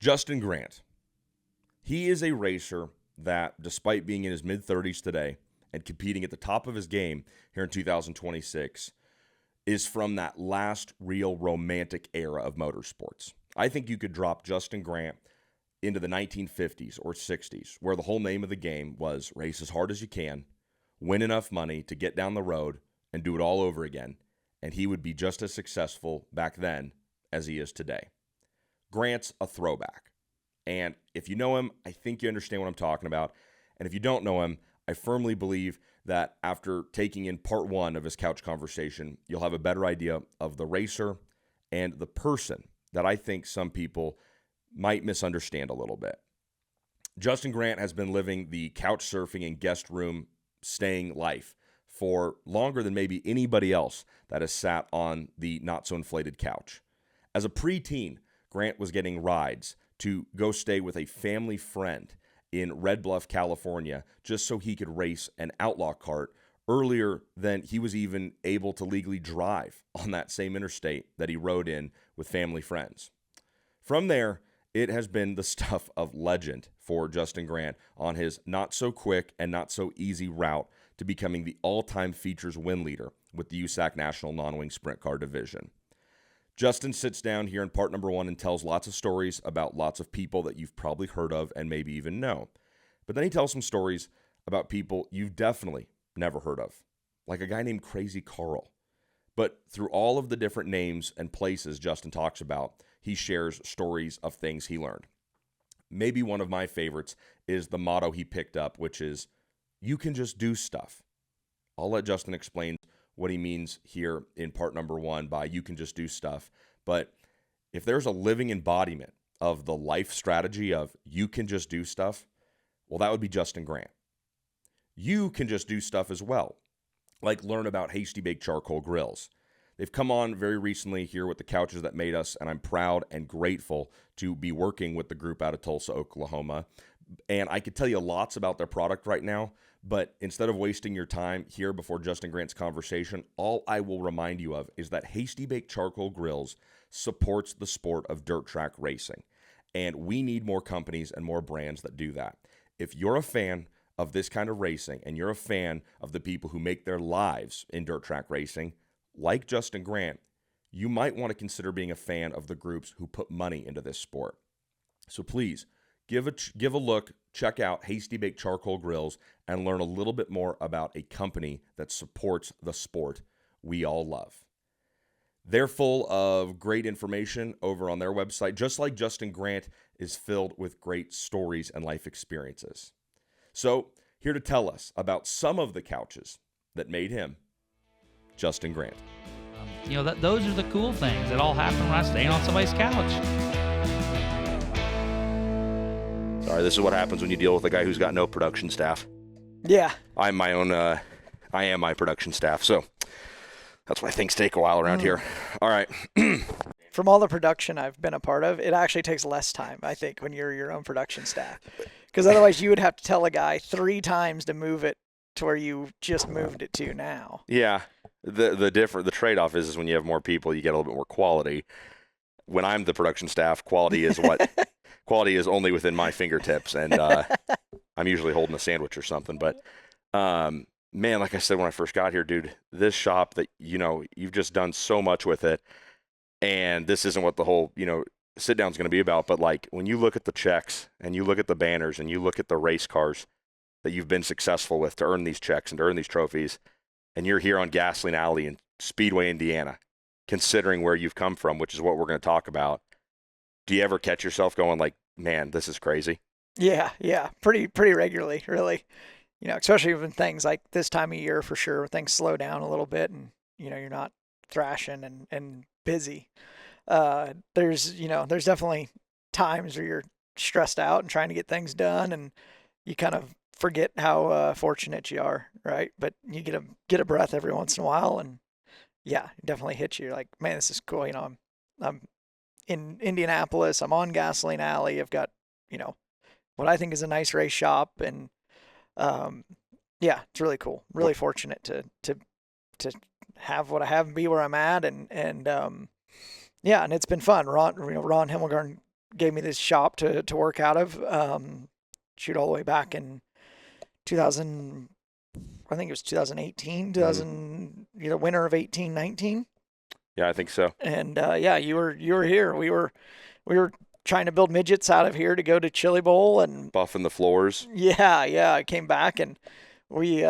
Justin Grant. He is a racer that, despite being in his mid-30s today and competing at the top of his game here in 2026, is from that last real romantic era of motorsports. I think you could drop Justin Grant into the 1950s or 60s, where the whole name of the game was race as hard as you can, win enough money to get down the road, and do it all over again, and he would be just as successful back then as he is today. Grant's a throwback. And if you know him, I think you understand what I'm talking about. And if you don't know him, I firmly believe that after taking in part one of his couch conversation, you'll have a better idea of the racer and the person that I think some people might misunderstand a little bit. Justin Grant has been living the couch surfing and guest room staying life for longer than maybe anybody else that has sat on the not-so-inflated couch. As a preteen, Grant was getting rides to go stay with a family friend in Red Bluff, California, just so he could race an outlaw kart earlier than he was even able to legally drive on that same interstate that he rode in with family friends. From there, it has been the stuff of legend for Justin Grant on his not-so-quick and not-so-easy route to becoming the all-time features win leader with the USAC National Non-Wing Sprint Car Division. Justin sits down here in part number one and tells lots of stories about lots of people that you've probably heard of and maybe even know. But then he tells some stories about people you've definitely never heard of, like a guy named Crazy Carl. But through all of the different names and places Justin talks about, he shares stories of things he learned. Maybe one of my favorites is the motto he picked up, which is, "You can just do stuff." I'll let Justin explain what he means here in part number one by "you can just do stuff." But if there's a living embodiment of the life strategy of "you can just do stuff," well, that would be Justin Grant. You can just do stuff as well, like learn about Hasty Baked Charcoal Grills. They've come on very recently here with the couches that made us, and I'm proud and grateful to be working with the group out of Tulsa, Oklahoma. And I could tell you lots about their product right now, but instead of wasting your time here before Justin Grant's conversation, all I will remind you of is that Hasty Baked Charcoal Grills supports the sport of dirt track racing. And we need more companies and more brands that do that. If you're a fan of this kind of racing and you're a fan of the people who make their lives in dirt track racing, like Justin Grant, you might want to consider being a fan of the groups who put money into this sport. So please, give a look, check out Hasty Baked Charcoal Grills, and learn a little bit more about a company that supports the sport we all love. They're full of great information over on their website, just like Justin Grant is filled with great stories and life experiences. So, here to tell us about some of the couches that made him Justin Grant. Those are the cool things that all happen when I stay on somebody's couch. Sorry, this is what happens when you deal with a guy who's got no production staff. Yeah. I am my production staff, so that's why things take a while around here. All right. From all the production I've been a part of, it actually takes less time, I think, when you're your own production staff. Because otherwise you would have to tell a guy 3 times to move it to where you just moved it to now. Yeah. The trade-off is when you have more people, you get a little bit more quality. When I'm the production staff, quality is only within my fingertips, and I'm usually holding a sandwich or something. But man, like I said when I first got here, dude, this shop that you've just done so much with it, and this isn't what the whole sit down is going to be about. But like when you look at the checks and you look at the banners and you look at the race cars that you've been successful with to earn these checks and to earn these trophies, and you're here on Gasoline Alley in Speedway, Indiana, considering where you've come from, which is what we're going to talk about, do you ever catch yourself going like, man, this is crazy? Yeah, pretty regularly, really. Especially when things like this time of year, for sure, things slow down a little bit and, you're not thrashing and busy. There's definitely times where you're stressed out and trying to get things done, and you kind of forget how fortunate you are, right? But you get a breath every once in a while, and yeah, it definitely hits you. You're like, man, this is cool. I'm in Indianapolis. I'm on Gasoline Alley. I've got what I think is a nice race shop, and yeah, it's really cool. Really fortunate to have what I have and be where I'm at, and yeah, and it's been fun. Ron Himmelgarn gave me this shop to work out of. Shoot, all the way back in 2000, I think it was 2018, 2000, winter of 18-19. Yeah, I think so. And yeah, you were here. We were trying to build midgets out of here to go to Chili Bowl and Buffing the floors. Yeah. I came back and we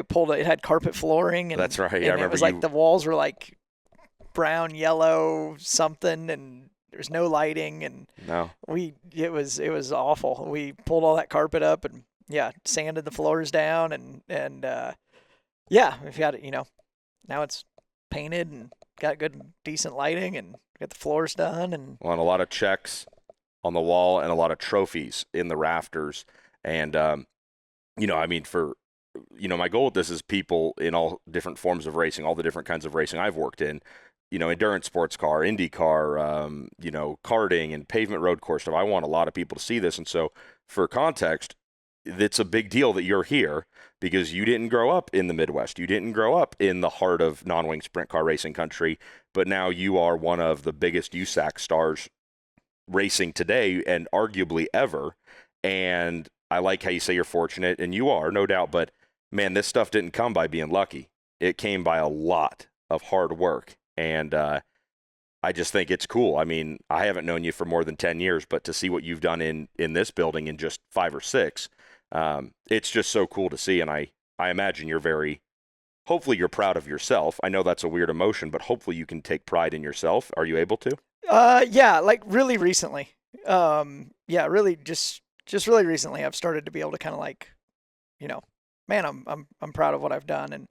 pulled it. It had carpet flooring. And, That's right. And I remember it was like the walls were like brown, yellow, something, and there's no lighting. And no, it was awful. We pulled all that carpet up and sanded the floors down and we've got it. Now it's painted and got good, decent lighting and got the floors done and a lot of checks on the wall and a lot of trophies in the rafters. And, my goal with this is people in all different forms of racing, all the different kinds of racing I've worked in, endurance sports car, IndyCar, karting and pavement road course stuff. I want a lot of people to see this. And so for context, it's a big deal that you're here because you didn't grow up in the Midwest. You didn't grow up in the heart of non-wing sprint car racing country, but now you are one of the biggest USAC stars racing today and arguably ever. And I like how you say you're fortunate, and you are, no doubt, but man, this stuff didn't come by being lucky. It came by a lot of hard work. And I just think it's cool. I mean, I haven't known you for more than 10 years, but to see what you've done in this building in just 5 or 6, it's just so cool to see. And I imagine hopefully you're proud of yourself. I know that's a weird emotion, but hopefully you can take pride in yourself. Are you able to? Yeah, like really recently. Really just really recently I've started to be able to kind of like, man, I'm proud of what I've done.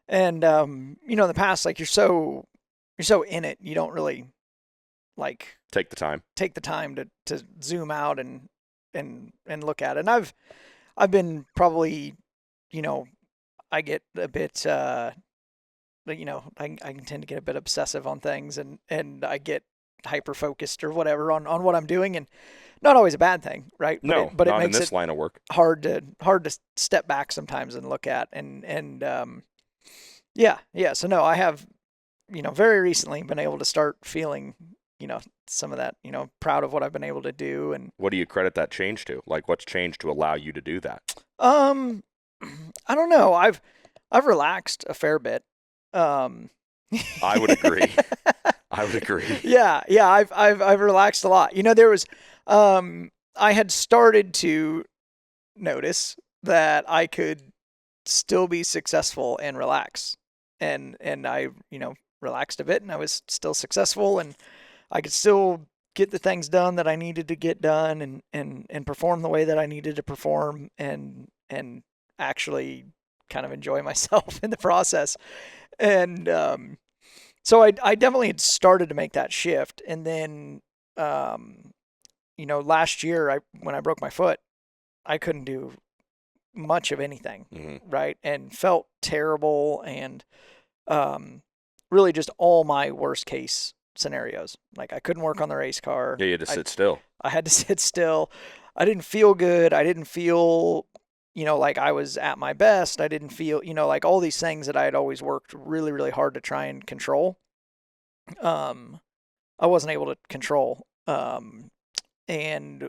And in the past, like you're so in it, you don't really like take the time to zoom out and look at it. And I've been probably, I get a bit, I can tend to get a bit obsessive on things and I get hyper focused or whatever on what I'm doing, and not always a bad thing, right? No, but not it makes in this line of work. Hard to step back sometimes and look at and so no, I have very recently been able to start feeling some of that, proud of what I've been able to do. And what do you credit that change to? Like, what's changed to allow you to do that? I don't know. I've relaxed a fair bit. I would agree. I would agree. Yeah. I've relaxed a lot. There was, I had started to notice that I could still be successful and relax, and I, relaxed a bit, and I was still successful, and I could still get the things done that I needed to get done, and perform the way that I needed to perform, and actually kind of enjoy myself in the process. And so I definitely had started to make that shift. And then, last year when I broke my foot, I couldn't do much of anything, mm-hmm. right? And felt terrible, and really just all my worst case scenarios. Like I couldn't work on the race car. Yeah, you had to sit still. I had to sit still. I didn't feel good. I didn't feel, like I was at my best. I didn't feel, like all these things that I had always worked really, really hard to try and control. I wasn't able to control, and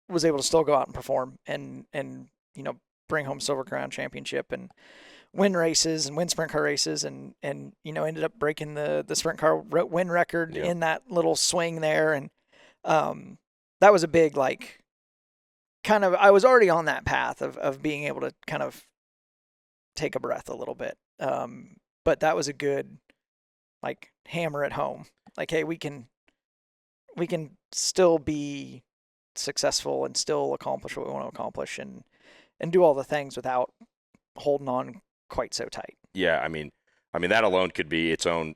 was able to still go out and perform and bring home Silver Crown Championship and win races and win sprint car races, and ended up breaking the sprint car win record in that little swing there. And that was a big, like, kind of, I was already on that path of being able to kind of take a breath a little bit. But that was a good, like, hammer at home. Like, hey, we can still be successful and still accomplish what we want to accomplish and do all the things without holding on quite so tight. Yeah, I mean that alone could be its own,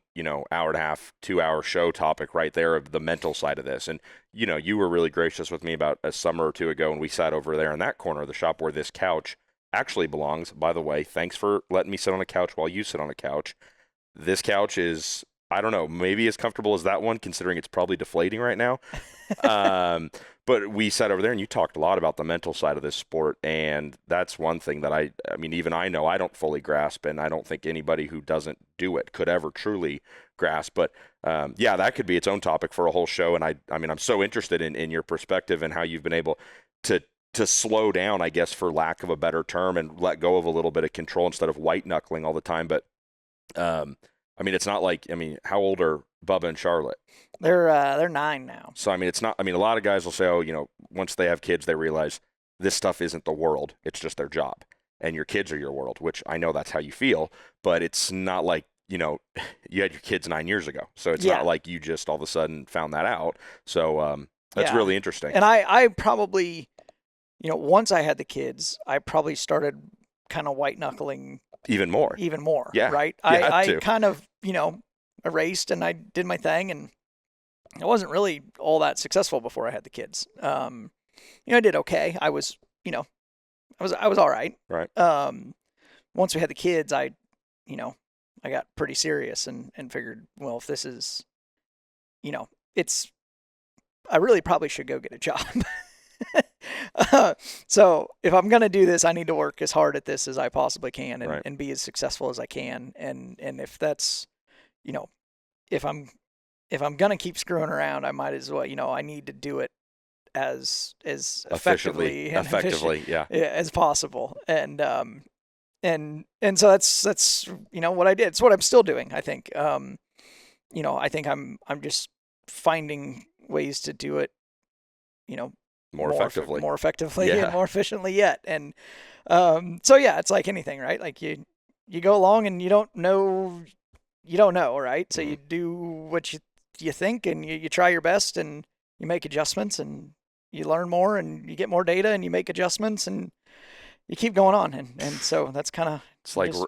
hour and a half, 2-hour show topic right there of the mental side of this. And you were really gracious with me about a summer or two ago, and we sat over there in that corner of the shop where this couch actually belongs. By the way, thanks for letting me sit on a couch while you sit on a couch. This couch is, I don't know, maybe as comfortable as that one, considering it's probably deflating right now. But we sat over there and you talked a lot about the mental side of this sport. And that's one thing that I mean, even I know I don't fully grasp, and I don't think anybody who doesn't do it could ever truly grasp. But yeah, that could be its own topic for a whole show. And I mean, I'm so interested in your perspective and how you've been able to slow down, I guess, for lack of a better term, and let go of a little bit of control instead of white knuckling all the time. But I mean, it's not like, I mean, how old are Bubba and Charlotte? They're 9 now. So, I mean, it's not, I mean, a lot of guys will say, oh, you know, once they have kids, they realize this stuff isn't the world. It's just their job. And your kids are your world, which I know that's how you feel, but it's not like, you know, you had your kids 9 years ago. So it's not like you just all of a sudden found that out. So that's really interesting. And I probably, you know, once I had the kids, I probably started kind of white knuckling even more. Yeah. Right. I kind of, you know, erased and I did my thing, and I wasn't really all that successful before I had the kids. You know, I did okay. I was, you know, I was all right. Right. Once we had the kids, I got pretty serious and figured, well, if this is, you know, I really probably should go get a job. So if I'm going to do this, I need to work as hard at this as I possibly can and be as successful as I can. And if that's, you know, if I'm going to keep screwing around, I might as well, you know, I need to do it as effectively as possible. And so that's, you know, what I did. It's what I'm still doing, I think. You know, I think I'm just finding ways to do it, you know, more effectively and more efficiently yet. And so yeah, it's like anything, right? Like you go along and you don't know, right? So you do what you think, and you try your best, and you make adjustments, and you learn more, and you get more data, and you make adjustments, and you keep going on. And so that's kind of,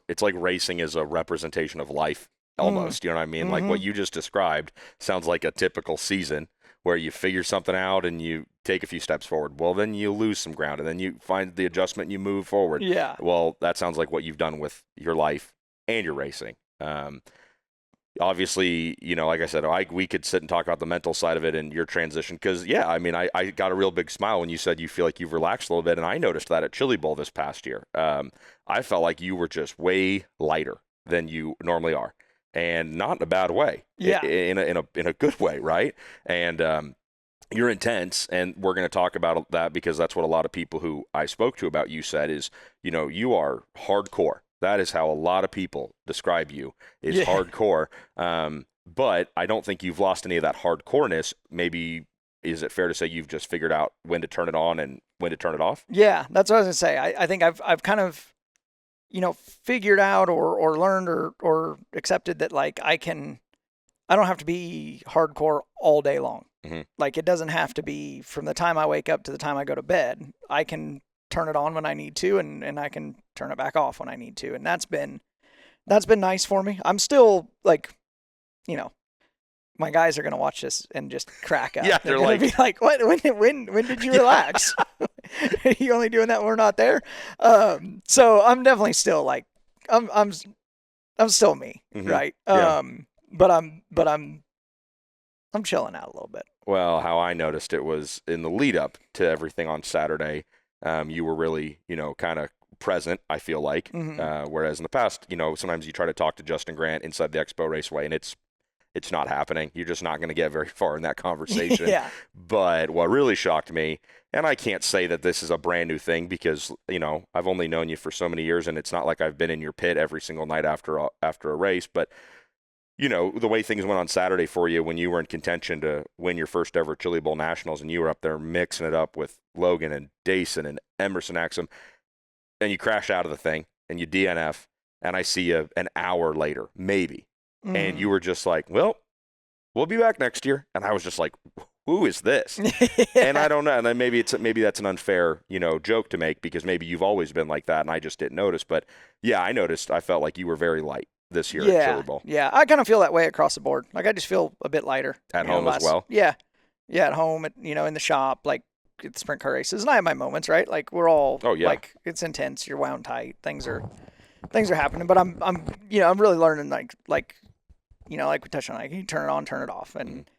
it's like racing is a representation of life almost. You know what I mean? Like what you just described sounds like a typical season where you figure something out and you take a few steps forward. Well, then you lose some ground, and then you find the adjustment and you move forward. Yeah. Well, that sounds like what you've done with your life and your racing. Obviously, you know, like I said, we could sit and talk about the mental side of it and your transition. Because, yeah, I mean, I got a real big smile when you said you feel like you've relaxed a little bit. And I noticed that at Chili Bowl this past year. I felt like you were just way lighter than you normally are. And not in a bad way. Yeah. In a good way, right? And you're intense, and we're going to talk about that because that's what a lot of people who I spoke to about you said is, you know, you are hardcore. That is how a lot of people describe you, is hardcore. But I don't think you've lost any of that hardcoreness. Maybe, is it fair to say you've just figured out when to turn it on and when to turn it off? Yeah, that's what I was going to say. I think I've kind of, you know, figured out or learned or accepted that, like, I don't have to be hardcore all day long. Mm-hmm. Like, it doesn't have to be from the time I wake up to the time I go to bed. I can turn it on when I need to, and I can turn it back off when I need to. And that's been nice for me. I'm still, like, you know, my guys are going to watch this and just crack up. Yeah, they're going to be like, what, when did you relax? Are you only doing that when we're not there? So I'm definitely still, like, I'm still me, right? Yeah. But I'm chilling out a little bit. Well, how I noticed it was in the lead up to everything on Saturday. You were really, you know, kind of present, I feel like. Whereas in the past, you know, sometimes you try to talk to Justin Grant inside the Expo Raceway, and it's not happening. You're just not going to get very far in that conversation. Yeah. But what really shocked me, and I can't say that this is a brand new thing because, you know, I've only known you for so many years, and it's not like I've been in your pit every single night after a race, but you know, the way things went on Saturday for you when you were in contention to win your first ever Chili Bowl Nationals, and you were up there mixing it up with Logan and Dayson and Emerson Axum, and you crash out of the thing and you DNF, and I see you an hour later, maybe, and you were just like, well, we'll be back next year. And I was just like, who is this? And I don't know. And then maybe that's an unfair, you know, joke to make because maybe you've always been like that and I just didn't notice. But yeah, I noticed. I felt like you were very light this year at Chili Bowl. Yeah, I kind of feel that way across the board. Like, I just feel a bit lighter. At home as well? Yeah, at home, in the shop, like at the sprint car races. And I have my moments, right? Like, we're all, like, it's intense. You're wound tight. Things are happening. But I'm really learning, like we touched on, like, you turn it on, turn it off. And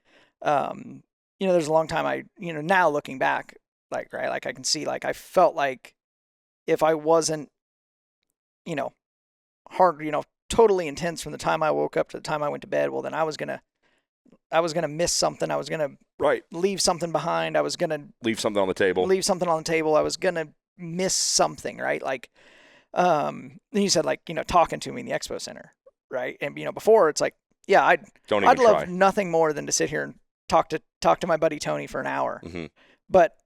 there's a long time now looking back, like, right, like I can see, like I felt like if I wasn't, hard, totally intense from the time I woke up to the time I went to bed, well, then I was gonna miss something. I was gonna Right. leave something behind. I was gonna Leave something on the table. I was gonna miss something, right? Like, then you said, like, talking to me in the expo center, right? And before it's like, yeah, I'd love nothing more than to sit here and talk to my buddy Tony for an hour, but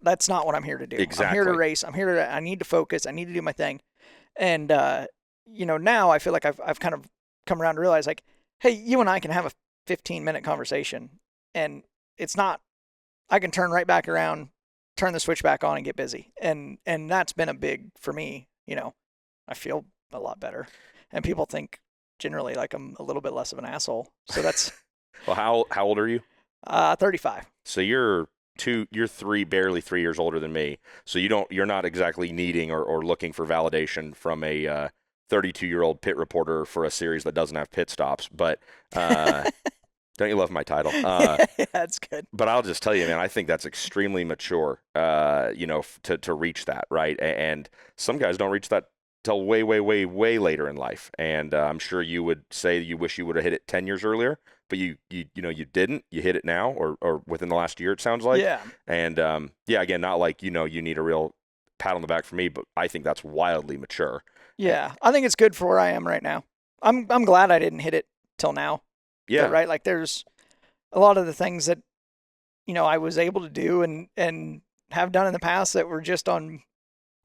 that's not what I'm here to do. Exactly. I'm here to race. I need to focus. I need to do my thing. And, now I feel like I've kind of come around to realize, like, hey, you and I can have a 15-minute conversation, and it's not, I can turn right back around, turn the switch back on, and get busy. And that's been a big, for me, I feel a lot better. And people think generally like I'm a little bit less of an asshole. So that's. Well, how old are you? 35. So you're barely 3 years older than me. So you're not exactly needing or looking for validation from a 32-year-old pit reporter for a series that doesn't have pit stops. But don't you love my title? Yeah, that's good. But I'll just tell you, man, I think that's extremely mature, to reach that, right? And some guys don't reach that till way, way, way, way later in life. And I'm sure you would say you wish you would have hit it 10 years earlier, but you didn't. You hit it now or within the last year, it sounds like. Yeah. And, again, not like, you need a real pat on the back for me, but I think that's wildly mature. Yeah. I think it's good for where I am right now. I'm glad I didn't hit it till now. Yeah. Right. Like there's a lot of the things that, I was able to do and have done in the past that were just on,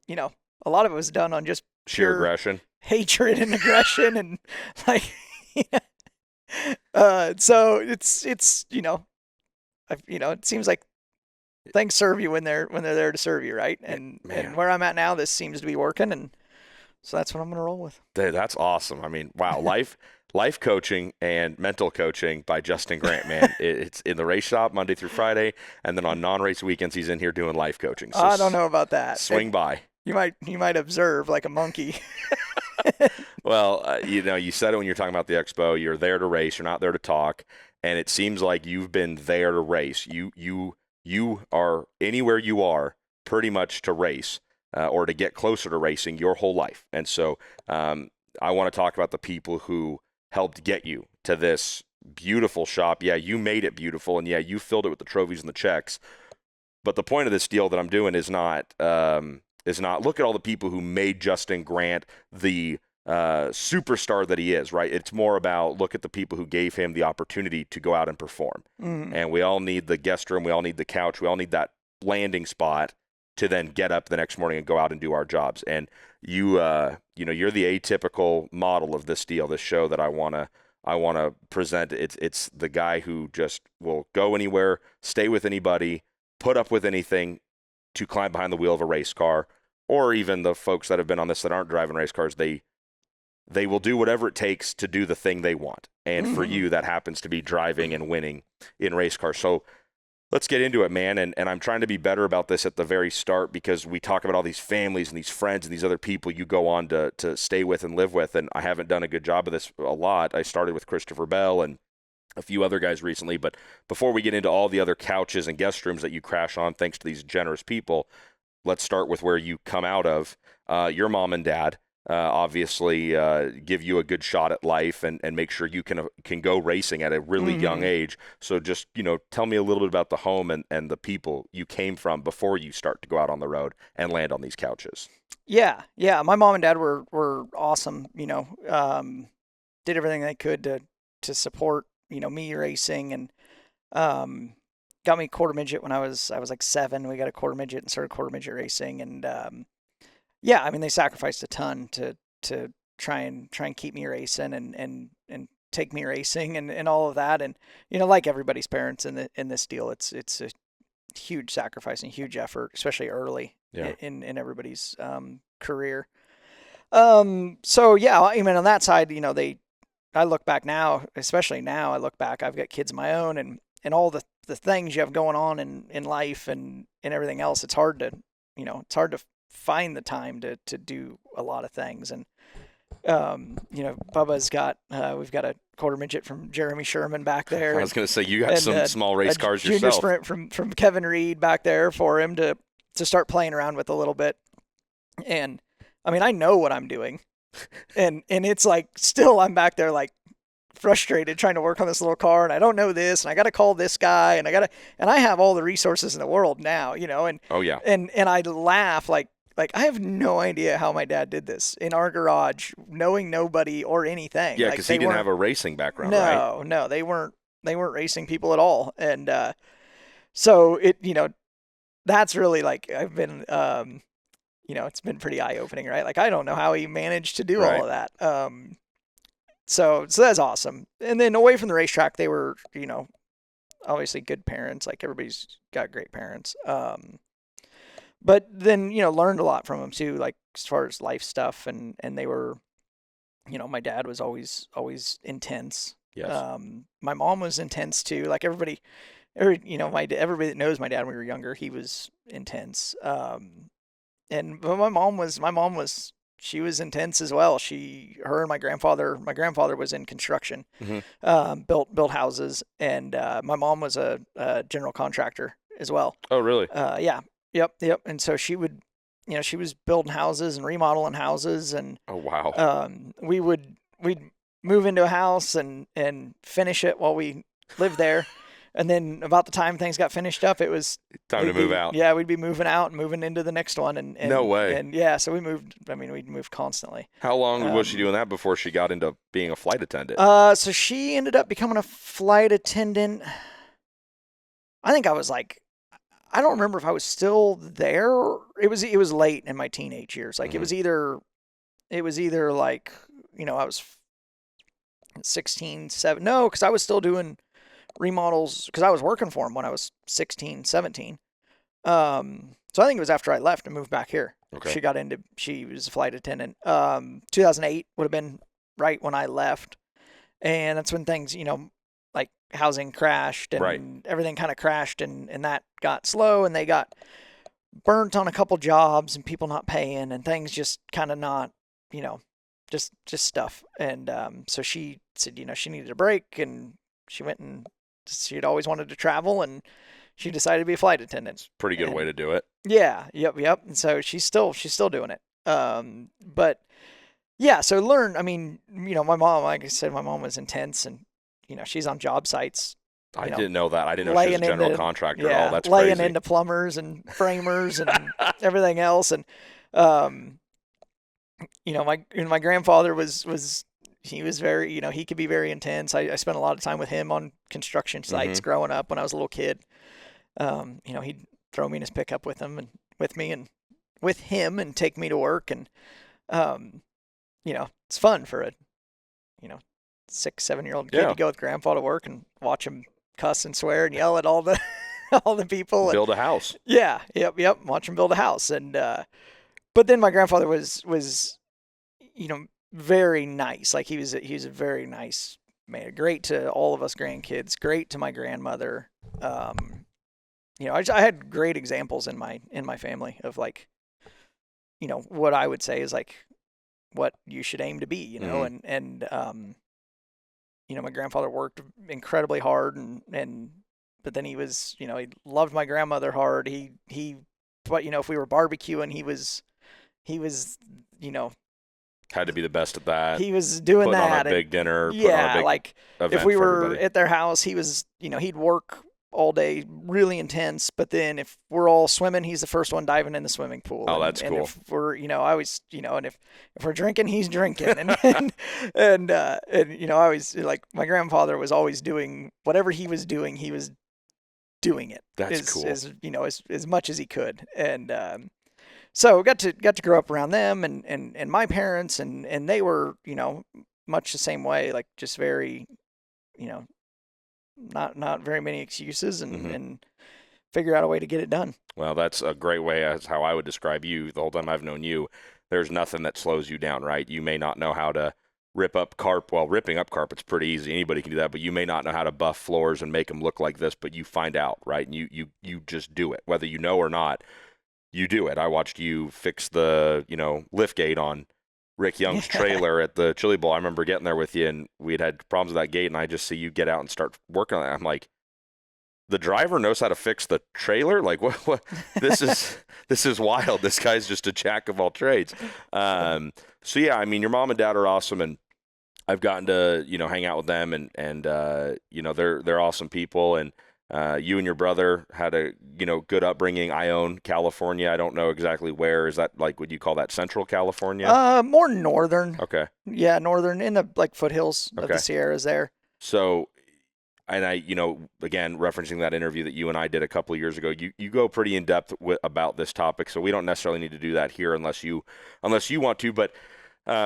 a lot of it was done on just sheer aggression, hatred and aggression. And like, so it's, it seems like things serve you when they're there to serve you. Right. And where I'm at now, this seems to be working. And so that's what I'm going to roll with. Dude, that's awesome. I mean, wow. Life coaching and mental coaching by Justin Grant, man. It's in the race shop Monday through Friday, and then on non-race weekends he's in here doing life coaching. So I don't know about that. Swing by. You might observe like a monkey. Well, you said it when you're talking about the expo. You're there to race. You're not there to talk. And it seems like you've been there to race. You are anywhere you are pretty much to race or to get closer to racing your whole life. And so I want to talk about the people who helped get you to this beautiful shop. Yeah, you made it beautiful, and yeah, you filled it with the trophies and the checks. But the point of this deal that I'm doing is not look at all the people who made Justin Grant the superstar that he is, right? It's more about look at the people who gave him the opportunity to go out and perform. Mm-hmm. And we all need the guest room, we all need the couch, we all need that landing spot to then get up the next morning and go out and do our jobs. And you're the atypical model of this deal, this show that I want to present. It's the guy who just will go anywhere, stay with anybody, put up with anything to climb behind the wheel of a race car, or even the folks that have been on this that aren't driving race cars. They will do whatever it takes to do the thing they want. And for you, that happens to be driving and winning in race cars. So let's get into it, man. And I'm trying to be better about this at the very start because we talk about all these families and these friends and these other people you go on to stay with and live with. And I haven't done a good job of this a lot. I started with Christopher Bell and a few other guys recently. But before we get into all the other couches and guest rooms that you crash on thanks to these generous people, let's start with where you come out of. Your mom and dad obviously give you a good shot at life and make sure you can go racing at a really young age. So just, tell me a little bit about the home and the people you came from before you start to go out on the road and land on these couches. Yeah. My mom and dad were awesome, did everything they could to support, me racing and got me quarter midget when I was like 7. We got a quarter midget and started quarter midget racing. And they sacrificed a ton to try and keep me racing and take me racing and all of that. And, like everybody's parents in this deal, it's a huge sacrifice and huge effort, especially early in everybody's career. On that side, I look back now, especially now, I've got kids of my own and all the things you have going on in life and everything else. It's hard to find the time to do a lot of things. And, Bubba's got we've got a quarter midget from Jeremy Sherman back there. I was going to say, you got and some small race cars junior yourself. sprint from Kevin Reed back there for him to start playing around with a little bit. And I mean, I know what I'm doing, and it's like still I'm back there like frustrated trying to work on this little car, and I don't know this, and I got to call this guy, and I have all the resources in the world now, and Oh yeah. and I laugh like I have no idea how my dad did this in our garage, knowing nobody or anything. Yeah, Like, because he didn't have a racing background, right? No, they weren't racing people at all, and so it that's really like I've been it's been pretty eye opening, right? Like I don't know how he managed to do Right. all of that. So that's awesome. And then away from the racetrack, they were obviously good parents. Like everybody's got great parents. But then learned a lot from them too, like as far as life stuff, and they were, my dad was always intense. Yes. My mom was intense too. Like everybody that knows my dad when we were younger, he was intense. But my mom was she was intense as well. Her and my grandfather was in construction, built houses, and my mom was a general contractor as well. Oh really? Yeah. Yep. And so she would, she was building houses and remodeling houses, and Oh wow. we'd move into a house and finish it while we lived there. And then about the time things got finished up, it was Time to move out. Yeah, we'd be moving out and moving into the next one. And No way. And yeah, so we moved. I mean, we'd move constantly. How long was she doing that before she got into being a flight attendant? So she ended up becoming a flight attendant. I think I was like, I don't remember if I was still there. It was late in my teenage years. Like it was either like, I was 16, 7. No, because I was still doing remodels because I was working for him when I was 16, 17. So I think it was after I left and moved back here. Okay. She was a flight attendant. 2008 would have been right when I left. And that's when things, like housing crashed and everything kind of crashed, and that got slow, and they got burnt on a couple jobs and people not paying and things just kind of not, just stuff. And so she said, she needed a break, and she went and she'd always wanted to travel, and she decided to be a flight attendant. Pretty good way to do it. Yeah. Yep. And so she's still doing it. But yeah, so I mean, my mom, like I said, my mom was intense, and, she's on job sites. I didn't know that. I didn't know she was a general contractor at all. That's laying crazy. into plumbers and framers and everything else. And, my grandfather was he was very, he could be very intense. I spent a lot of time with him on construction sites growing up when I was a little kid. He'd throw me in his pickup with him and take me to work. And, it's fun for a, 6, 7-year-old kid to go with grandpa to work and watch him cuss and swear and yell at all the people. Build a house. Yeah. Yep. Watch him build a house. And, but then my grandfather was, very nice. Like he was a very nice man. Great to all of us grandkids. Great to my grandmother. I had great examples in my family of like, what I would say is like what you should aim to be, and my grandfather worked incredibly hard, but then he was, he loved my grandmother hard. But if we were barbecuing, he was, had to be the best at that. He was doing putting that. on a big dinner. Yeah, like if we were everybody. at their house, he was, he'd work all day, really intense. But then if we're all swimming, he's the first one diving in the swimming pool. Oh, that's cool. And if we're, I always, and if we're drinking, he's drinking. And I always, like, my grandfather was always doing whatever he was doing it. That's cool. As much as he could. And so got to grow up around them and my parents, and they were, much the same way, like just very, not very many excuses, and figure out a way to get it done. Well, that's a great way. That's how I would describe you. The whole time I've known you, there's nothing that slows you down, right? You may not know how to rip up carpet. Well, ripping up carpet's pretty easy. Anybody can do that, but you may not know how to buff floors and make them look like this, but you find out, right? And you just do it. Whether you know or not, you do it. I watched you fix the, lift gate on Rick Young's trailer at the Chili Bowl. I remember getting there with you, and we'd had problems with that gate, and I just see you get out and start working on it. I'm like, the driver knows how to fix the trailer? Like, what? This is wild. This guy's just a jack of all trades. So yeah, I mean, your mom and dad are awesome, and I've gotten to, hang out with them, and they're awesome people, and you and your brother had a, good upbringing. Ione, California. I don't know exactly where. Is that like, would you call that Central California? More northern. Okay. Yeah, northern, in the foothills of the Sierras there. So, and I, again, referencing that interview that you and I did a couple of years ago, you go pretty in depth about this topic. So we don't necessarily need to do that here unless you want to. But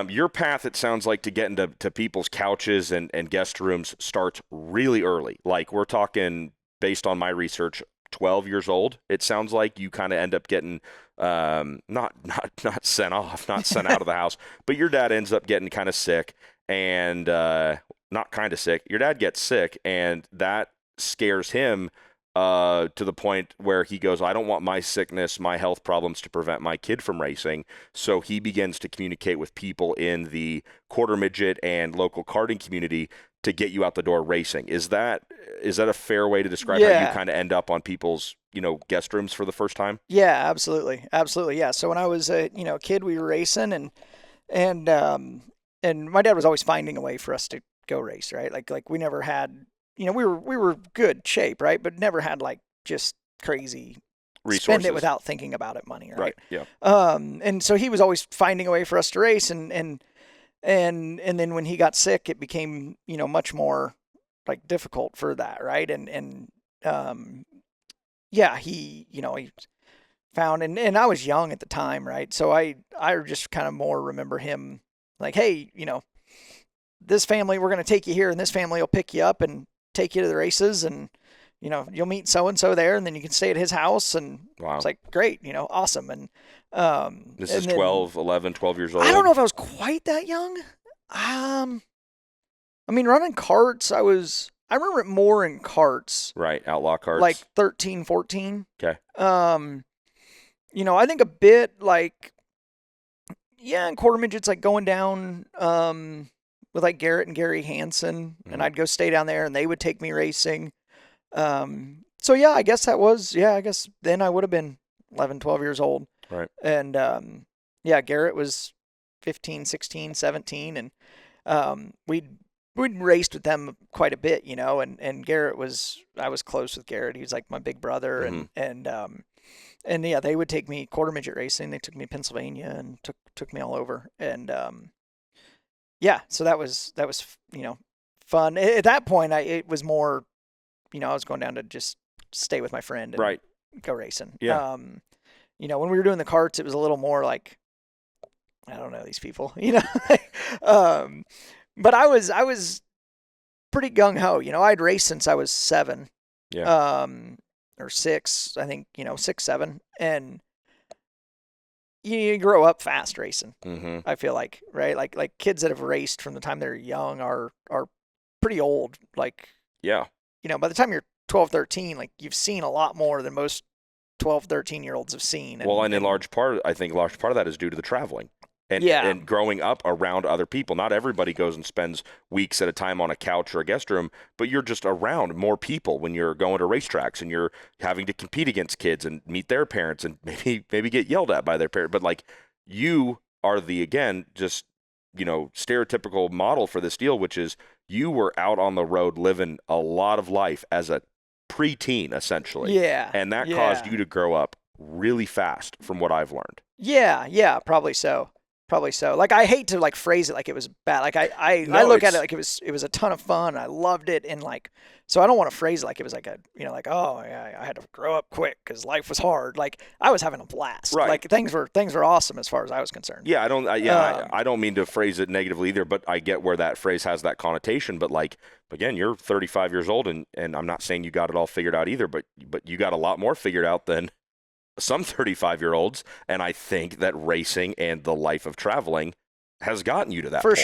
your path, it sounds like, to get into people's couches and guest rooms starts really early. Like, we're talking, based on my research, 12 years old. It sounds like you kind of end up getting not sent off, not sent out of the house, but your dad ends up getting kind of sick, and not kind of sick. Your dad gets sick, and that scares him to the point where he goes, I don't want my sickness, my health problems to prevent my kid from racing. So he begins to communicate with people in the quarter midget and local karting community to get you out the door racing. Is that a fair way to describe how you kind of end up on people's, guest rooms for the first time? Yeah, absolutely. Absolutely. Yeah. So when I was a kid, we were racing, and my dad was always finding a way for us to go race, right? Like we never had, we were good shape, right? But never had like just crazy resources. Spend it without thinking about it money, right? Right. Yeah. And so he was always finding a way for us to race, and then when he got sick, it became, much more like difficult for that, right? He found, and I was young at the time, right? So I just kind of more remember him like, hey, this family, we're going to take you here, and this family will pick you up and take you to the races, and you'll meet so and so there, and then you can stay at his house. And wow. It's like, great, awesome. And this is 12 years old. I don't know if I was quite that young. I mean, running karts, I remember it more in karts. Right, outlaw karts. Like 13, 14. Okay. I think a bit like, in quarter midgets, like going down with like Garrett and Gary Hansen, and I'd go stay down there, and they would take me racing. So yeah, I guess then I would have been 11, 12 years old. Right. And Garrett was 15, 16, 17, and we'd raced with them quite a bit, and Garrett I was close with Garrett. He was like my big brother, and yeah, they would take me quarter midget racing. They took me to Pennsylvania and took me all over. And so that was fun. At that point, it was more, I was going down to just stay with my friend and go racing. Yeah. When we were doing the karts, it was a little more like, I don't know these people, but I was pretty gung ho. I'd raced since I was 7. Yeah. Or 6, I think, 6, 7, and you grow up fast racing. Mm-hmm. I feel like, right? Like kids that have raced from the time they're young are pretty old. Like, yeah, by the time you're 12, 13, like you've seen a lot more than most 12, 13-year-olds have seen. And in large part, I think large part of that is due to the traveling. And growing up around other people. Not everybody goes and spends weeks at a time on a couch or a guest room, but you're just around more people when you're going to racetracks, and you're having to compete against kids and meet their parents and maybe get yelled at by their parents. But like, you are the, again, just, stereotypical model for this deal, which is you were out on the road living a lot of life as a preteen, essentially. Yeah. And that caused you to grow up really fast, from what I've learned. Yeah, probably so. Probably so. Like, I hate to like phrase it like it was bad. Like I look at it like it was a ton of fun. I loved it, and like, so I don't want to phrase it like it was like a, like, oh yeah, I had to grow up quick because life was hard. Like, I was having a blast. Right. Like things were awesome as far as I was concerned. Yeah, I don't mean to phrase it negatively either, but I get where that phrase has that connotation. But like, again, you're 35 years old, and I'm not saying you got it all figured out either, but you got a lot more figured out than some 35-year-olds, and I think that racing and the life of traveling has gotten you to that point.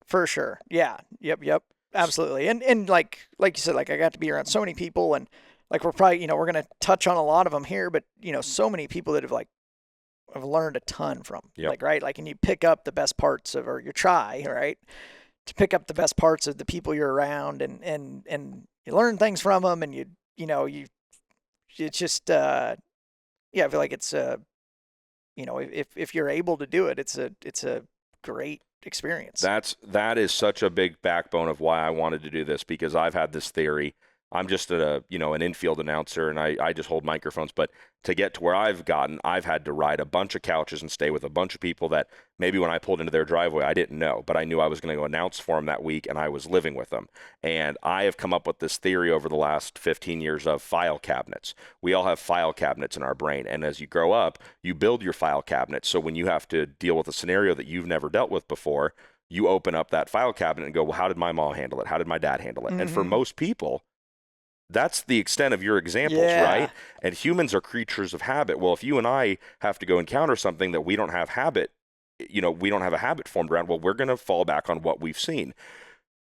For sure. Yeah. Yep. Absolutely. And like you said, like I got to be around so many people, and like we're probably, we're going to touch on a lot of them here, but so many people that have like I've learned a ton from. Yep. Like, right? Like, and you pick up the best parts of, or you try, right, to pick up the best parts of the people you're around, and you learn things from them, and it's just, yeah, I feel like it's, if you're able to do it, it's a great experience. That is such a big backbone of why I wanted to do this, because I've had this theory. I'm just an infield announcer, and I just hold microphones. But to get to where I've gotten, I've had to ride a bunch of couches and stay with a bunch of people that maybe when I pulled into their driveway, I didn't know, but I knew I was going to go announce for them that week, and I was living with them. And I have come up with this theory over the last 15 years of file cabinets. We all have file cabinets in our brain, and as you grow up, you build your file cabinet. So when you have to deal with a scenario that you've never dealt with before, you open up that file cabinet and go, well, how did my mom handle it? How did my dad handle it? Mm-hmm. And for most people, that's the extent of your examples, right? And humans are creatures of habit. Well, if you and I have to go encounter something that we don't have we don't have a habit formed around, well, we're going to fall back on what we've seen.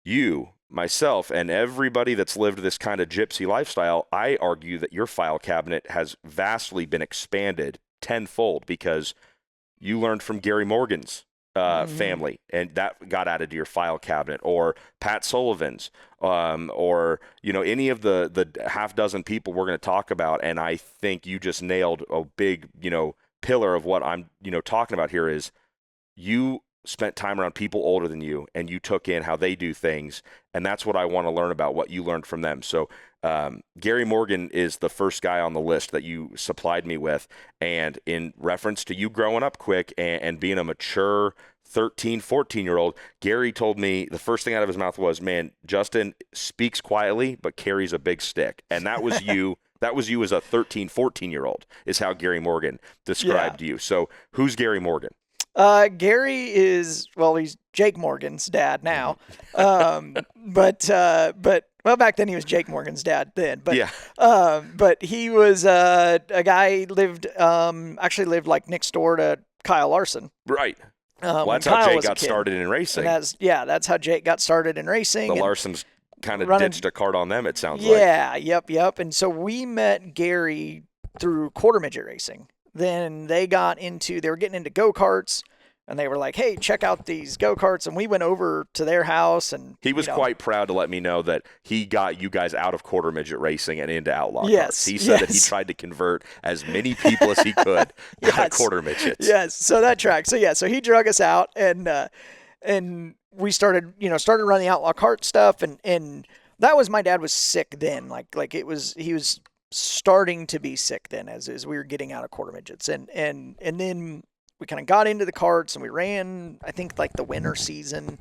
You, myself, and everybody that's lived this kind of gypsy lifestyle, I argue that your file cabinet has vastly been expanded tenfold because you learned from Gary Morgan's family, and that got added to your file cabinet, or Pat Sullivan's, or any of the half dozen people we're going to talk about. And I think you just nailed a big pillar of what I'm talking about here is you spent time around people older than you, and you took in how they do things, and that's what I want to learn about, what you learned from them. So Gary Morgan is the first guy on the list that you supplied me with, and in reference to you growing up quick and being a mature 13, 14-year-old, Gary told me the first thing out of his mouth was, man, Justin speaks quietly but carries a big stick. And that was you. That was you as a 13, 14-year-old is how Gary Morgan described you. So who's Gary Morgan? Gary is, well, he's Jake Morgan's dad now. But well, back then he was Jake Morgan's dad then. But yeah. But he was a guy actually lived like next door to Kyle Larson. Right. Well, that's when how Kyle Jake was a got kid. started in racing. And that's how Jake got started in racing. The Larsons kind of ditched a cart on them, it sounds like. Yeah, yep. And so we met Gary through quarter midget racing. Then they were getting into go-karts, and they were like, hey, check out these go-karts. And we went over to their house. And he was quite proud to let me know that he got you guys out of quarter midget racing and into outlaw yes, karts. He said that he tried to convert as many people as he could out of quarter midgets. Yes, so that tracks. So he drug us out, and we started running outlaw kart stuff. And that was, my dad was sick then. He was starting to be sick then as we were getting out of quarter midgets. And then we kind of got into the karts, and we ran, I think, like the winter season.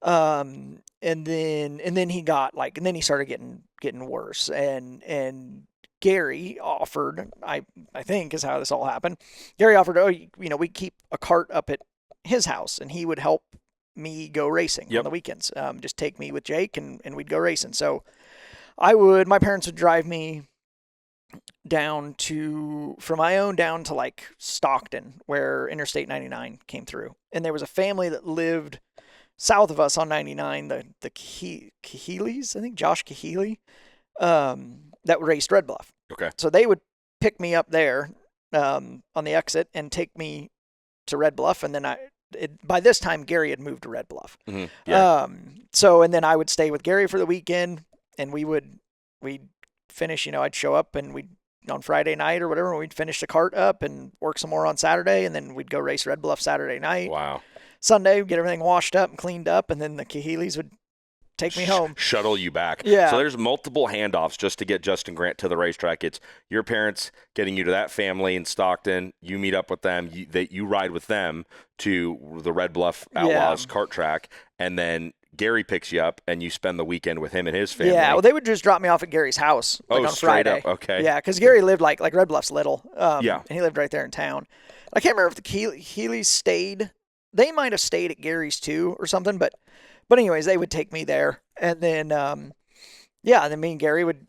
And then he started getting worse. And Gary offered, I think is how this all happened. Gary offered, we keep a cart up at his house, and he would help me go racing on the weekends. Just take me with Jake, and we'd go racing. So my parents would drive me from Ione down to like Stockton, where Interstate 99 came through. And there was a family that lived south of us on 99, the Caheelys, I think Josh Caheely, that raced Red Bluff. Okay. So they would pick me up there on the exit and take me to Red Bluff. And then by this time, Gary had moved to Red Bluff. Mm-hmm. Yeah. And then I would stay with Gary for the weekend, and we'd finish, I'd show up, and on Friday night or whatever, we'd finish the cart up and work some more on Saturday, and then we'd go race Red Bluff Saturday night. Wow. Sunday, we'd get everything washed up and cleaned up, and then the Caheelys would take me home. Shuttle you back. Yeah. So there's multiple handoffs just to get Justin Grant to the racetrack. It's your parents getting you to that family in Stockton. You meet up with them. You ride with them to the Red Bluff Outlaws kart track, and then Gary picks you up, and you spend the weekend with him and his family. Yeah, well, they would just drop me off at Gary's house on Friday. Up. Okay. Yeah, because Gary lived like Red Bluff's little. Yeah. And he lived right there in town. I can't remember if the Heelys stayed. They might have stayed at Gary's too or something, but anyways, they would take me there, and then and then me and Gary would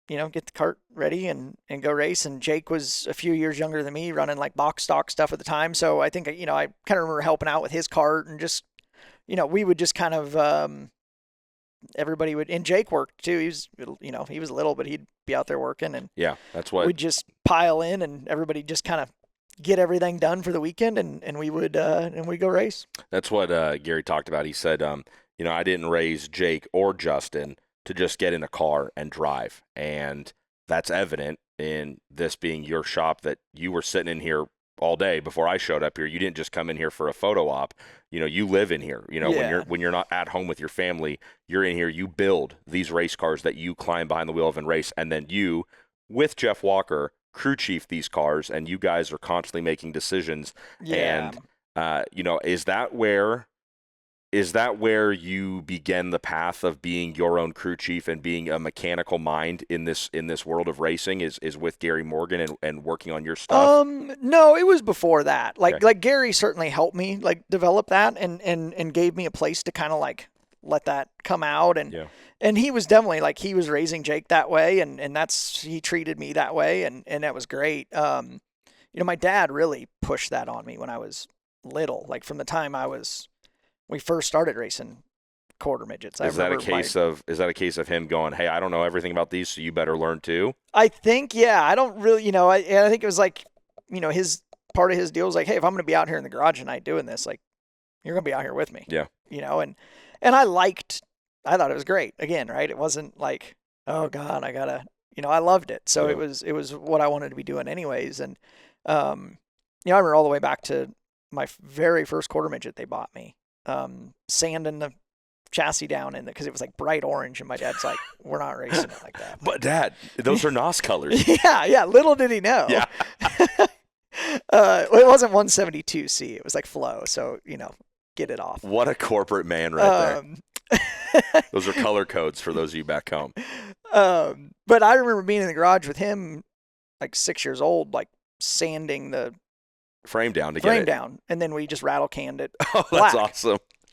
get the cart ready and go race. And Jake was a few years younger than me, running like box stock stuff at the time, so I think I kind of remember helping out with his cart, and just we would just kind of everybody would, and Jake worked too. He was he was little, but he'd be out there working, and yeah, that's what we'd just pile in, and everybody just kind of get everything done for the weekend, and we would go race. That's what Gary talked about. He said, I didn't raise Jake or Justin to just get in a car and drive. And that's evident in this being your shop, that you were sitting in here all day before I showed up here. You didn't just come in here for a photo op. You live in here. When you're not at home with your family, you're in here. You build these race cars that you climb behind the wheel of and race. And then you, with Jeff Walker, crew chief these cars, and you guys are constantly making decisions. Yeah. And is that where you began the path of being your own crew chief and being a mechanical mind in this world of racing, is with Gary Morgan and working on your stuff? No, it was before that. Okay. Like Gary certainly helped me develop that and gave me a place to kind of let that come out. And he was definitely he was raising Jake that way, and he treated me that way, and that was great. My dad really pushed that on me when I was little, from the time we first started racing quarter midgets. Is that a case of him going, "Hey, I don't know everything about these, so you better learn too"? I think, yeah. I don't really, I think it was his part of his deal was hey, if I'm going to be out here in the garage tonight doing this, you're going to be out here with me. Yeah. And I thought it was great. Again, right? It wasn't oh God, I gotta, I loved it. So Yeah. it was what I wanted to be doing anyways. And, I remember all the way back to my very first quarter midget they bought me, sanding the chassis down because it was like bright orange, and my dad's like, "We're not racing it like that." But Dad, those are NOS colors. Yeah. Little did he know. Yeah. Well, it wasn't 172C. It was like flow. So get it off. What a corporate man right there. Those are color codes for those of you back home. But I remember being in the garage with him, 6 years old, sanding the Frame down to frame get it. down, and then we just rattle canned it. Oh, black.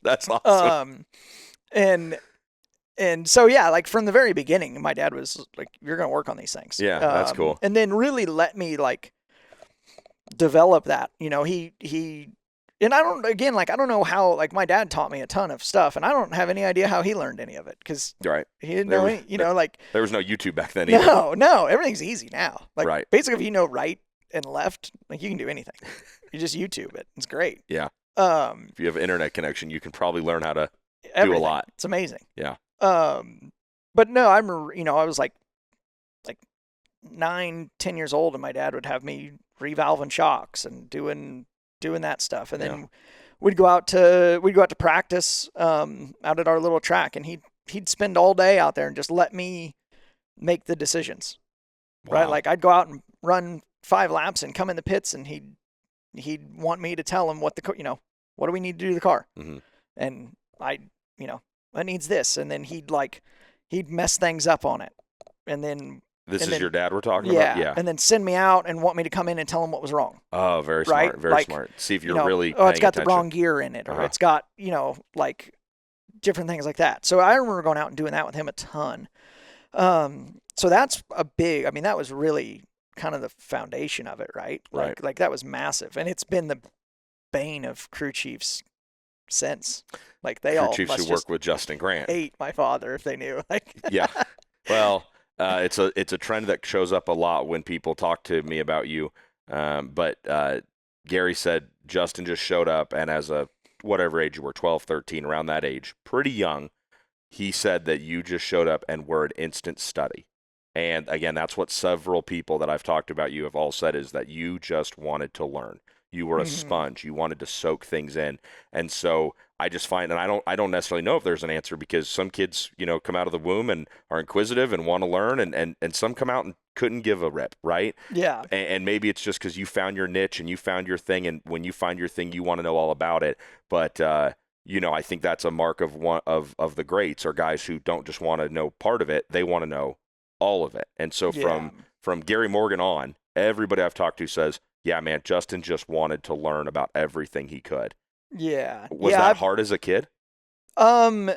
That's awesome. And so yeah, from the very beginning, my dad was like, "You're gonna work on these things." Yeah, that's cool. And then really let me develop that. He and I don't know how, my dad taught me a ton of stuff, and I don't have any idea how he learned any of it, because Right. he didn't know any, There was no YouTube back then either. No, everything's easy now. Right. Basically, if you know right and left, you can do anything. You just YouTube it. It's great. Yeah. If you have an internet connection, you can probably learn how to do a lot. It's amazing. Yeah. But no, I remember, I was like 9, 10 years old, and my dad would have me revalving shocks and doing that stuff. And then we'd go out to practice out at our little track, and he'd spend all day out there and just let me make the decisions. Wow. Right? I'd go out and run 5 laps and come in the pits, and he'd want me to tell him what what do we need to do to the car? Mm-hmm. And it needs this, and then he'd mess things up on it, and then your dad we're talking about? Yeah. And then send me out and want me to come in and tell him what was wrong. Oh, very right? smart. Very smart. See if you're really it's got paying the wrong gear in it, or Uh-huh. it's got, different things like that. So I remember going out and doing that with him a ton. So that's that was really kind of the foundation of it, right? Right. That was massive. And it's been the bane of crew chiefs since. They all chiefs must who work with Justin Grant. hate my father if they knew. Yeah. Well, it's a trend that shows up a lot when people talk to me about you. But Gary said Justin just showed up, and as a whatever age you were, 12, 13, around that age, pretty young, he said that you just showed up and were an instant study. And again, that's what several people that I've talked about you have all said, is that you just wanted to learn. You were a sponge. You wanted to soak things in. And so I just find, and I don't necessarily know if there's an answer, because some kids, come out of the womb and are inquisitive and want to learn, and some come out and couldn't give a rip, right? Yeah. And maybe it's just because you found your niche and you found your thing, and when you find your thing, you want to know all about it. But I think that's a mark of one of the greats, or guys who don't just want to know part of it; they want to know all of it. And so from Gary Morgan on, everybody I've talked to says, "Yeah, man, Justin just wanted to learn about everything he could." Yeah. Was that hard as a kid? No,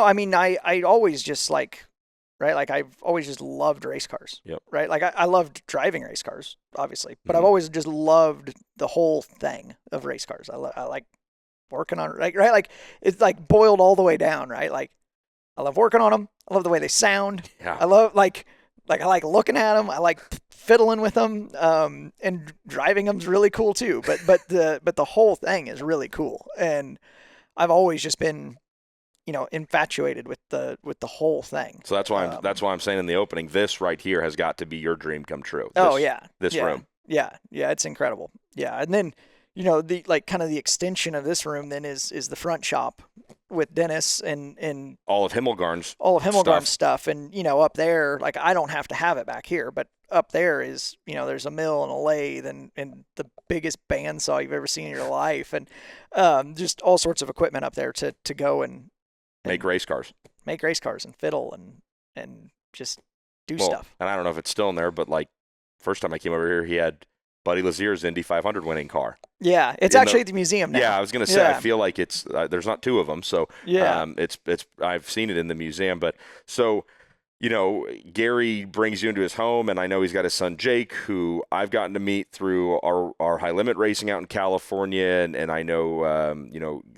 I always just right? I've always just loved race cars. Yep. Right? I loved driving race cars, obviously, but I've always just loved the whole thing of race cars. I like working on it, right? It's boiled all the way down, right? I love working on them. I love the way they sound. Yeah. I love Like I like looking at them. I like fiddling with them. And driving them's really cool too. But the whole thing is really cool. And I've always just been, infatuated with the whole thing. So that's why I'm saying in the opening, this right here has got to be your dream come true. This room. Yeah, it's incredible. Yeah, and then the like kind of the extension of this room then is the front shop with Dennis and all of Himmelgarn's stuff. And up there, like I don't have to have it back here, but up there is there's a mill and a lathe and the biggest bandsaw you've ever seen in your life, and just all sorts of equipment up there to go and make race cars and fiddle and just do stuff. And I don't know if it's still in there, but like first time I came over here, he had Buddy Lazier's Indy 500 winning car. Yeah, it's actually at the museum now. Yeah, I was gonna say I feel like it's there's not two of them, so yeah, it's I've seen it in the museum. But so Gary brings you into his home, and I know he's got his son Jake, who I've gotten to meet through our high limit racing out in California, and I know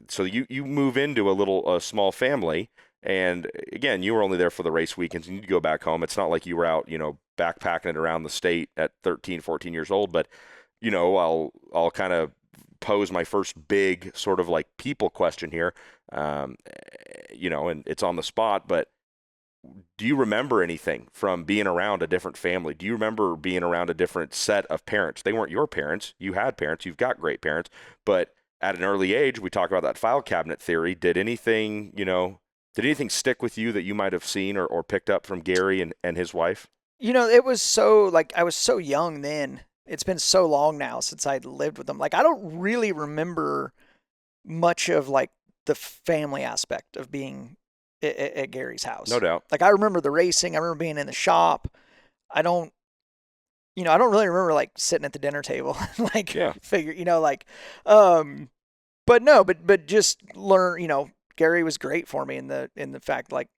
so you move into a small family. And again, you were only there for the race weekends, and you'd go back home. It's not like you were out, backpacking it around the state at 13, 14 years old. But, I'll kind of pose my first big sort of like people question here, and it's on the spot. But do you remember anything from being around a different family? Do you remember being around a different set of parents? They weren't your parents. You had parents. You've got great parents. But at an early age, we talk about that file cabinet theory. Did anything stick with you that you might have seen or picked up from Gary and his wife? It was so, like, I was so young then. It's been so long now since I'd lived with them. Like, I don't really remember much of, like, the family aspect of being at Gary's house. No doubt. Like, I remember the racing. I remember being in the shop. I don't really remember, like, sitting at the dinner table and, like, but just learn, Gary was great for me in the fact, like,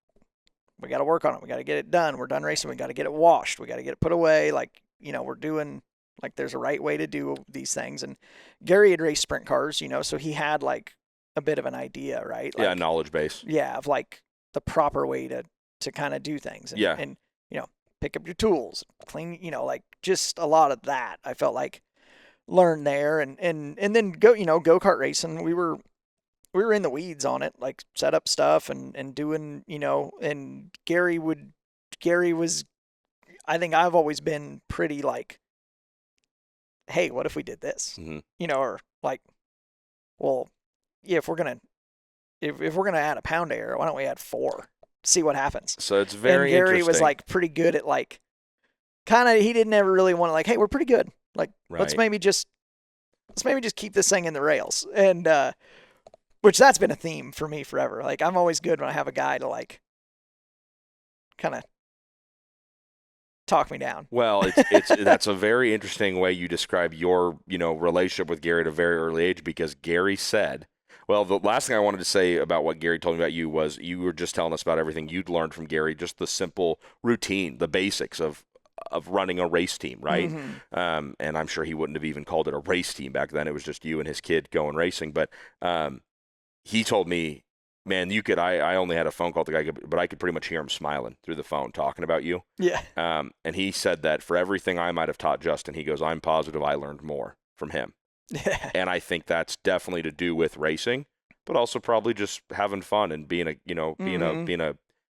we got to work on it. We got to get it done. We're done racing. We got to get it washed. We got to get it put away. Like, we're doing, like, there's a right way to do these things. And Gary had raced sprint cars, so he had, like, a bit of an idea, right? Like, yeah, knowledge base. Yeah, of, like, the proper way to kind of do things. And, and, pick up your tools, clean, like, just a lot of that. I felt like learned there. And then go-kart racing, we were in the weeds on it, like set up stuff and doing, and Gary was, I think I've always been pretty like, hey, what if we did this? Mm-hmm. Or like, well, yeah, if we're going to add a pound of air, why don't we add 4? See what happens. So it's very Gary interesting. was like pretty good at like, kind of, he didn't ever really want to like, hey, we're pretty good. Like, let's maybe just keep this thing in the rails. And, which that's been a theme for me forever. Like, I'm always good when I have a guy to, like, kind of talk me down. Well, that's a very interesting way you describe your, relationship with Gary at a very early age, because Gary said, well, the last thing I wanted to say about what Gary told me about you was you were just telling us about everything you'd learned from Gary, just the simple routine, the basics of running a race team, right? Mm-hmm. And I'm sure he wouldn't have even called it a race team back then. It was just you and his kid going racing. But he told me, man, I only had a phone call with the guy, but I could pretty much hear him smiling through the phone talking about you. Yeah. And he said that for everything I might have taught Justin, he goes, I'm positive I learned more from him. Yeah. And I think that's definitely to do with racing, but also probably just having fun and being a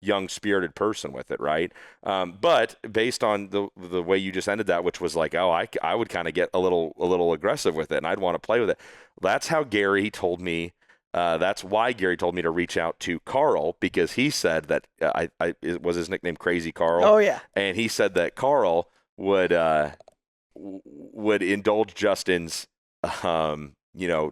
young spirited person with it. Right. But based on the way you just ended that, which was like, oh, I would kind of get a little aggressive with it and I'd want to play with it. That's how Gary told me. That's why Gary told me to reach out to Carl, because he said that it was his nickname Crazy Carl. Oh yeah. And he said that Carl would indulge Justin's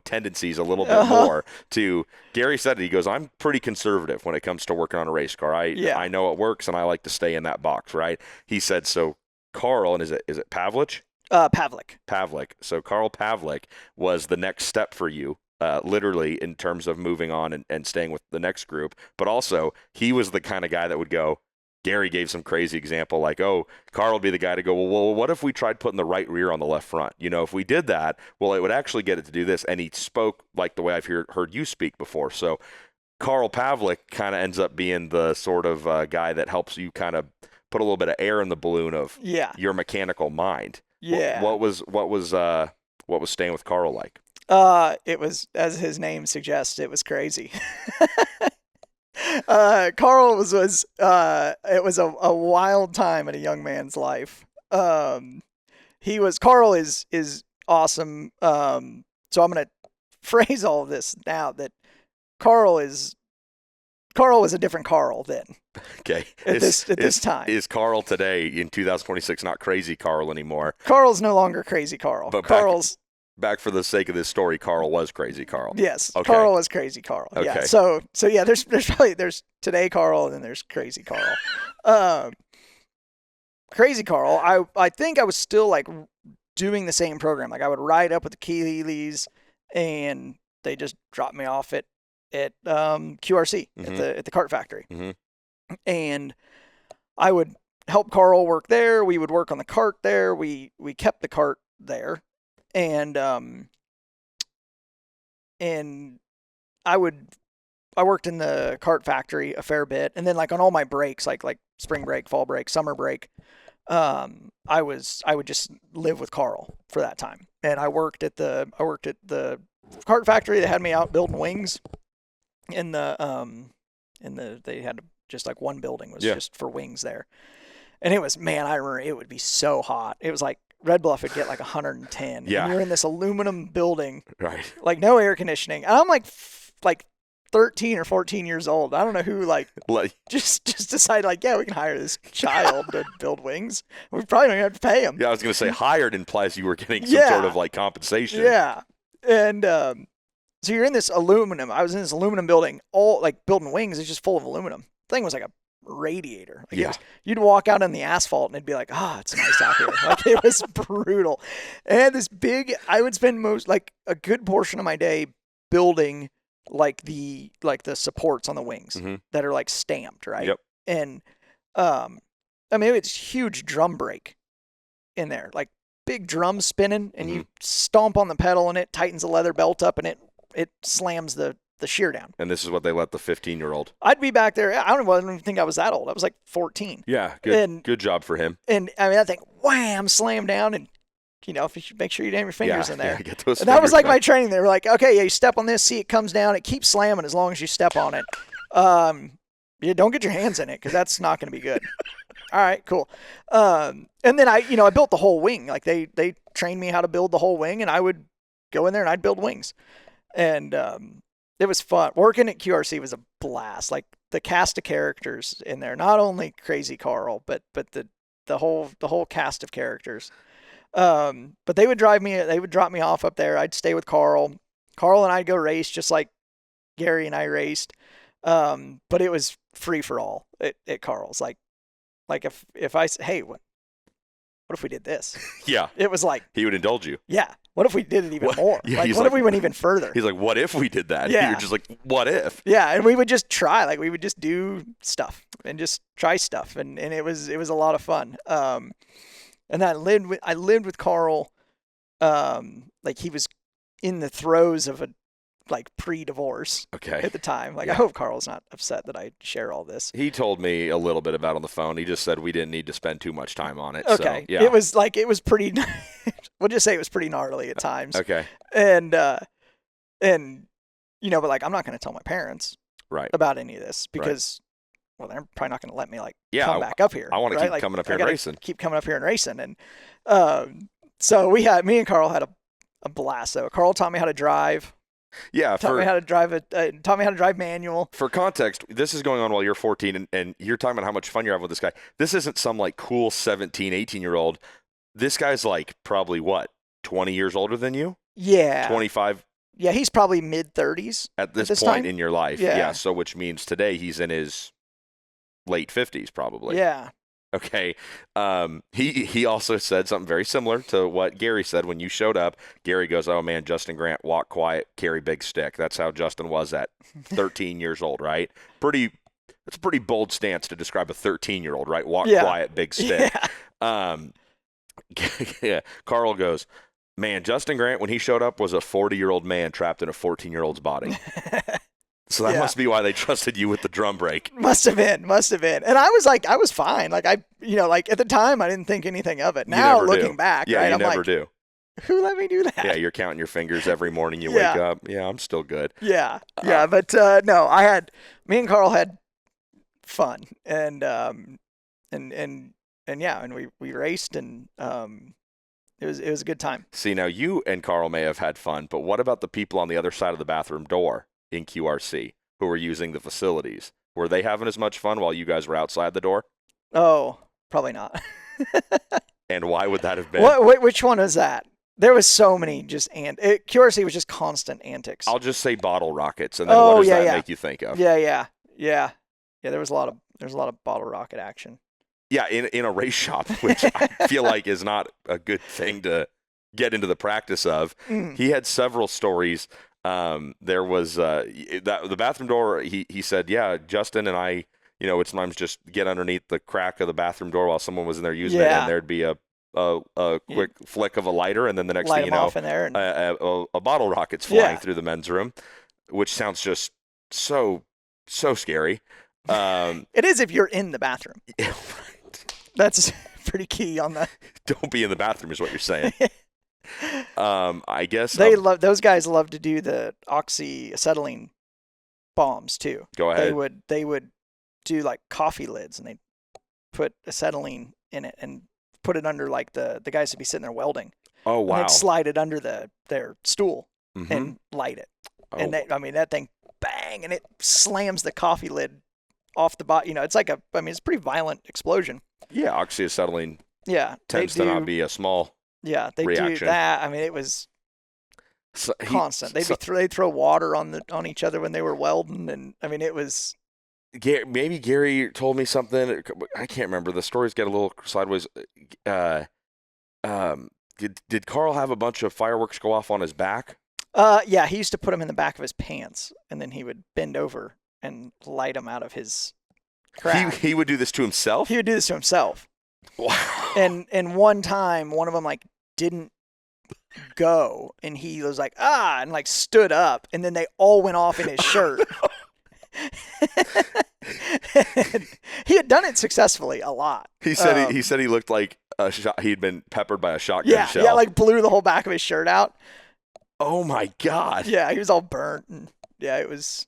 tendencies a little bit more to. Gary said it. He goes, I'm pretty conservative when it comes to working on a race car. I know it works and I like to stay in that box, right? He said, so Carl, and is it Pavlich? Pavlik. So Carl Pavlik was the next step for you. Literally in terms of moving on and staying with the next group. But also, he was the kind of guy that would go, Gary gave some crazy example like, oh, Carl would be the guy to go, well, what if we tried putting the right rear on the left front? If we did that, well, it would actually get it to do this. And he spoke like the way I've heard you speak before. So Carl Pavlik kind of ends up being the sort of guy that helps you kind of put a little bit of air in the balloon of Yeah. your mechanical mind. Yeah. What was staying with Carl like? It was, as his name suggests, it was crazy. Carl it was a wild time in a young man's life. Carl is awesome. So I'm gonna phrase all of this now that Carl was a different Carl then. Okay. At this time. Is Carl today in 2026 not crazy Carl anymore? Carl's no longer crazy Carl. But Carl's back for the sake of this story, Carl was crazy Carl. Yes. Okay. Carl was crazy Carl. Okay. Yeah. So yeah, there's today Carl and then there's crazy Carl. Crazy Carl, I think I was still like doing the same program. Like I would ride up with the Keeleys and they just dropped me off at QRC at the kart factory. And I would help Carl work there. We would work on the kart there. We kept the kart there. And I worked in the kart factory a fair bit. And then like on all my breaks, like spring break, fall break, summer break, I would just live with Carl for that time. And I worked at the kart factory. They had me out building wings they had just like one building was just for wings there. And it was, man, I remember it would be so hot. It was like Red Bluff would get like 110. Yeah. And you're in this aluminum building, right? Like no air conditioning. And I'm like 13 or 14 years old. I don't know who just decided like, yeah, we can hire this child to build wings. We probably don't even have to pay him. Yeah, I was going to say hired implies you were getting some sort of like compensation. Yeah. And so you're in this aluminum. I was in this aluminum building, all like building wings. It's just full of aluminum. The thing was like a radiator. Like you'd walk out on the asphalt and it'd be like, it's nice out here. Like it was brutal. And this big, I would spend like a good portion of my day building like the supports on the wings that are like stamped, right? Yep. And I mean it's huge drum brake in there, like big drum spinning, and you stomp on the pedal and it tightens the leather belt up and it slams the shear down. And this is what they let the 15-year-old. I'd be back there. I don't even think I was that old. I was like 14. Yeah, good job for him. And I mean that thing wham slammed down, and if you should make sure you didn't have your fingers in there. Yeah, get those and that was like back. my training. They were like, okay, yeah, you step on this, see it comes down, it keeps slamming as long as you step on it. Yeah, don't get your hands in it because that's not going to be good. All right, cool. And then I built the whole wing. Like they trained me how to build the whole wing, and I would go in there and I'd build wings. And it was fun. Working at QRC was a blast. Like the cast of characters in there, not only Crazy Carl, but the whole cast of characters. But they would drop me off up there. I'd stay with Carl. Carl and I'd go race just like Gary and I raced. But it was free for all at Carl's. Like if I say, hey, what if we did this? Yeah. It was like, he would indulge you. Yeah. What if we did it even more? Yeah, what if we went even further? He's like, what if we did that? Yeah. You're just like, what if? Yeah. And we would just try, like we would just do stuff and just try stuff. And it was a lot of fun. And I lived with Carl, like he was in the throes of a pre-divorce at the time. Like, yeah. I hope Carl's not upset that I share all this. He told me a little bit about it on the phone. He just said we didn't need to spend too much time on it. Okay. So, yeah. It was pretty, we'll just say it was pretty gnarly at times. Okay. And but like, I'm not going to tell my parents about any of this because well, they're probably not going to let me come back up here. I want to keep coming up here and racing. Keep coming up here and racing. And so me and Carl had a blast though. Carl taught me how to drive. Yeah, taught me how to drive manual. For context, this is going on while you're 14 and you're talking about how much fun you're having with this guy. This isn't some cool 17, 18-year-old. This guy's probably 20 years older than you? Yeah. 25. Yeah, he's probably mid-30s at this point time? In your life. Yeah. So which means today he's in his late 50s probably. Yeah. Okay. He also said something very similar to what Gary said when you showed up. Gary goes, "Oh man, Justin Grant, walk quiet, carry big stick." That's how Justin was at 13 years old, right? It's a pretty bold stance to describe a 13-year-old, right? Walk quiet, big stick. Yeah. Yeah. Carl goes, "Man, Justin Grant when he showed up was a 40-year-old man trapped in a 14-year-old's body." So that Yeah. must be why they trusted you with the drum brake. Must have been. And I was fine. Like at the time I didn't think anything of it. You Now never looking do. back, Yeah, right? you I'm never like, do. who let me do that? Yeah, you're counting your fingers every morning you Yeah. wake up. Yeah, I'm still good. Yeah. But no, me and Carl had fun, and yeah, and we raced, and it was a good time. See, now you and Carl may have had fun, but what about the people on the other side of the bathroom door in QRC who were using the facilities? Were they having as much fun while you guys were outside the door? Oh, probably not. And why would that have been? Which one was that? There was so many QRC was just constant antics. I'll just say bottle rockets, and then what does that make you think of? Yeah. There was a lot of bottle rocket action. Yeah, in a race shop, which I feel like is not a good thing to get into the practice of. He had several stories. There was the bathroom door. He said, yeah, Justin and I, would sometimes just get underneath the crack of the bathroom door while someone was in there using it, and there'd be a quick flick of a lighter, and then the next thing you know, a bottle rocket's flying through the men's room, which sounds just so scary. It is if you're in the bathroom. Yeah, that's pretty key on that. Don't be in the bathroom is what you're saying. I guess those guys love to do the oxyacetylene bombs too. Go ahead. They would do like coffee lids, and they'd put acetylene in it and put it under like the guys would be sitting there welding. Oh wow! And they'd slide it under their stool Mm-hmm. and light it. Oh. And that thing bang, and it slams the coffee lid off the bottom. It's like it's a pretty violent explosion. Yeah, oxyacetylene. Yeah, tends to not be a small. Yeah, they reaction. do that. It was constant. They'd throw water on each other when they were welding, and it was. Maybe Gary told me something. I can't remember. The stories get a little sideways. Did Carl have a bunch of fireworks go off on his back? Yeah, he used to put them in the back of his pants, and then he would bend over and light them out of his crack. He would do this to himself? He would do this to himself. Wow. And one time, one of them didn't go, and he was like, and stood up, and then they all went off in his shirt. He had done it successfully a lot. He said he looked like he'd been peppered by a shotgun shell. Yeah, blew the whole back of his shirt out. Oh my God. Yeah, he was all burnt, and it was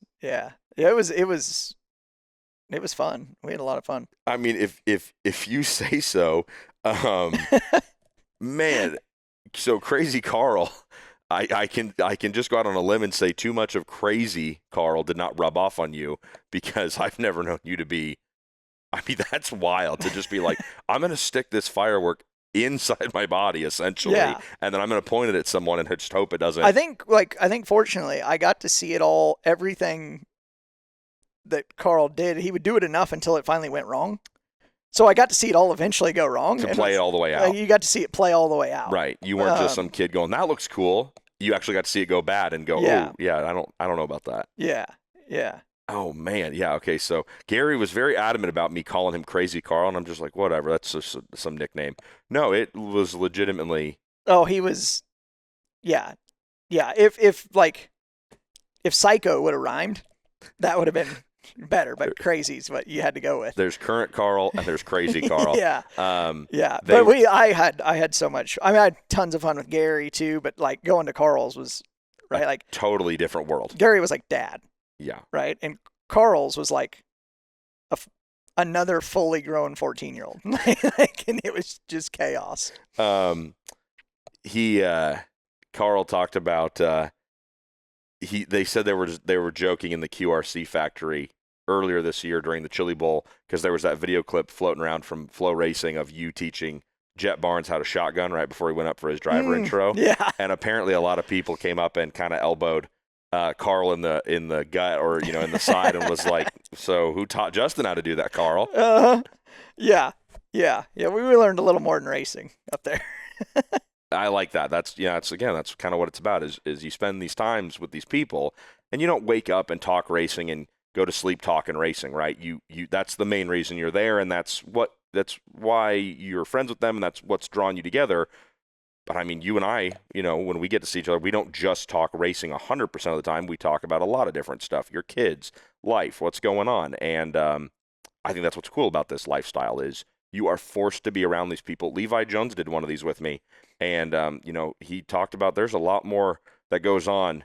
fun. We had a lot of fun. I mean, if you say so, man. So Crazy Carl, I can just go out on a limb and say too much of Crazy Carl did not rub off on you, because I've never known you to be. I mean, that's wild to just be like, I'm gonna stick this firework inside my body essentially, and then I'm gonna point it at someone and just hope it doesn't. I think fortunately I got to see it all. Everything that Carl did, he would do it enough until it finally went wrong. So I got to see it all eventually go wrong. To play it all the way out. You got to see it play all the way out. Right. You weren't just some kid going, that looks cool. You actually got to see it go bad and go, oh, yeah, I don't know about that. Yeah. Oh, man. Yeah, okay. So Gary was very adamant about me calling him Crazy Carl, and I'm just like, whatever. That's just some nickname. No, it was legitimately. Oh, he was. Yeah. Yeah. If Psycho would have rhymed, that would have been better, but Crazy's what you had to go with. There's current Carl and there's Crazy Carl. Yeah. But I had so much. I had tons of fun with Gary too, but going to Carl's was right, totally different world. Gary was like dad. Yeah. Right, and Carl's was like another fully grown 14-year-old. And it was just chaos. Carl talked about. They said they were joking in the QRC factory earlier this year during the Chili Bowl, because there was that video clip floating around from Flow Racing of you teaching Jet Barnes how to shotgun right before he went up for his driver intro. Yeah. And apparently a lot of people came up and kind of elbowed Carl in the gut or in the side and was like, so who taught Justin how to do that, Carl? Yeah. We learned a little more than racing up there. I like that. That's kind of what it's about is you spend these times with these people, and you don't wake up and talk racing and go to sleep talking racing, right? You that's the main reason you're there, and that's why you're friends with them, and that's what's drawn you together. But I mean, you and I, when we get to see each other, we don't just talk racing 100% of the time. We talk about a lot of different stuff, your kids, life, what's going on. And I think that's what's cool about this lifestyle is you are forced to be around these people. Levi Jones did one of these with me. And, he talked about there's a lot more that goes on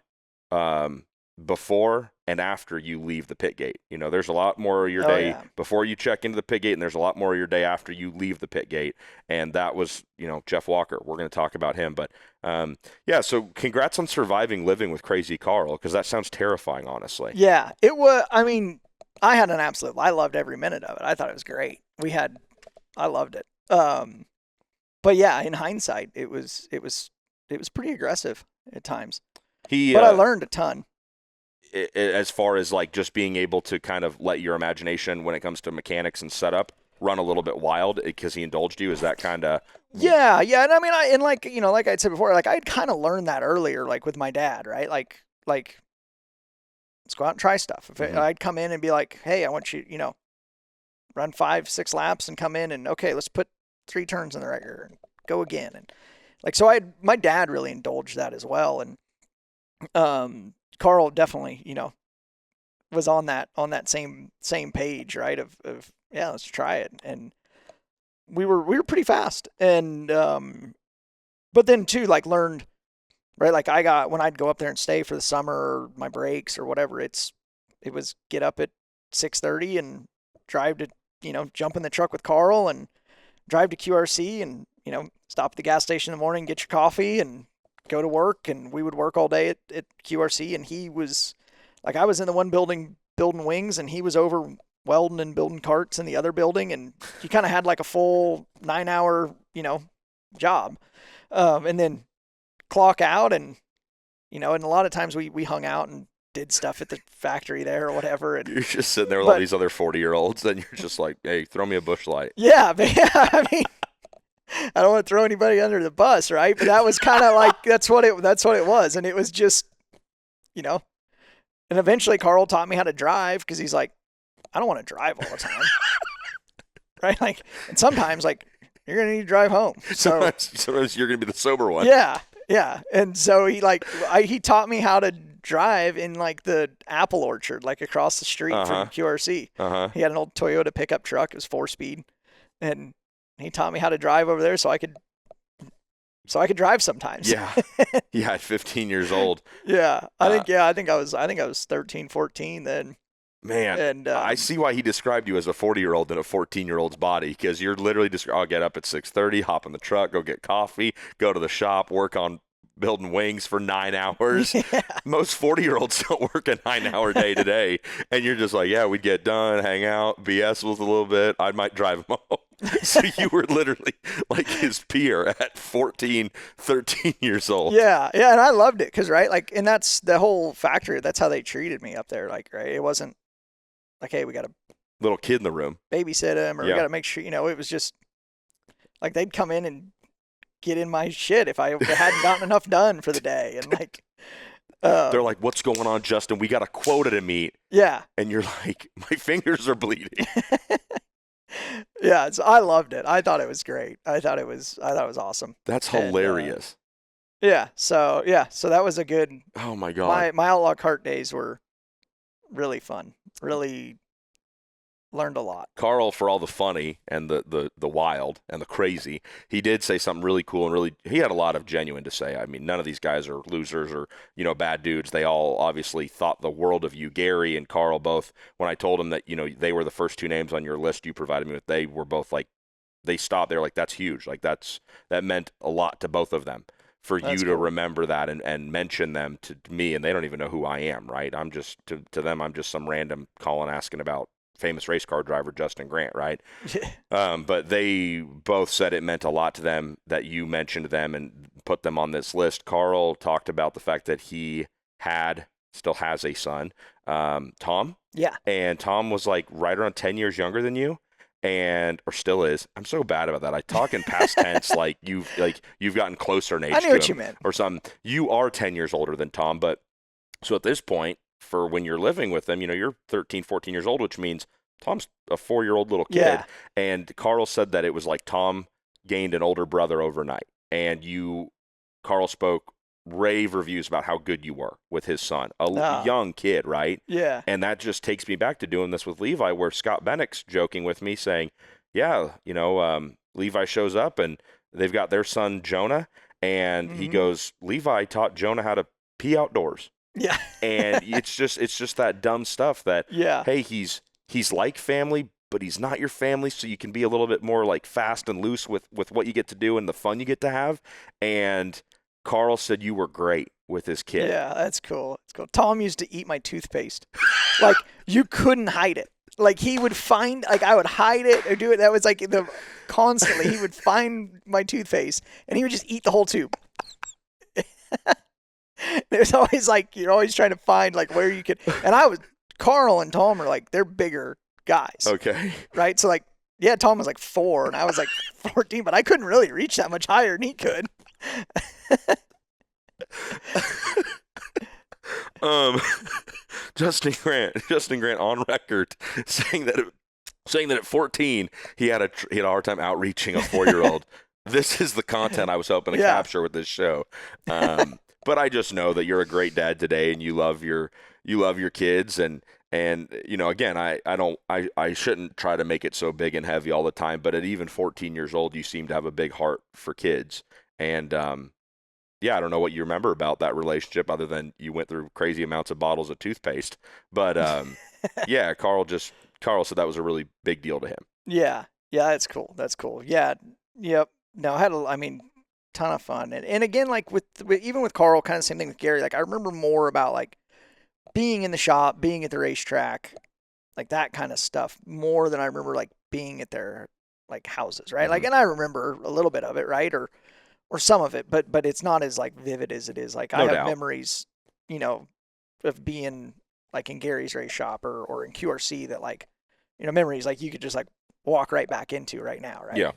before and after you leave the pit gate. There's a lot more of your day before you check into the pit gate, and there's a lot more of your day after you leave the pit gate. And that was, Jeff Walker. We're going to talk about him. But, so congrats on surviving living with Crazy Carl, because that sounds terrifying, honestly. Yeah, it was. I mean, I had I loved every minute of it. I thought it was great. I loved it. But yeah, in hindsight, it was pretty aggressive at times. But I learned a ton. As far as like just being able to kind of let your imagination when it comes to mechanics and setup run a little bit wild because he indulged you, is that kind of? Yeah. And I mean, like I'd said before, like I'd kind of learned that earlier, like with my dad, right? Like let's go out and try stuff. If I'd come in and be like, hey, I want you, run 5-6 laps and come in and okay, let's put 3 turns in the regular and go again. And like, so my dad really indulged that as well. And, Carl definitely, was on that same page, right? Of yeah, let's try it. And we were pretty fast. And, but then too, like learned, right? Like when I'd go up there and stay for the summer or my breaks or whatever, it was get up at 6:30 and drive to, jump in the truck with Carl and drive to QRC and, stop at the gas station in the morning, get your coffee and go to work. And we would work all day at QRC. And he was like, I was in the one building building wings and he was over welding and building karts in the other building. And he kind of had like a full 9-hour, job. And then clock out and, and a lot of times we hung out and did stuff at the factory there or whatever. And you're just sitting there with all these other 40-year-olds and you're just like, hey, throw me a bush light. Yeah, but I mean, I don't want to throw anybody under the bus, right? But that was kind of like, that's what it was. And it was just, and eventually Carl taught me how to drive because he's like, I don't want to drive all the time. Right? Like, and sometimes like you're going to need to drive home. So sometimes you're going to be the sober one. Yeah. Yeah. And so he taught me how to drive in like the apple orchard, like across the street from QRC. He had an old Toyota pickup truck. It was 4-speed. And he taught me how to drive over there so I could drive sometimes. Yeah. Yeah. At 15 years old. Yeah. I think I was 13, 14 then. Man, and I see why he described you as a 40-year-old in a 14-year-old's body, because you're literally just, I'll get up at 6:30, hop in the truck, go get coffee, go to the shop, work on building wings for 9 hours. Yeah. Most 40-year-olds don't work a 9-hour day today. And you're just like, yeah, we'd get done, hang out, BS with a little bit. I might drive him home. So you were literally like his peer at 14, 13 years old. Yeah. Yeah. And I loved it because, right, like, and that's the whole factory. That's how they treated me up there. Like, right. It wasn't like, hey, we got a little kid in the room, babysit him, or we got to make sure, it was just like they'd come in and get in my shit if I hadn't gotten enough done for the day. And like, they're like, what's going on, Justin? We got a quota to meet. Yeah. And you're like, my fingers are bleeding. Yeah. I loved it. I thought it was great. I thought it was awesome. That's hilarious. Yeah. So that was a good, oh my God. My outlaw kart days were really fun. Really learned a lot. Carl, for all the funny and the wild and the crazy, he did say something really cool and he had a lot of genuine to say. I mean, none of these guys are losers or, bad dudes. They all obviously thought the world of you. Gary and Carl both, when I told them that, they were the first 2 names on your list you provided me with, they were both like, they stopped. They're like, that's huge. Like that meant a lot to both of them. For you to remember that and mention them to me, and they don't even know who I am, right? I'm just, to them, I'm just some random calling asking about famous race car driver Justin Grant, right? But they both said it meant a lot to them that you mentioned them and put them on this list. Carl talked about the fact that he still has a son, Tom. Yeah. And Tom was like right around 10 years younger than you. Or still is. I'm so bad about that. I talk in past tense like you've gotten closer in age. I knew to what him you meant. Or something. You are 10 years older than Tom, but so at this point, for when you're living with them, you're 13, 14 years old, which means Tom's a 4-year-old little kid. Yeah. And Carl said that it was like Tom gained an older brother overnight. and Carl spoke rave reviews about how good you were with his son, a young kid, right? Yeah. And that just takes me back to doing this with Levi, where Scott Bennick's joking with me saying, yeah, Levi shows up and they've got their son Jonah, and he goes, Levi taught Jonah how to pee outdoors. Yeah. And it's just that dumb stuff that, hey, he's like family, but he's not your family, so you can be a little bit more like fast and loose with what you get to do and the fun you get to have. And Carl said you were great with his kid. Yeah, that's cool. That's cool. Tom used to eat my toothpaste. Like, you couldn't hide it. Like, he would find, like, I would hide it or do it. That was like constantly, he would find my toothpaste and he would just eat the whole tube. It was always like, you're always trying to find, like, where you could. And Carl and Tom are like, they're bigger guys. Okay. Right? So, like, yeah, Tom was like 4 and I was like 14, but I couldn't really reach that much higher than he could. Justin Grant on record saying that at 14 he had a hard time outreaching a 4-year-old. This is the content I was hoping to capture with this show. But I just know that you're a great dad today, and you love your kids, and again, I shouldn't try to make it so big and heavy all the time, but at even 14 years old, you seem to have a big heart for kids. And I don't know what you remember about that relationship other than you went through crazy amounts of bottles of toothpaste. But Carl said that was a really big deal to him. Yeah, that's cool. Yeah, yep. No, I had ton of fun. And again, like even with Carl, kind of the same thing with Gary. Like, I remember more about like being in the shop, being at the racetrack, like that kind of stuff, more than I remember like being at their like houses, right? Mm-hmm. Like, and I remember a little bit of it, right, or some of it, but it's not as like vivid as it is. Like, I have memories, of being like in Gary's race shop or in QRC that like, memories like you could just like walk right back into right now, right? Yeah.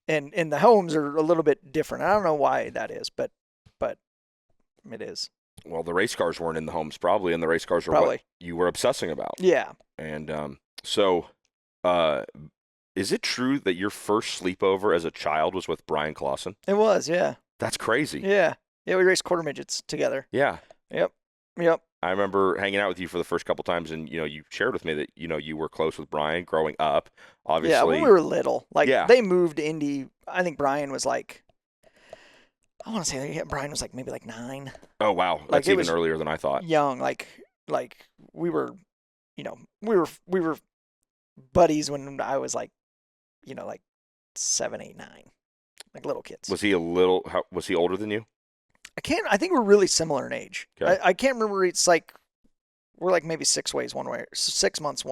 And the homes are a little bit different. I don't know why that is, but it is. Well, the race cars weren't in the homes probably, and the race cars are what you were obsessing about. Yeah. And so is it true that your first sleepover as a child was with Brian Clausen? It was, yeah. That's crazy. Yeah. Yeah, we raced quarter midgets together. Yeah. Yep. I remember hanging out with you for the first couple times, and you shared with me that you were close with Brian growing up. Obviously, yeah, when we were little, like they moved to Indy. I think Brian was like, I want to say Brian was like maybe like 9. Oh wow, that's even earlier than I thought. Young, like we were, we were buddies when I was like, like 7, 8, 9, like little kids. Was he was he older than you? I think we're really similar in age. Okay. I can't remember. It's like we're like maybe 6 months one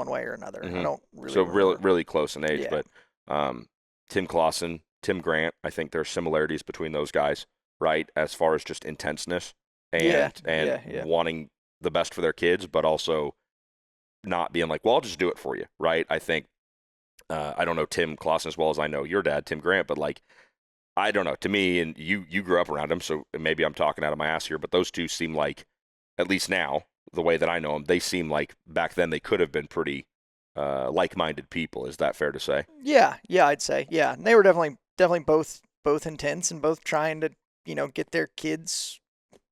way or another. Mm-hmm. I don't really. So remember. really close in age, yeah. But Tim Clausen, Tim Grant, I think there's similarities between those guys, right? As far as just intenseness and wanting the best for their kids, but also not being like, well, I'll just do it for you, right? I think I don't know Tim Clausen as well as I know your dad, Tim Grant, but like. I don't know. To me, and you grew up around them, so maybe I'm talking out of my ass here, but those two seem like, at least now, the way that I know them, they seem like back then they could have been pretty like-minded people. Is that fair to say? Yeah, I'd say. Yeah, and they were definitely both intense and both trying to, get their kids,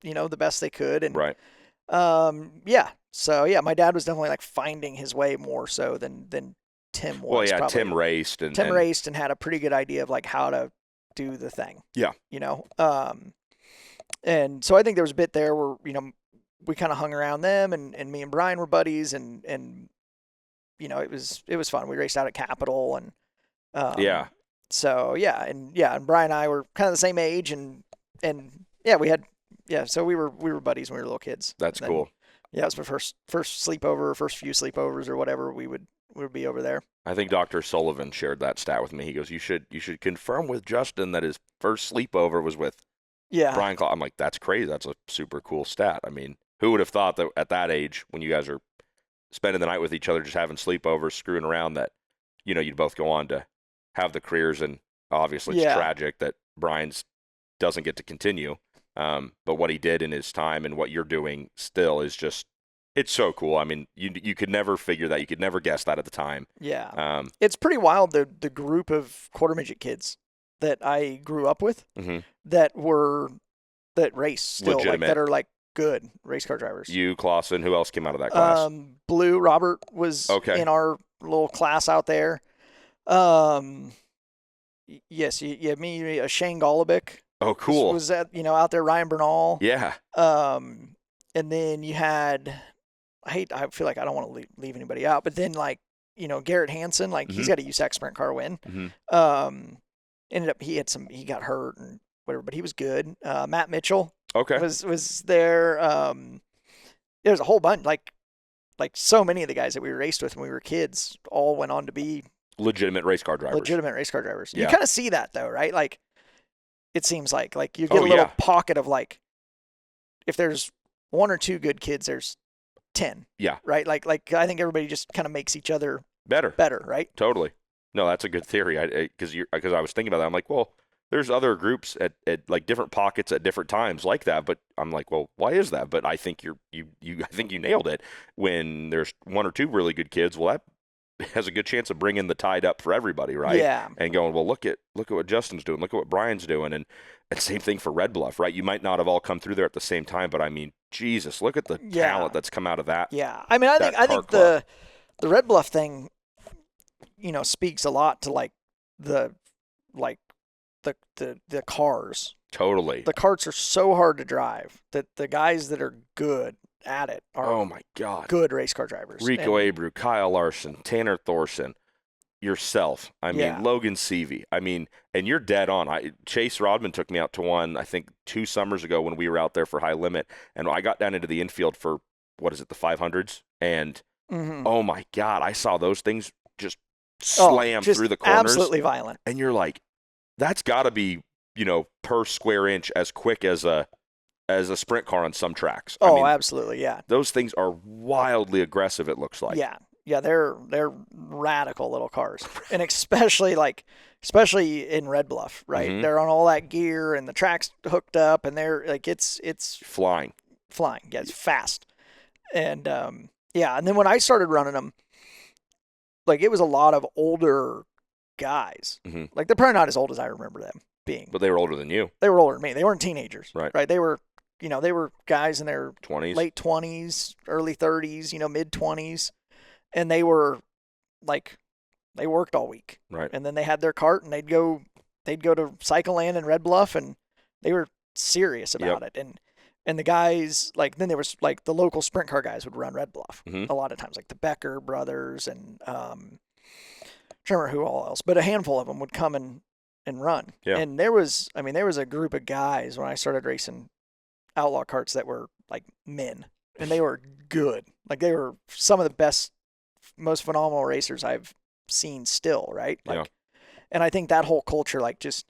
the best they could. And right. Yeah. So yeah, my dad was definitely like finding his way more so than Tim was. Well, yeah, probably. Tim raced and had a pretty good idea of like how to do the thing. Yeah. And so I think there was a bit there where, we kind of hung around them and me and Brian were buddies and it was fun. We raced out at Capitol and So and Brian and I were kind of the same age and so we were buddies when we were little kids. That's cool. Yeah, it was my first sleepover, first few sleepovers or whatever we would be over there. I think Dr. Sullivan shared that stat with me. He goes, you should confirm with Justin that his first sleepover was with Brian Clausen. I'm like, that's crazy. That's a super cool stat. I mean, who would have thought that at that age, when you guys are spending the night with each other, just having sleepovers, screwing around, that, you'd both go on to have the careers, and obviously it's tragic that Brian's doesn't get to continue. But what he did in his time and what you're doing still is just, it's so cool. I mean, you could never figure that. You could never guess that at the time. Yeah. It's pretty wild, the group of quarter midget kids that I grew up with Mhm. that race still, like, Legitimate. that are like good race car drivers. You, Clausen, who else came out of that class? Blue Robert was Okay. in our little class out there. Yes, me, Shane Golubic Oh, cool. was at, out there. Ryan Bernal. Yeah. And then you had, I feel like I don't want to leave anybody out, but then, like, Garrett Hansen, like, he's Mhm. got a USAC sprint car win. Mhm. Ended up, he got hurt and whatever, but he was good. Matt Mitchell Okay. was there. There's a whole bunch, like so many of the guys that we raced with when we were kids all went on to be Legitimate race car drivers. You Yeah. kind of see that though, right? Like, it seems like you get Oh, a little yeah. pocket of, like, if there's one or two good kids, there's 10. Yeah. Right? Like I think everybody just kind of makes each other Better. right? Totally. No, that's a good theory. Because I was thinking about that. I'm like, well, there's other groups at like different pockets at different times like that. But I'm like, well, why is that? But I think you nailed it. When there's one or two really good kids, well, that has a good chance of bringing the tide up for everybody, right? Yeah. And going, well, look at what Justin's doing. Look at what Brian's doing. And same thing for Red Bluff, right? You might not have all come through there at the same time, but I mean, Jesus, look at the talent that's come out of that. Yeah. I mean, I think the Red Bluff thing, speaks a lot to, like, the cars. Totally. The karts are so hard to drive that the guys that are good at it are, oh my God, good race car drivers. Rico Abreu, Kyle Larson, Tanner Thorson, yourself. I mean, Yeah. Logan Seavey. I mean, and you're dead on. Chase Rodman took me out to one, I think 2 summers ago when we were out there for High Limit, and I got down into the infield for, what is it, the 500s? And, oh my God, I saw those things just slam through the corners. Absolutely violent. And you're like, that's got to be, per square inch as quick as a sprint car on some tracks. Oh, I mean, absolutely, yeah. those things are wildly aggressive, it looks like. Yeah, they're radical little cars, and especially in Red Bluff, right? Mhm. They're on all that gear, and the track's hooked up, and they're like, it's Flying. Yeah, it's fast, and and then when I started running them, like, it was a lot of older guys. Mhm. Like, they're probably not as old as I remember them being. But they were older than you. They were older than me. They weren't teenagers, Right. Right? They were, they were guys in their 20s. late 20s, early 30s, mid 20s, and they were, like, they worked all week, Right. and then they had their cart, and they'd go to Cycle Land in Red Bluff, and they were serious about it. And the guys, like, then there was, like, the local sprint car guys would run Red Bluff Mhm. a lot of times, like the Becker brothers and I'm trying to remember who all else, but a handful of them would come and run. Yeah. And there was a group of guys when I started racing outlaw karts that were, like, men, and they were good. Like, they were some of the best, most phenomenal racers I've seen still, right? Like, Yeah. and I think that whole culture, like, just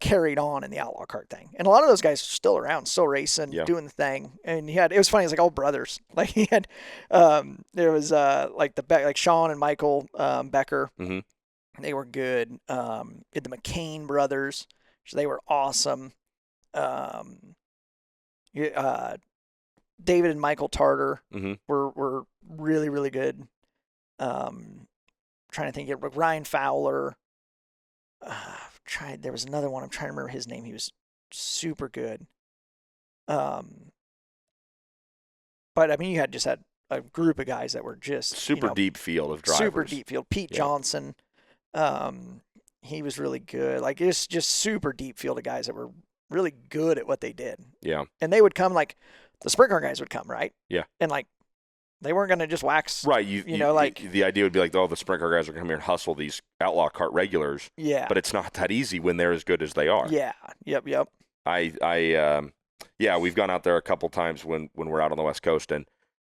carried on in the outlaw kart thing. And a lot of those guys are still around, still racing, Yeah. doing the thing. And it was funny, it was like all brothers. Like, he had, there was, like, like Sean and Michael Becker. Mhm. They were good. Had the McCain brothers, so they were awesome. David and Michael Tartar Mhm. were really, really good. Trying to think of Ryan Fowler. There was another one. I'm trying to remember his name. He was super good. But I mean, you had a group of guys that were just Super deep field of drivers. Super deep field. Pete Johnson. He was really good. Like, it's just super deep field of guys that were really good at what they did. Yeah. And they would come, like, the sprint car guys would come, right? Yeah. And, like, they weren't going to just wax. Right. Like, the idea would be like, oh, the sprint car guys are going to come here and hustle these outlaw kart regulars. Yeah. But it's not that easy when they're as good as they are. Yeah. Yep. We've gone out there a couple times when we're out on the West Coast, and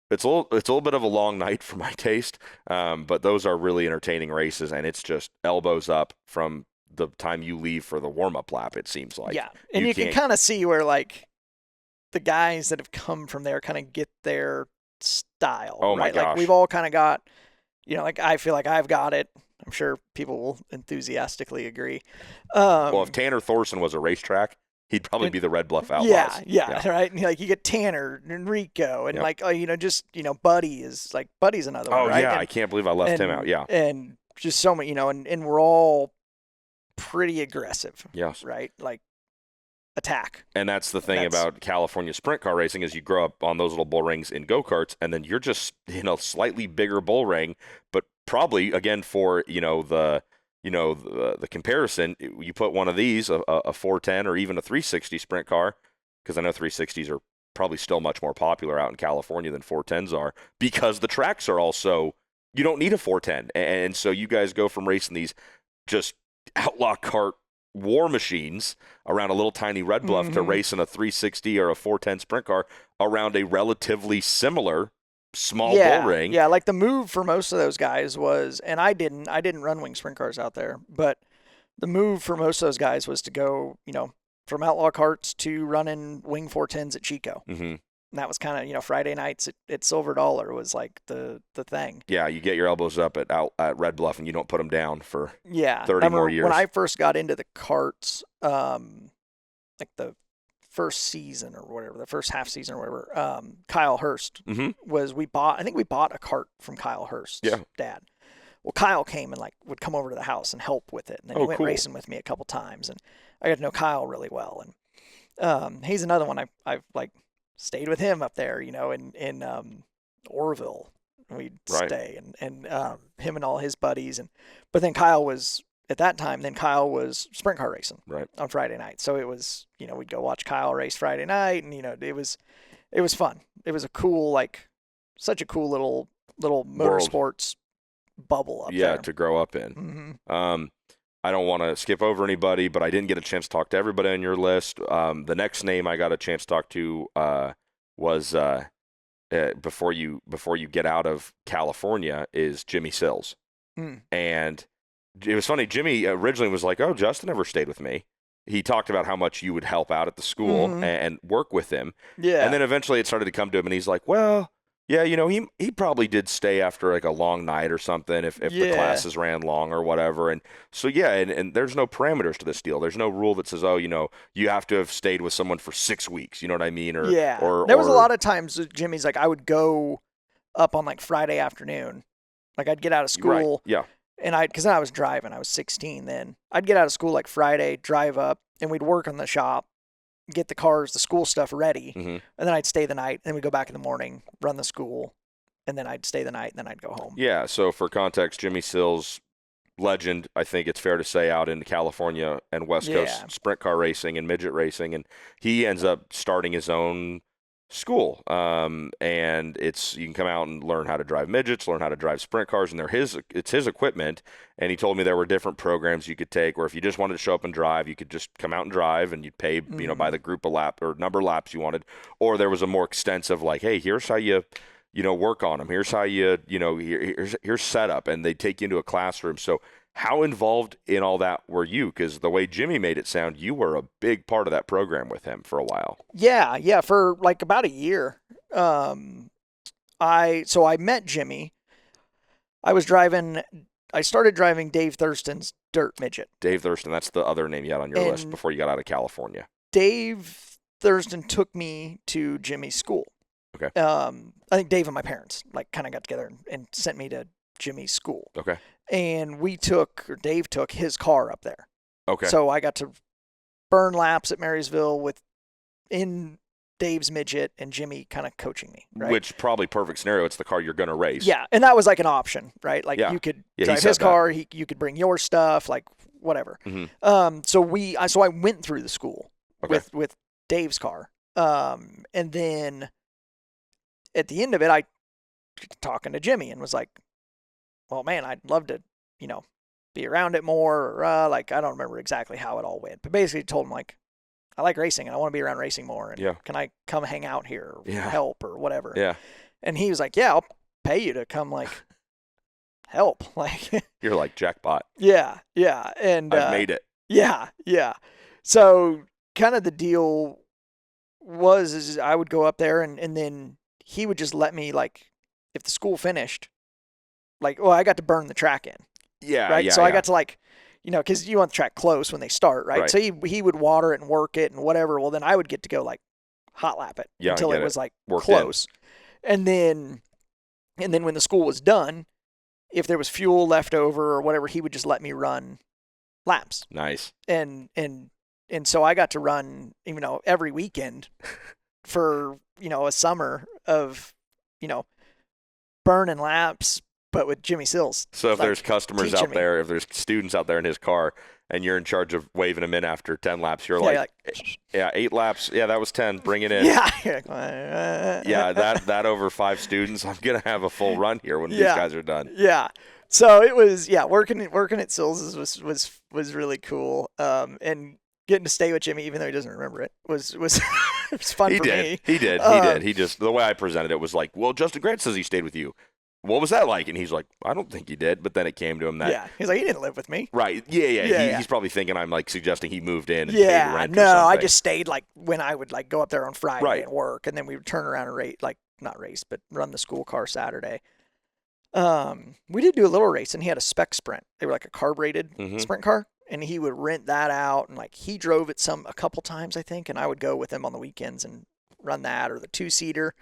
it's a little bit of a long night for my taste. But those are really entertaining races, and it's just elbows up from the time you leave for the warm-up lap, it seems like. Yeah. And you can kind of see where, like, the guys that have come from there kind of get their style. Oh, my right? gosh. Like, we've all kind of got, like, I feel like I've got it. I'm sure people will enthusiastically agree. Well, if Tanner Thorson was a racetrack, he'd probably be the Red Bluff Outlaws. Yeah, right. And, like, you get Tanner and Rico, and like, Buddy's another one, Oh, right? yeah, I can't believe I left him out. Yeah, and just so many, and we're all pretty aggressive, Yes. right? Like attack. And that's the thing about California sprint car racing is you grow up on those little bull rings in go-karts, and then you're just slightly bigger bull ring, but probably again for the comparison, you put one of these a 410 or even a 360 sprint car, because I know 360s are probably still much more popular out in California than 410s are, because the tracks are also, you don't need a 410, and so you guys go from racing these just outlaw kart war machines around a little tiny Red Bluff to racing a 360 or a 410 sprint car around a relatively similar small bull ring. Yeah, like the move for most of those guys was, and I didn't run wing sprint cars out there, but the move for most of those guys was to go, from outlaw karts to running wing 410s at Chico. Mm-hmm. And that was kind of, Friday nights at Silver Dollar was like the thing. Yeah, you get your elbows up at Red Bluff and you don't put them down for 30 more years. When I first got into the karts, like the first season or whatever, the first half season or whatever, Kyle Hurst was, I think we bought a kart from Kyle Hurst's dad. Well, Kyle came and would come over to the house and help with it. And then he went racing with me a couple times, and I got to know Kyle really well. And he's another one I've stayed with him up there, in Orville. We'd stay and him and all his buddies. But then Kyle was, at that time, sprint car racing on Friday night. So it was, we'd go watch Kyle race Friday night, and, it was fun. It was a cool, such a cool little motorsports bubble up there. Yeah, to grow up in. Mm-hmm. I don't want to skip over anybody, but I didn't get a chance to talk to everybody on your list. The next name I got a chance to talk to was before you get out of California is Jimmy Sills. And it was funny. Jimmy originally was like, "Oh, Justin never stayed with me." He talked about how much you would help out at the school and work with him. Yeah. And then eventually it started to come to him, and he's like, "Well, yeah, he probably did stay after a long night or something if the classes ran long or whatever." And so, and there's no parameters to this deal. There's no rule that says, "Oh, you have to have stayed with someone for 6 weeks." You know what I mean? Or there was a lot of times Jimmy's like, I would go up on Friday afternoon. I'd get out of school. Right. Yeah. And because then I was driving. I was 16 then. I'd get out of school Friday, drive up, and we'd work on the shop, get the cars, the school stuff ready, and then I'd stay the night. And then we'd go back in the morning, run the school, and then I'd stay the night, and then I'd go home. Yeah, so for context, Jimmy Sills, legend, I think it's fair to say, out in California and West Coast sprint car racing and midget racing, and he ends up starting his own school, and you can come out and learn how to drive midgets, learn how to drive sprint cars, and it's his equipment. And he told me there were different programs you could take, where if you just wanted to show up and drive, you could just come out and drive, and you'd pay by the group of lap or number of laps you wanted. Or there was a more extensive, hey, here's how you work on them, here's how here's setup, and they take you into a classroom. So how involved in all that were you? Because the way Jimmy made it sound, you were a big part of that program with him for a while. Yeah, for about a year. I met Jimmy. I started driving Dave Thurston's dirt midget. Dave Thurston, that's the other name you had on your list before you got out of California. Dave Thurston took me to Jimmy's school. Okay. I think Dave and my parents kind of got together and sent me to Jimmy's school. Okay. And Dave took his car up there. Okay. So I got to burn laps at Marysville in Dave's midget and Jimmy kind of coaching me, right? Which probably perfect scenario. It's the car you're going to race. Yeah. And that was an option, right? You could drive his car. You could bring your stuff, whatever. Mm-hmm. So I went through the school with Dave's car. And then at the end of it, I talking to Jimmy and was like, well, man, I'd love to, be around it more. Or, I don't remember exactly how it all went, but basically told him I like racing and I want to be around racing more. And can I come hang out here or help or whatever? Yeah. And he was like, yeah, I'll pay you to come help. You're like, jackpot. Yeah. Yeah. And I've made it. Yeah. Yeah. So kind of the deal is I would go up there and then he would just let me if the school finished, I got to burn the track in. Yeah. Right. Yeah, so I got to because you want the track close when they start, right? So he would water it and work it and whatever. Well, then I would get to go hot lap it until it was close. And then when the school was done, if there was fuel left over or whatever, he would just let me run laps. Nice. And so I got to run, every weekend for, a summer of, burning laps, but with Jimmy Sills. So if there's customers out me. there, if there's students out there in his car, and you're in charge of waving them in after 10 laps, you're like, 8 laps. Yeah, that was 10. Bring it in. Yeah. Yeah, that over 5 students, I'm going to have a full run here when these guys are done. Yeah. So it was, working at Sills was really cool. And getting to stay with Jimmy, even though he doesn't remember it, was it was fun for me. He did. He just, the way I presented it was like, well, Justin Grant says he stayed with you. What was that like? And he's like, I don't think he did. But then it came to him that. He's like, he didn't live with me. Right. Yeah. He's probably thinking I'm like suggesting he moved in and paid rent no, or something. I just stayed like when I would like go up there on Friday and work, and then we would turn around and run the school car Saturday. We did do a little race, and he had a spec sprint. They were like a carb-rated sprint car, and he would rent that out, and like he drove it a couple times, I think, and I would go with him on the weekends and run that, or the 2-seater.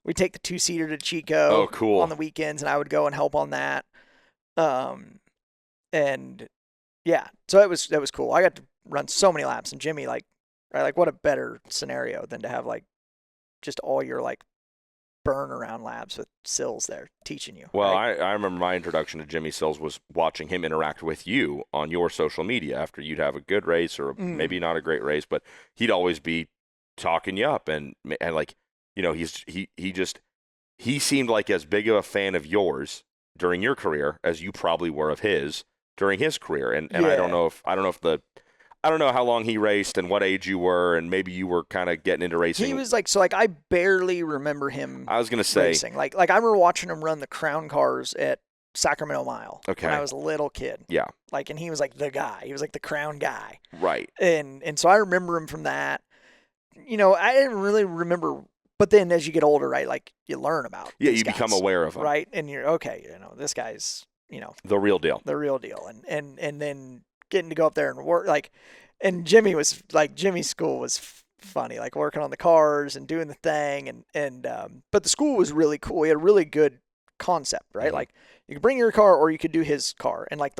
We'd take the 2-seater to Chico on the weekends, and I would go and help on that. And yeah, so that was cool. I got to run so many laps, and Jimmy, what a better scenario than to have like just all your like burn around laps with Sills there teaching you. Well, right? I remember my introduction to Jimmy Sills was watching him interact with you on your social media after you'd have a good race or maybe not a great race, but he'd always be talking you up and like, he seemed like as big of a fan of yours during your career as you probably were of his during his career. And I don't know how long he raced and what age you were, and maybe you were kind of getting into racing. He was like, I barely remember him. I was going to say racing. Like I remember watching him run the Crown cars at Sacramento Mile when I was a little kid. Yeah. Like, and he was like the guy. He was like the Crown guy. Right. And so I remember him from that. I didn't really remember. But then as you get older, right, like you learn about these guys, become aware of them. Right? And you're, okay, this guy's, the real deal. The real deal. And then getting to go up there and work, like, and Jimmy's school was funny, like working on the cars and doing the thing. But the school was really cool. He had a really good concept, right? Mm-hmm. Like you could bring your car or you could do his car. And like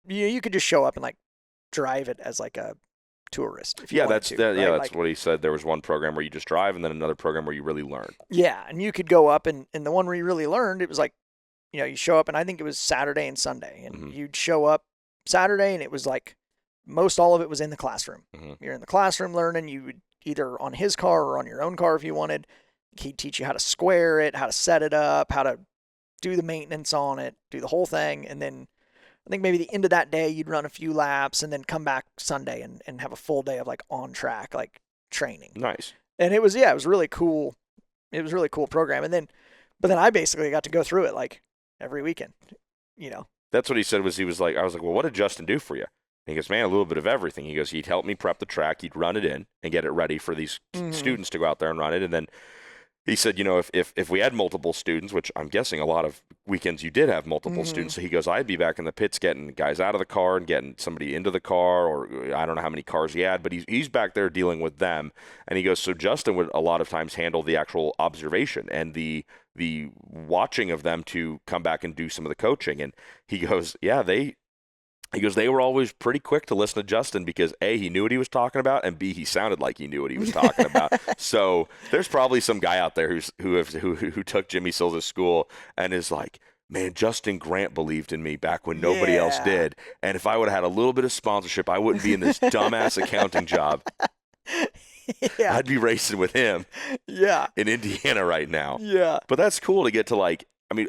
you could just show up and like drive it as like a tourist. If you that's right? what he said. There was one program where you just drive, and then another program where you really learn. Yeah, and you could go up, and the one where you really learned, it was like, you show up, and I think it was Saturday and Sunday, and you'd show up Saturday, and it was like most all of it was in the classroom. You're in the classroom learning. You would either on his car or on your own car if you wanted. He'd teach you how to square it, how to set it up, how to do the maintenance on it, do the whole thing, and then I think maybe the end of that day you'd run a few laps and then come back Sunday and have a full day of like on track, like training. Nice. And it was really cool. It was a really cool program. But then I basically got to go through it like every weekend, That's what he said I was like, well, what did Justin do for you? And he goes, man, a little bit of everything. He goes, he'd help me prep the track. He'd run it in and get it ready for these students to go out there and run it. And then he said, if we had multiple students, which I'm guessing a lot of weekends you did have multiple students. So he goes, I'd be back in the pits getting guys out of the car and getting somebody into the car, or I don't know how many cars he had, but he's back there dealing with them. And he goes, so Justin would a lot of times handle the actual observation and the watching of them to come back and do some of the coaching. And he goes, they were always pretty quick to listen to Justin because A, he knew what he was talking about, and B, he sounded like he knew what he was talking about. So there's probably some guy out there who took Jimmy Sills to school and is like, man, Justin Grant believed in me back when nobody else did. And if I would have had a little bit of sponsorship, I wouldn't be in this dumbass accounting job. Yeah. I'd be racing with him in Indiana right now. Yeah. But that's cool to get to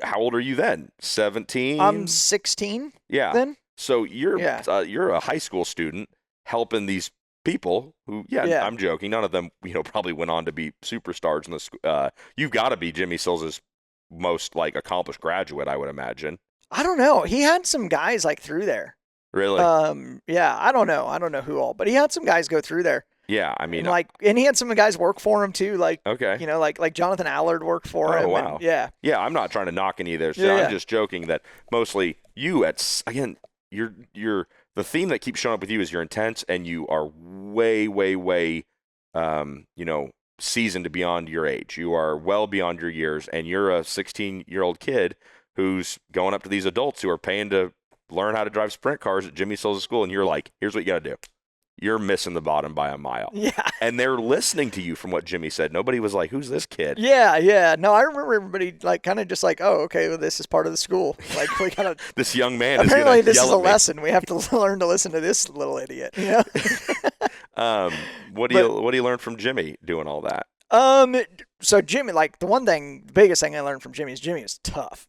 how old are you then? 17? I'm 16 then. So you're a high school student helping these people who, I'm joking. None of them, probably went on to be superstars in the school. You've got to be Jimmy Sills' most accomplished graduate, I would imagine. I don't know. He had some guys through there. Really? I don't know who all, but he had some guys go through there. Yeah, I mean, and he had some guys work for him too. Okay. Like Jonathan Allard worked for him. Oh, wow. And, yeah. I'm not trying to knock any of those. I'm just joking that mostly you you're the theme that keeps showing up with you is you're intense and you are way, way, way, seasoned beyond your age. You are well beyond your years, and you're a 16-year-old kid who's going up to these adults who are paying to learn how to drive sprint cars at Jimmy Sills' school, and you're like, here's what you got to do. You're missing the bottom by a mile. Yeah. And they're listening to you from what Jimmy said. Nobody was like, who's this kid? Yeah. No, I remember everybody like kind of just like, oh, okay, well, this is part of the school. Like we gotta. This young man is Apparently, going to this yell is a at me. lesson. We have to learn to listen to this little idiot. You know. What do you learn from Jimmy doing all that? So Jimmy, like the biggest thing I learned from Jimmy is tough.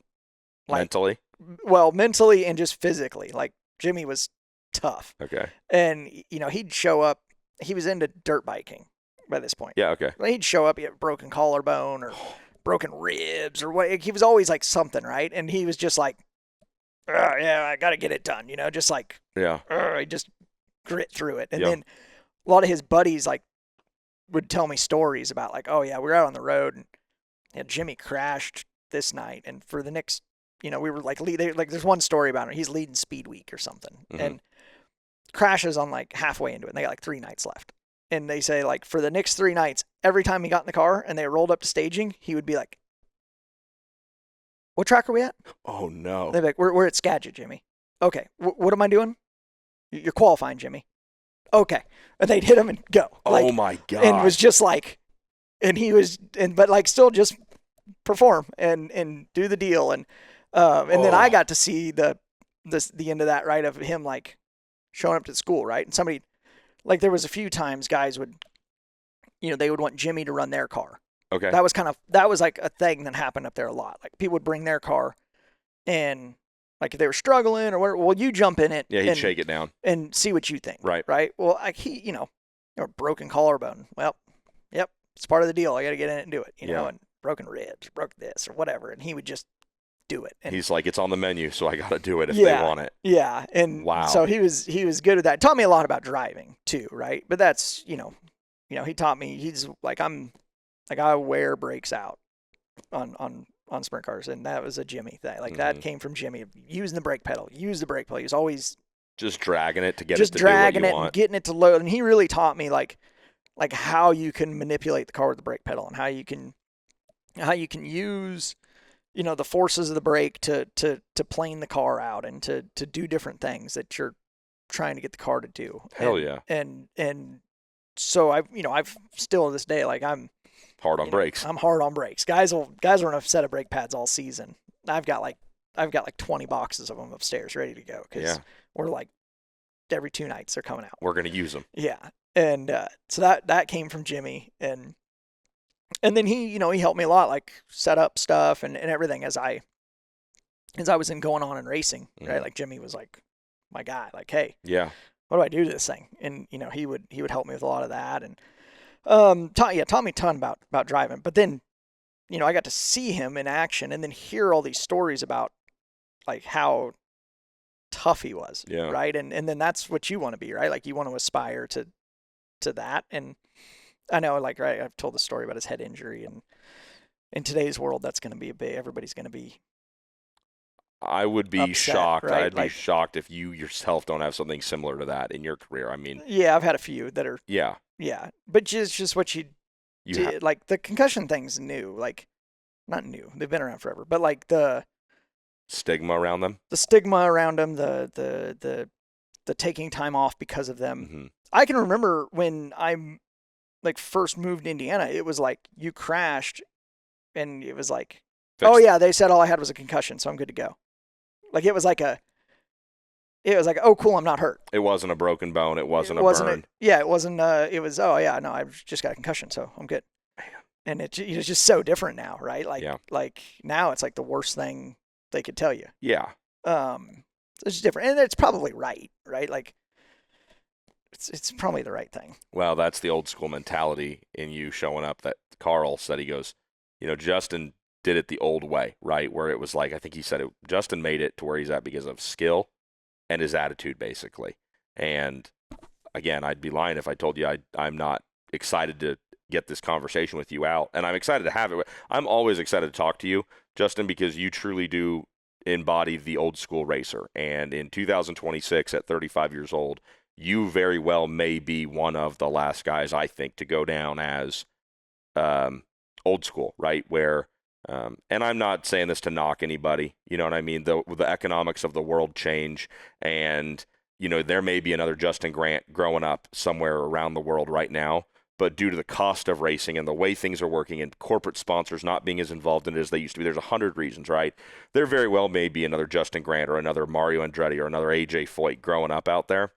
Like, Mentally? well, mentally and just physically. Like Jimmy was tough. Okay. And he'd show up. He was into dirt biking by this point. Yeah, okay. He'd show up, he had a broken collarbone or broken ribs or what. He was always like something, right? And he was just like, yeah, I got to get it done. Just like, Yeah. he just grit through it. And Yeah. then a lot of his buddies like would tell me stories about like, oh yeah, we were out on the road and Jimmy crashed this night, and for the next, we were like, there's one story about him. He's leading Speed Week or something, and crashes on like halfway into it. And they got like 3 nights left, and they say like for the next 3 nights, every time he got in the car and they rolled up to staging, he would be like, "What track are we at?" Oh no. They'd be like, "We're at Skagit, Jimmy." Okay, what am I doing? You're qualifying, Jimmy. Okay, and they'd hit him and go. Oh my god. And was just like, and he was, but like still just perform and do the deal, and then I got to see the end of that, right, of him like showing up to school, right, and somebody like there was a few times guys would, they would want Jimmy to run their car. Okay. That was like a thing that happened up there a lot. Like people would bring their car, and like if they were struggling or whatever, well, you jump in it. Yeah, he'd and shake it down and see what you think. Right. Right. Well, like he, or broken collarbone. Well, yep, it's part of the deal. I got to get in it and do it. You know, and broken ribs, broke this or whatever, and he would just do it. And he's like, it's on the menu, so I got to do it if they want it. Yeah. And wow. So he was good at that. Taught me a lot about driving too, right? But that's he taught me. He's like I wear brakes out on sprint cars, and that was a Jimmy thing. Like that came from Jimmy. Using the brake pedal, He was always just dragging it to get just it to dragging do what you it want. and getting it to load. And he really taught me like how you can manipulate the car with the brake pedal, and how you can use the forces of the brake to plane the car out and to do different things that you're trying to get the car to do. Hell yeah. And so I've still to this day, like I'm hard on brakes. I'm hard on brakes. Guys are on a set of brake pads all season. I've got like 20 boxes of them upstairs ready to go because we're like every 2 nights they're coming out. We're gonna use them. Yeah, and so that came from Jimmy, and then he he helped me a lot, like set up stuff and everything as I was going on in racing, right? Like Jimmy was like my guy, like, hey, what do I do to this thing? And he would help me with a lot of that, and taught me a ton about driving. But then I got to see him in action and then hear all these stories about like how tough he was, right? And then that's what you want to be, right? Like you want to aspire to that. And I know, like, right, I've told the story about his head injury, and in today's world, that's going to be everybody's going to be. I would be upset, shocked. right? I'd be shocked if you yourself don't have something similar to that in your career. I mean, yeah, I've had a few that are. Yeah. Yeah, but just what you did. Like the concussion thing's new. Like, not new. They've been around forever. But like the stigma around them. The stigma around them. The taking time off because of them. Mm-hmm. I can remember when I like first moved to Indiana. It was like you crashed, and it was like, oh yeah, they said all I had was a concussion, so I'm good to go. Like it was like, oh cool, I'm not hurt. It wasn't a broken bone. It wasn't a burn. It wasn't. It was, oh yeah, no, I've just got a concussion, so I'm good. Man. And it's just so different now, right? Like, like now it's like the worst thing they could tell you. Yeah. It's just different, and it's probably right? Like, it's probably the right thing. Well, that's the old school mentality in you showing up. That Carl said, he goes, Justin did it the old way, right? Where it was like, I think he said Justin made it to where he's at because of skill and his attitude, basically. And again, I'd be lying if I told you I'm not excited to get this conversation with you out, and I'm excited to have it. I'm always excited to talk to you, Justin, because you truly do embody the old school racer. And in 2026, at 35 years old, you very well may be one of the last guys, I think, to go down as old school, right? Where And I'm not saying this to knock anybody. You know what I mean? The economics of the world change, and there may be another Justin Grant growing up somewhere around the world right now. But due to the cost of racing and the way things are working and corporate sponsors not being as involved in it as they used to be, there's 100 reasons, right? There very well may be another Justin Grant or another Mario Andretti or another AJ Foyt growing up out there.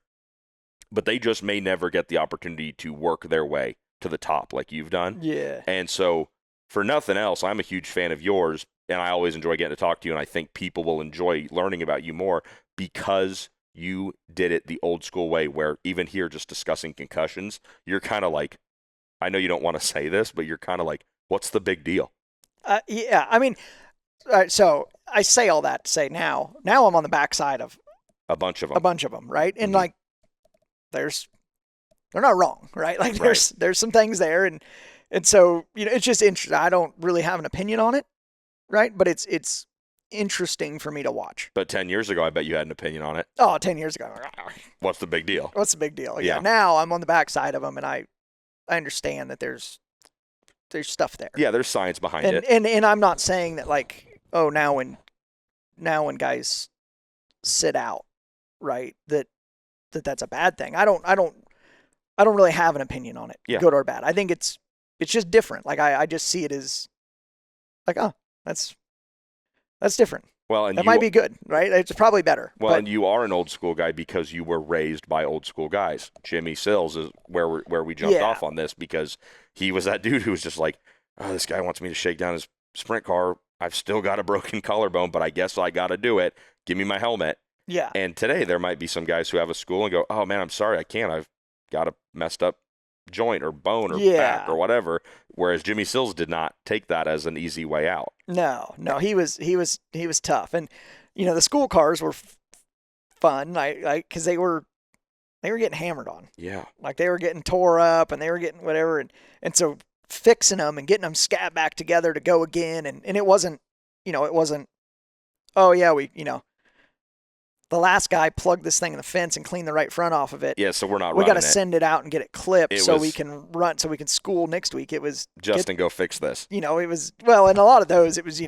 But they just may never get the opportunity to work their way to the top like you've done. Yeah. And so, for nothing else, I'm a huge fan of yours, and I always enjoy getting to talk to you, and I think people will enjoy learning about you more because you did it the old school way, where even here just discussing concussions, you're kind of like, I know you don't want to say this, but you're kind of like, what's the big deal? Yeah, I mean, so I say all that to say now I'm on the backside of a bunch of them, right? And Mhm. like, they're not wrong, right? Like there's some things there, and so it's just interesting. I don't really have an opinion on it, right? But it's interesting for me to watch. But 10 years ago, I bet you had an opinion on it. Oh, 10 years ago. What's the big deal? What's the big deal? Yeah. Now I'm on the backside of them, and I understand that there's stuff there. Yeah, there's science behind it. And I'm not saying that like, oh, now when guys sit out, right, that's a bad thing. I don't really have an opinion on it, good or bad. I think it's just different. Like I just see it as like, oh, that's different. Well, and it might be good, right? It's probably better. Well, and you are an old school guy because you were raised by old school guys. Jimmy Sills is where we jumped off on this, because he was that dude who was just like, oh, this guy wants me to shake down his sprint car. I've still got a broken collarbone, but I guess I got to do it. Give me my helmet. Yeah. And today there might be some guys who have a school and go, oh man, I'm sorry, I can't. I've got a messed up joint or bone or back or whatever. Whereas Jimmy Sills did not take that as an easy way out. No, he was tough. And the school cars were fun, because they were getting hammered on. Yeah. Like they were getting tore up and they were getting whatever, and so fixing them and getting them scat back together to go again, and it wasn't, oh yeah, the last guy plugged this thing in the fence and cleaned the right front off of it. Yeah, so we're not we running got to send it out and get it clipped we can run, so we can school next week. It was Justin, go fix this. It was, well, and a lot of those, it was,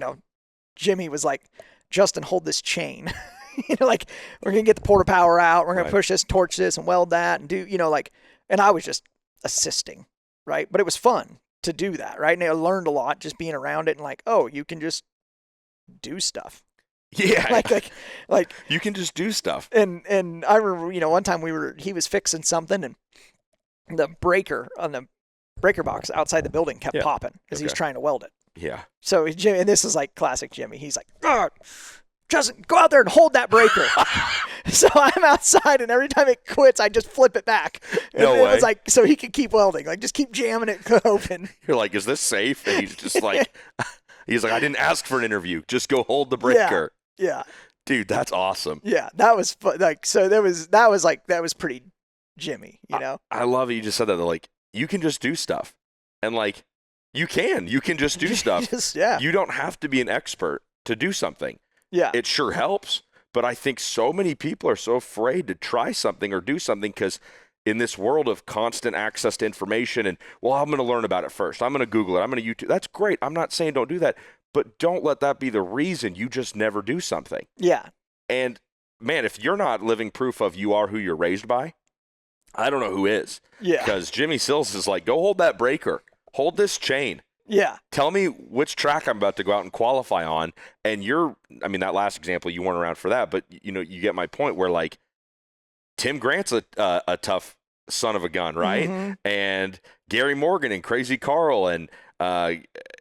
Jimmy was like, Justin, hold this chain. Like, we're going to get the porta power out. We're going to push this, torch this, and weld that, and do, and I was just assisting, right? But it was fun to do that, right? And I learned a lot just being around it, and like, oh, you can just do stuff. Yeah. like you can just do stuff. And I remember, one time he was fixing something, and the breaker on the breaker box outside the building kept popping as he's trying to weld it. Yeah. So Jimmy, and this is like classic Jimmy. He's like, Justin, go out there and hold that breaker. So I'm outside, and every time it quits, I just flip it back. And no way. It was like, so he could keep welding, like just keep jamming it open. You're like, is this safe? And he's just like, he's like, I didn't ask for an interview. Just go hold the breaker. Yeah. Dude, that's awesome. Yeah, that was like, so that was pretty Jimmy, I love it. You just said that, like, you can just do stuff. And like, you can just do stuff. You don't have to be an expert to do something. Yeah. It sure helps. But I think so many people are so afraid to try something or do something because in this world of constant access to information and, well, I'm going to learn about it first. I'm going to Google it. I'm going to YouTube. That's great. I'm not saying don't do that. But don't let that be the reason you just never do something. Yeah. And, man, if you're not living proof of you are who you're raised by, I don't know who is. Yeah. Because Jimmy Sills is like, go hold that breaker. Hold this chain. Yeah. Tell me which track I'm about to go out and qualify on. And that last example, you weren't around for that, but you get my point where like Tim Grant's a tough son of a gun, right? Mm-hmm. And Gary Morgan and Crazy Carl and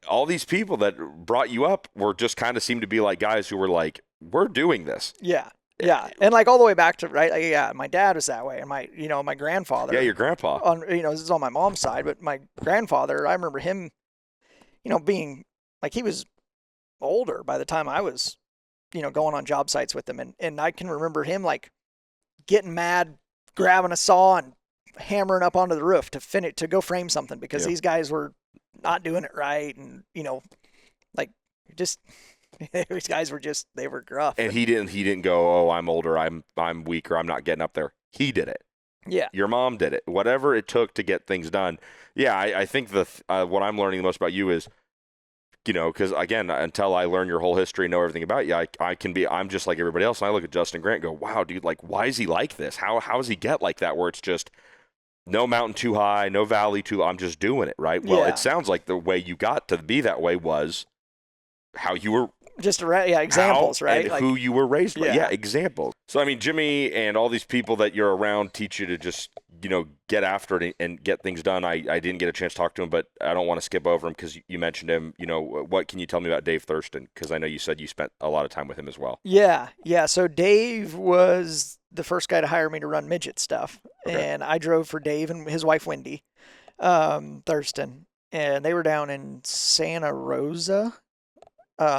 all these people that brought you up were just kind of seemed to be like guys who were like, we're doing this. Yeah. Yeah. And like all the way back to, right. Like, yeah. My dad was that way. And my grandfather. Yeah. Your grandpa. This is on my mom's side, but my grandfather, I remember him, being like, he was older by the time I was, going on job sites with him. And I can remember him like getting mad, grabbing a saw and hammering up onto the roof to go frame something because these guys were not doing it right. And, like just, these guys were they were gruff. And he didn't go, oh, I'm older. I'm weaker. I'm not getting up there. He did it. Yeah. Your mom did it. Whatever it took to get things done. Yeah, I think what I'm learning the most about you is because again, until I learn your whole history, know everything about you, I'm just like everybody else. And I look at Justin Grant and go, wow, dude, like, why is he like this? How does he get like that, where it's just no mountain too high, no valley too low, I'm just doing it, right? Well, Yeah. it sounds like the way you got to be that way was how you were. Just examples, how right? And who you were raised by. Yeah. Yeah, examples. So, I mean, Jimmy and all these people that you're around teach you to just, get after it and get things done. I didn't get a chance to talk to him, but I don't want to skip over him because you mentioned him. What can you tell me about Dave Thurston? Because I know you said you spent a lot of time with him as well. Yeah. So Dave was the first guy to hire me to run midget stuff. Okay. And I drove for Dave and his wife, Wendy Thurston. And they were down in Santa Rosa,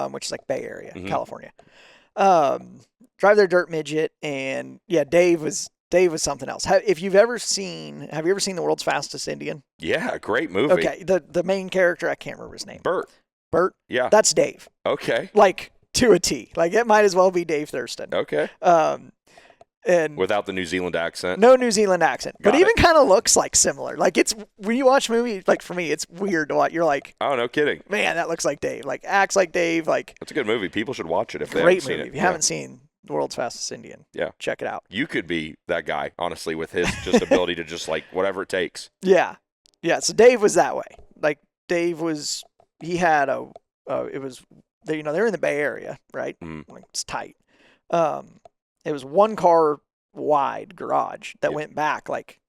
which is like Bay Area, California. Drive their dirt midget. And yeah, Dave was something else. Have you ever seen The World's Fastest Indian? Yeah, great movie. Okay. The main character, I can't remember his name. Bert? Yeah. That's Dave. Okay. Like, to a T. Like, it might as well be Dave Thurston. Okay. And without the New Zealand accent. No New Zealand accent. Got but even it. kind of looks like similar. Like, it's, when you watch a movie, like, for me, it's weird to watch. You're like, Oh, no kidding. man, that looks like Dave. Like, acts like Dave. Like, That's a good movie. People should watch it if they great haven't seen movie. it. If you haven't seen The World's Fastest Indian, Yeah. check it out. You could be that guy, honestly, with his just ability to just like whatever it takes. Yeah. So Dave was that way. Like, Dave was, he had it was, they're in the Bay Area, right? Like, it's tight. It was one car wide garage that went back like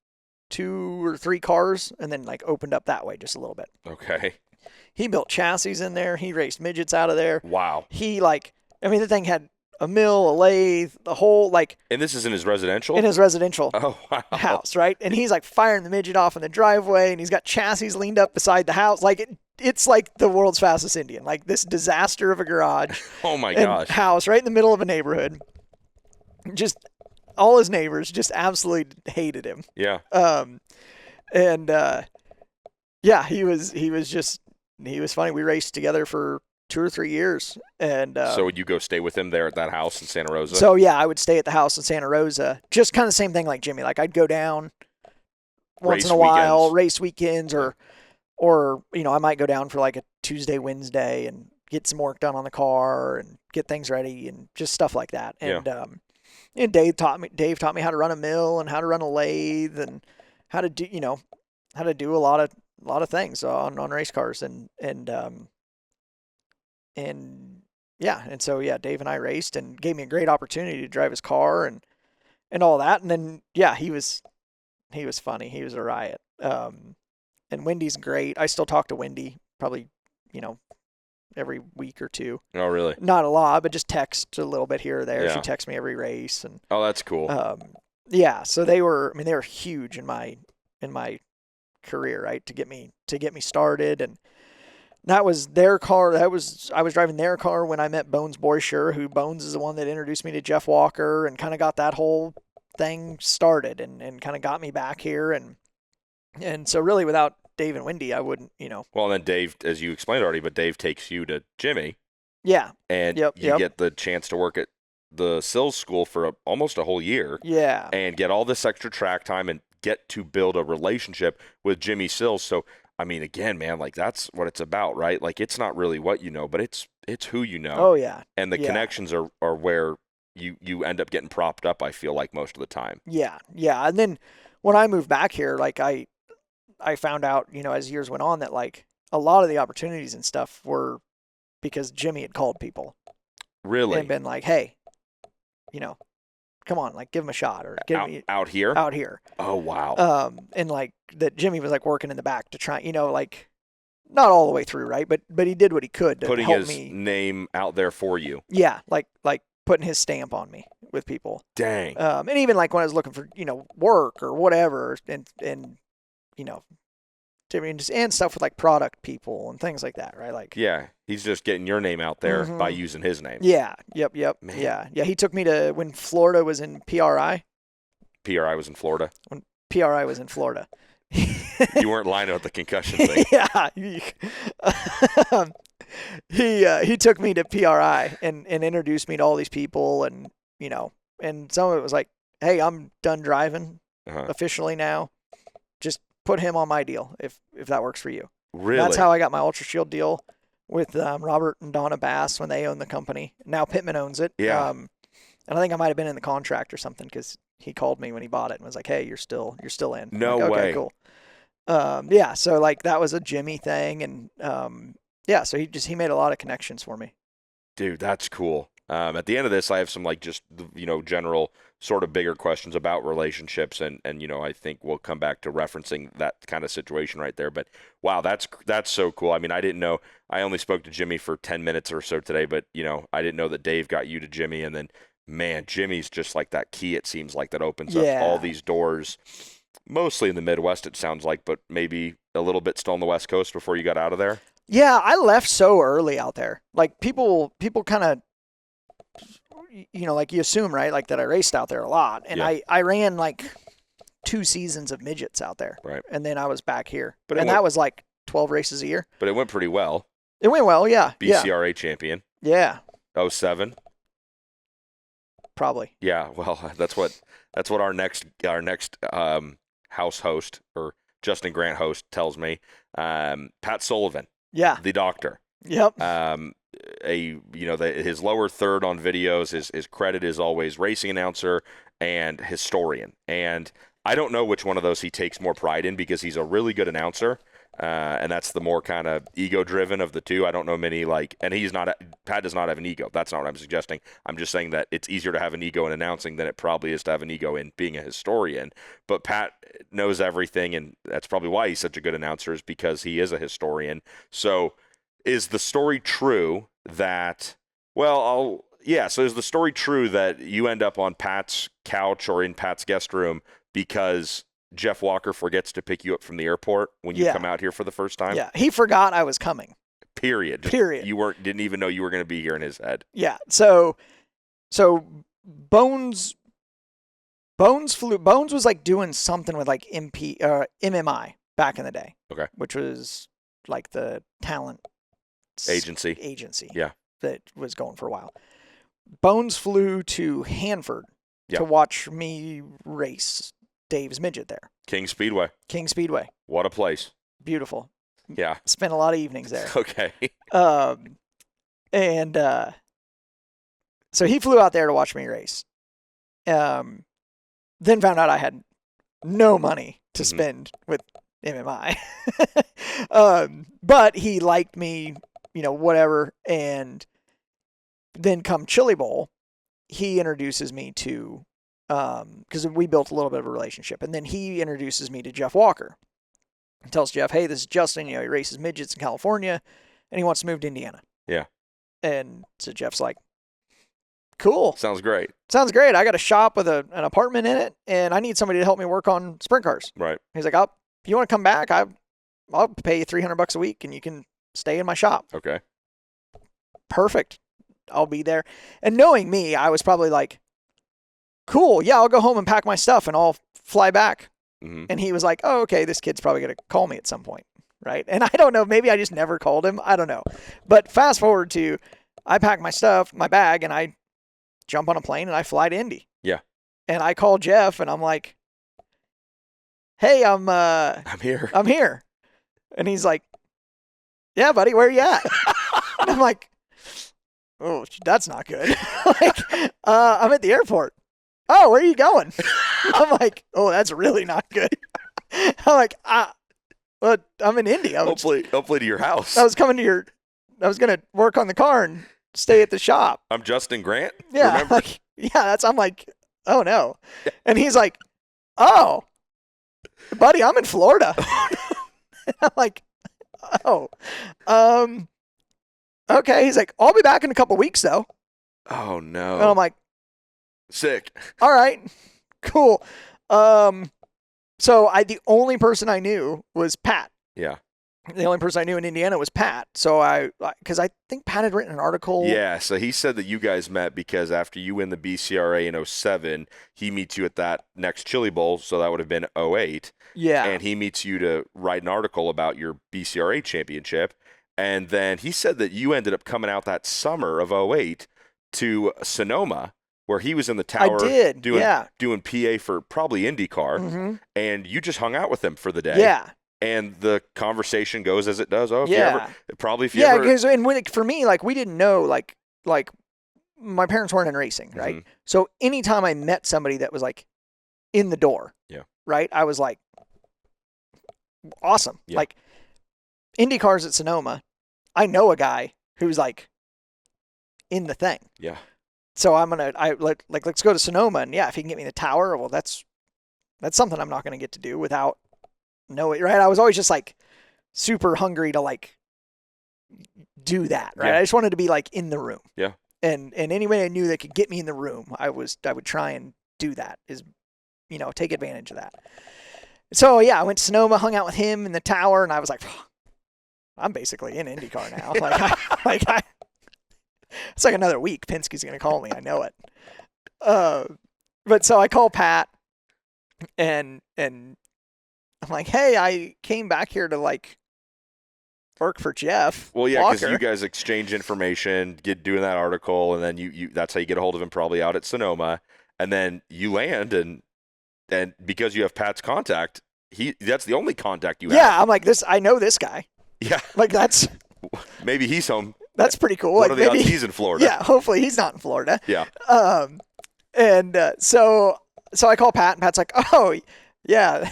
2 or 3 cars and then like opened up that way just a little bit. Okay. He built chassis in there. He raced midgets out of there. Wow. The thing had a mill, a lathe, the whole, like, And this is in his residential? in his residential Oh, wow. house, right? And he's like firing the midget off in the driveway, and he's got chassis leaned up beside the house. Like, it's like The World's Fastest Indian, like this disaster of a garage. Oh my and gosh. house right in the middle of a neighborhood. Just all his neighbors just absolutely hated him. Yeah. He was funny. We raced together for 2 or 3 years. And So would you go stay with him there at that house in Santa Rosa? so yeah, I would stay at the house in Santa Rosa. Just kind of the same thing like Jimmy. Like, I'd go down once Race in a while, weekends. race weekends, or I might go down for like a Tuesday, Wednesday, and get some work done on the car and get things ready and just stuff like that. And Dave taught me how to run a mill and how to run a lathe and how to do a lot of things on race cars and so Dave and I raced and gave me a great opportunity to drive his car and all that. And then he was funny. He was a riot. And Wendy's great. I still talk to Wendy probably every week or two. Oh, really? Not a lot, but just text a little bit here or there. Yeah. She texts me every race, and Oh, that's cool. so they were huge in my career, right? To get me started, and that was their car. I was driving their car when I met Bones Boysher, who Bones is the one that introduced me to Jeff Walker and kind of got that whole thing started and kind of got me back here, and so really without Dave and Wendy, I wouldn't, Well, and then Dave, as you explained already, but Dave takes you to Jimmy. Yeah. And you get the chance to work at the Sills School for almost a whole year. Yeah. And get all this extra track time and get to build a relationship with Jimmy Sills. So, I mean, again, man, like, that's what it's about, right? Like, it's not really what you know, but it's who you know. Oh, yeah. And the connections are where you end up getting propped up, I feel like, most of the time. Yeah. And then when I moved back here, like, I found out, as years went on, that like a lot of the opportunities and stuff were because Jimmy had called people. Really? And been like, hey, come on, like, give him a shot or out here. Out here. Oh, wow. And like that Jimmy was like working in the back to try, like, not all the way through, right? But he did what he could to Putting help his me. name out there for you. Yeah, like putting his stamp on me with people. Dang. And even like when I was looking for work or whatever, and and stuff with like product people and things like that, right? Like, yeah, he's just getting your name out there by using his name. Yeah. Yep. Man. Yeah. He took me to when Florida was in PRI. PRI was in Florida. When PRI was in Florida. You weren't lying about the concussion thing. Yeah. He took me to PRI and introduced me to all these people, and and some of it was like, hey, I'm done driving officially now. Just put him on my deal if that works for you. Really? That's how I got my Ultra Shield deal. with Robert and Donna Bass when they owned the company. Now Pittman owns it. Yeah. And I think I might have been in the contract or something because he called me when he bought it and was like, "Hey, you're still in." I'm No like, okay, way. cool. Yeah. So like that was a Jimmy thing, and yeah. So he made a lot of connections for me. Dude, that's cool. At the end of this, I have some like just general sort of bigger questions about relationships, and I think we'll come back to referencing that kind of situation right there. But wow, that's so cool. I mean, I didn't know. I only spoke to Jimmy for 10 minutes or so today, but I didn't know that Dave got you to Jimmy, and then man, Jimmy's just like that key. It seems like that opens up all these doors, mostly in the Midwest. It sounds like, but maybe a little bit still on the West Coast before you got out of there. Yeah, I left so early out there. Like people kind of, like you assume, right? Like that I raced out there a lot, and Yeah. I ran like 2 seasons of midgets out there, Right. and then I was back here, But and that was like 12 races a year. But it went pretty well. It went well, yeah. BCRA champion. Yeah, 07. probably. Yeah, well, that's what our next house host or Justin Grant host tells me. Pat Sullivan, Yeah. the doctor. Yep. His lower third on videos, his credit is always racing announcer and historian. And I don't know which one of those he takes more pride in because he's a really good announcer. And that's the more kind of ego-driven of the two. I don't know many Pat does not have an ego. That's not what I'm suggesting. I'm just saying that it's easier to have an ego in announcing than it probably is to have an ego in being a historian. But Pat knows everything, and that's probably why he's such a good announcer, is because he is a historian. So is the story true that, so is the story true that you end up on Pat's couch or in Pat's guest room because Jeff Walker forgets to pick you up from the airport when you come out here for the first time? Yeah, he forgot I was coming. Period. You didn't even know you were going to be here in his head. Yeah. So Bones was like doing something with like MMI back in the day. Okay. Which was like the talent agency. Yeah. That was going for a while. Bones flew to Hanford to watch me race Dave's midget there. King Speedway. What a place. Beautiful. Yeah. Spent a lot of evenings there. Okay. So he flew out there to watch me race. Then found out I had no money to spend with MMI. But he liked me, whatever. And then come Chili Bowl, he introduces me to, because we built a little bit of a relationship. And then he introduces me to Jeff Walker. He tells Jeff, hey, this is Justin. He races midgets in California, and he wants to move to Indiana. Yeah. And so Jeff's like, cool. Sounds great. I got a shop with an apartment in it, and I need somebody to help me work on sprint cars. Right. He's like, if you want to come back, I'll pay you $300 a week, and you can stay in my shop. Okay. Perfect. I'll be there. And knowing me, I was probably like, cool. Yeah, I'll go home and pack my stuff, and I'll fly back. Mm-hmm. And he was like, oh, okay, this kid's probably going to call me at some point. Right. And I don't know. Maybe I just never called him. I don't know. But fast forward to, I pack my stuff, my bag, and I jump on a plane and I fly to Indy. Yeah. And I call Jeff and I'm like, hey, I'm here. And he's like, yeah, buddy, where are you at? And I'm like, oh, that's not good. I'm at the airport. Oh, where are you going? I'm like, oh, that's really not good. I'm like, well, I'm in Indy. Hopefully to your house. I was going to work on the car and stay at the shop. I'm Justin Grant. Yeah. Remember? I'm like, oh no. And he's like, oh, buddy, I'm in Florida. I'm like, oh, okay. He's like, I'll be back in a couple weeks though. Oh no. And I'm like, sick. All right, cool. So the only person I knew was Pat. Yeah. The only person I knew in Indiana was Pat. So because I think Pat had written an article. Yeah. So he said that you guys met because after you win the BCRA in 07, he meets you at that next Chili Bowl. So that would have been 08. Yeah. And he meets you to write an article about your BCRA championship. And then he said that you ended up coming out that summer of 08 to Sonoma, where he was in the tower doing PA for probably IndyCar, and you just hung out with him for the day. Yeah. And the conversation goes as it does. Oh, if you Yeah. ever, Yeah, because for me, like, we didn't know, like my parents weren't in racing, right? Mhm. So anytime I met somebody that was like in the door, Yeah. right, I was like, awesome. Yeah. Like, Indy cars at Sonoma, I know a guy who's like in the thing. Yeah. So let's go to Sonoma, and yeah, if he can get me the tower, well, that's something I'm not going to get to do without knowing, right? I was always just like super hungry to like do that, right? Yeah. I just wanted to be like in the room. Yeah. And any way I knew that could get me in the room, I would try and do that, is, take advantage of that. So yeah, I went to Sonoma, hung out with him in the tower, and I was like, I'm basically in IndyCar now. It's like another week. Penske's going to call me. I know it. But so I call Pat, and I'm like, hey, I came back here to like work for Jeff. Well, yeah, because Walker. you guys exchange information, doing that article, and then you that's how you get a hold of him, probably out at Sonoma, and then you land, and because you have Pat's contact, that's the only contact you have. Yeah, I'm like, I know this guy. Yeah. Like, that's Maybe he's home. That's pretty cool. What like, are the odds maybe he's in Florida? Yeah, hopefully he's not in Florida. Yeah. So I call Pat, and Pat's like, oh, yeah,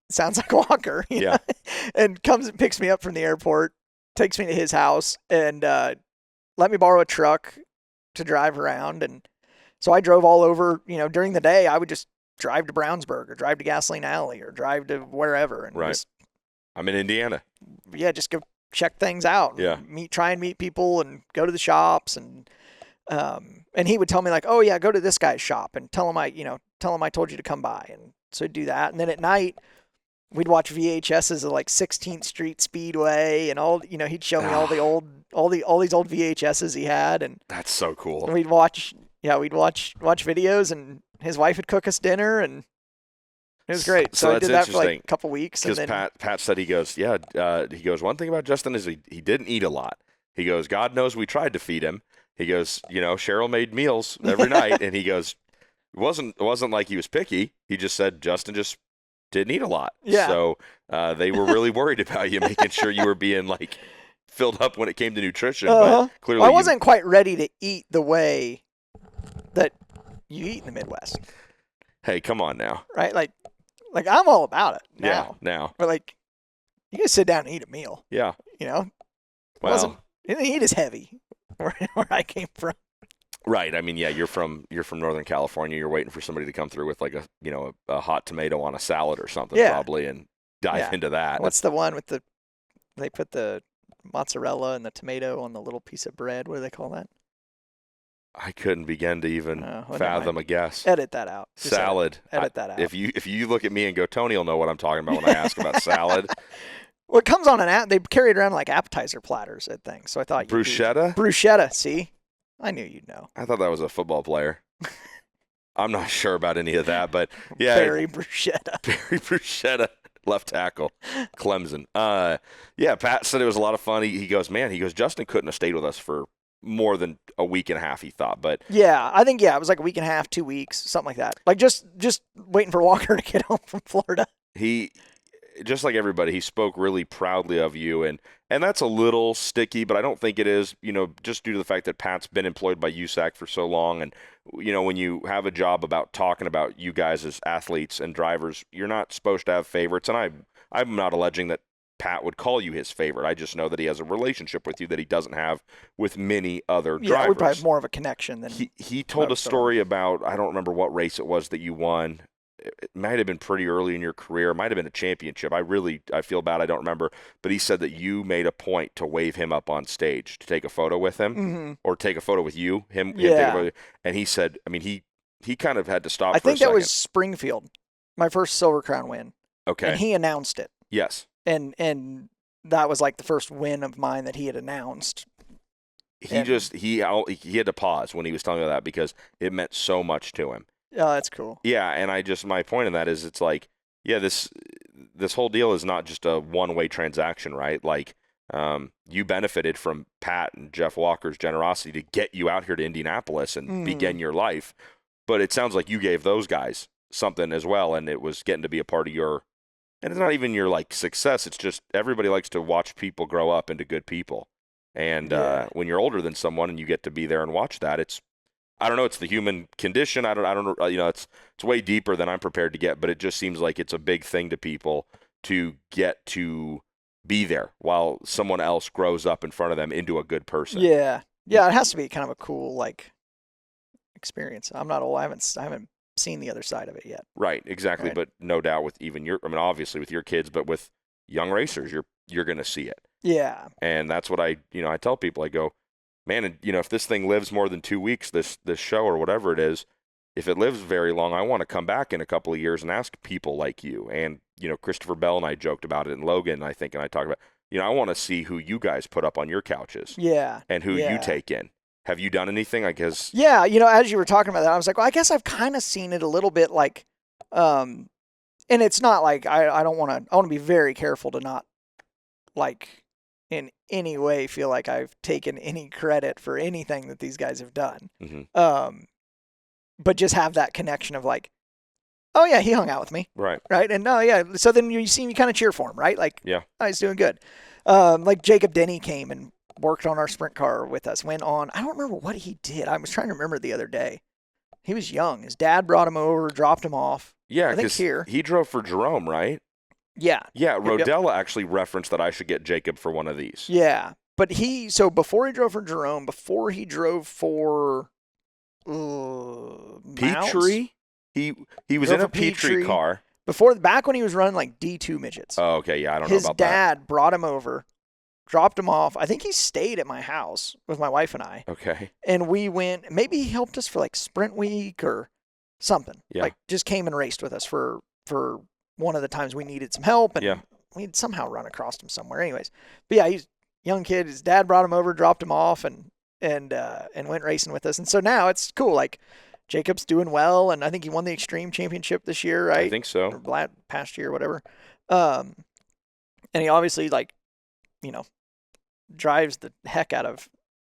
sounds like Walker. you Yeah. know? And comes and picks me up from the airport, takes me to his house, and let me borrow a truck to drive around. And so I drove all over, during the day. I would just drive to Brownsburg or drive to Gasoline Alley or drive to wherever. And Right. just, I'm in Indiana. yeah, just go check things out. Yeah. Try and meet people and go to the shops. And he would tell me like, oh yeah, go to this guy's shop and tell him I told you to come by. And so I'd do that. And then at night we'd watch VHSs of like 16th Street Speedway and all, he'd show me all these old VHSs he had. And That's so cool. we'd watch videos, and his wife would cook us dinner, and it was great. So So I that's did that for like interesting, a couple weeks. And Because then, Pat said, he goes, one thing about Justin is he didn't eat a lot. He goes, God knows we tried to feed him. He goes, Cheryl made meals every night, and he goes, it wasn't like he was picky. He just said Justin just didn't eat a lot. Yeah. So they were really worried about you, making sure you were being like filled up when it came to nutrition. But clearly, I wasn't quite ready to eat the way that you eat in the Midwest, Hey, come on now. right? Like I'm all about it now. Yeah, now. But like, you can sit down and eat a meal. Yeah. It Well, didn't eat as heavy where I came from. right. I mean, yeah, you're from Northern California. You're waiting for somebody to come through with like a hot tomato on a salad or something, Yeah. probably, and dive Yeah. into that. What's the one with they put the mozzarella and the tomato on the little piece of bread? What do they call that? I couldn't begin to even Well, never fathom mind. a guess. Edit that out. Just Salad. Edit that out. If you look at me and go, Tony will know what I'm talking about when I ask about salad. Well, it comes on an app. They carry it around like appetizer platters at things. So I thought Bruschetta? Bruschetta. See, I knew you'd know. I thought that was a football player. I'm not sure about any of that, but yeah. Barry Bruschetta. Barry Bruschetta, left tackle, Clemson. Yeah, Pat said it was a lot of fun. He goes, Justin couldn't have stayed with us for more than a week and a half, he thought. But Yeah, I think it was like a week and a half, 2 weeks, something like that. Like just waiting for Walker to get home from Florida. he, just like everybody, he spoke really proudly of you, and that's a little sticky, but I don't think it is, just due to the fact that Pat's been employed by USAC for so long, and when you have a job about talking about you guys as athletes and drivers, you're not supposed to have favorites, and I'm not alleging that Pat would call you his favorite. I just know that he has a relationship with you that he doesn't have with many other drivers. Yeah, we probably have more of a connection than he told a story about, I don't remember what race it was that you won. It might have been pretty early in your career. It might have been a championship. I feel bad. I don't remember. But he said that you made a point to wave him up on stage to take a photo with him or take a photo with you, him take a photo. And he said, I mean, he kind of had to stop I for a think second. that was Springfield, my first Silver Crown win. Okay. And he announced it. Yes. And that was like the first win of mine that he had announced. He had to pause when he was telling me that because it meant so much to him. Oh, that's cool. Yeah, and my point in that is it's like, yeah, this whole deal is not just a one-way transaction, right? Like, you benefited from Pat and Jeff Walker's generosity to get you out here to Indianapolis and begin your life, but it sounds like you gave those guys something as well, and it was getting to be a part of your and it's not even your like success. It's just everybody likes to watch people grow up into good people. And when you're older than someone and you get to be there and watch that, I don't know, it's the human condition. I don't know, it's way deeper than I'm prepared to get, but it just seems like it's a big thing to people to get to be there while someone else grows up in front of them into a good person. Yeah. Yeah, it has to be kind of a cool like experience. I'm not old. I haven't seen the other side of it yet. Right, exactly. Right. But no doubt with even obviously with your kids, but with young racers, you're going to see it. Yeah. And that's what I tell people. I go, man, if this thing lives more than 2 weeks, this show or whatever it is, if it lives very long, I want to come back in a couple of years and ask people like you. And, Christopher Bell and I joked about it, and Logan, I think, and I talked about, I want to see who you guys put up on your couches. Yeah. And who you take in. Have you done anything? I guess. Yeah. As you were talking about that, I was like, well, I guess I've kind of seen it a little bit like, and it's not like I want to be very careful to not like in any way feel like I've taken any credit for anything that these guys have done. Mm-hmm. But just have that connection of like, oh yeah, he hung out with me. Right. Right. And no, yeah. So then you see me kind of cheer for him, right? Like, yeah, oh, he's doing good. Like Jacob Denny came and worked on our sprint car with us, went on, I don't remember what he did. I was trying to remember the other day. He was young. His dad brought him over, dropped him off. Yeah. I think here. He drove for Jerome, right? Yeah. Yeah. Rodella actually referenced that I should get Jacob for one of these. Yeah. But so before he drove for Jerome, before he drove for Petrie? He was in a Petrie car. Back when he was running like D2 midgets. Oh, okay. Yeah, I don't know about that. His dad brought him over, dropped him off. I think he stayed at my house with my wife and I. Okay. And we went, maybe he helped us for like sprint week or something. Yeah. Like just came and raced with us for one of the times we needed some help. And we'd somehow run across him somewhere. Anyways. But yeah, he's a young kid. His dad brought him over, dropped him off and went racing with us. And so now it's cool. Like, Jacob's doing well, and I think he won the Extreme Championship this year, right? I think so. Or past year, whatever. And he obviously, drives the heck out of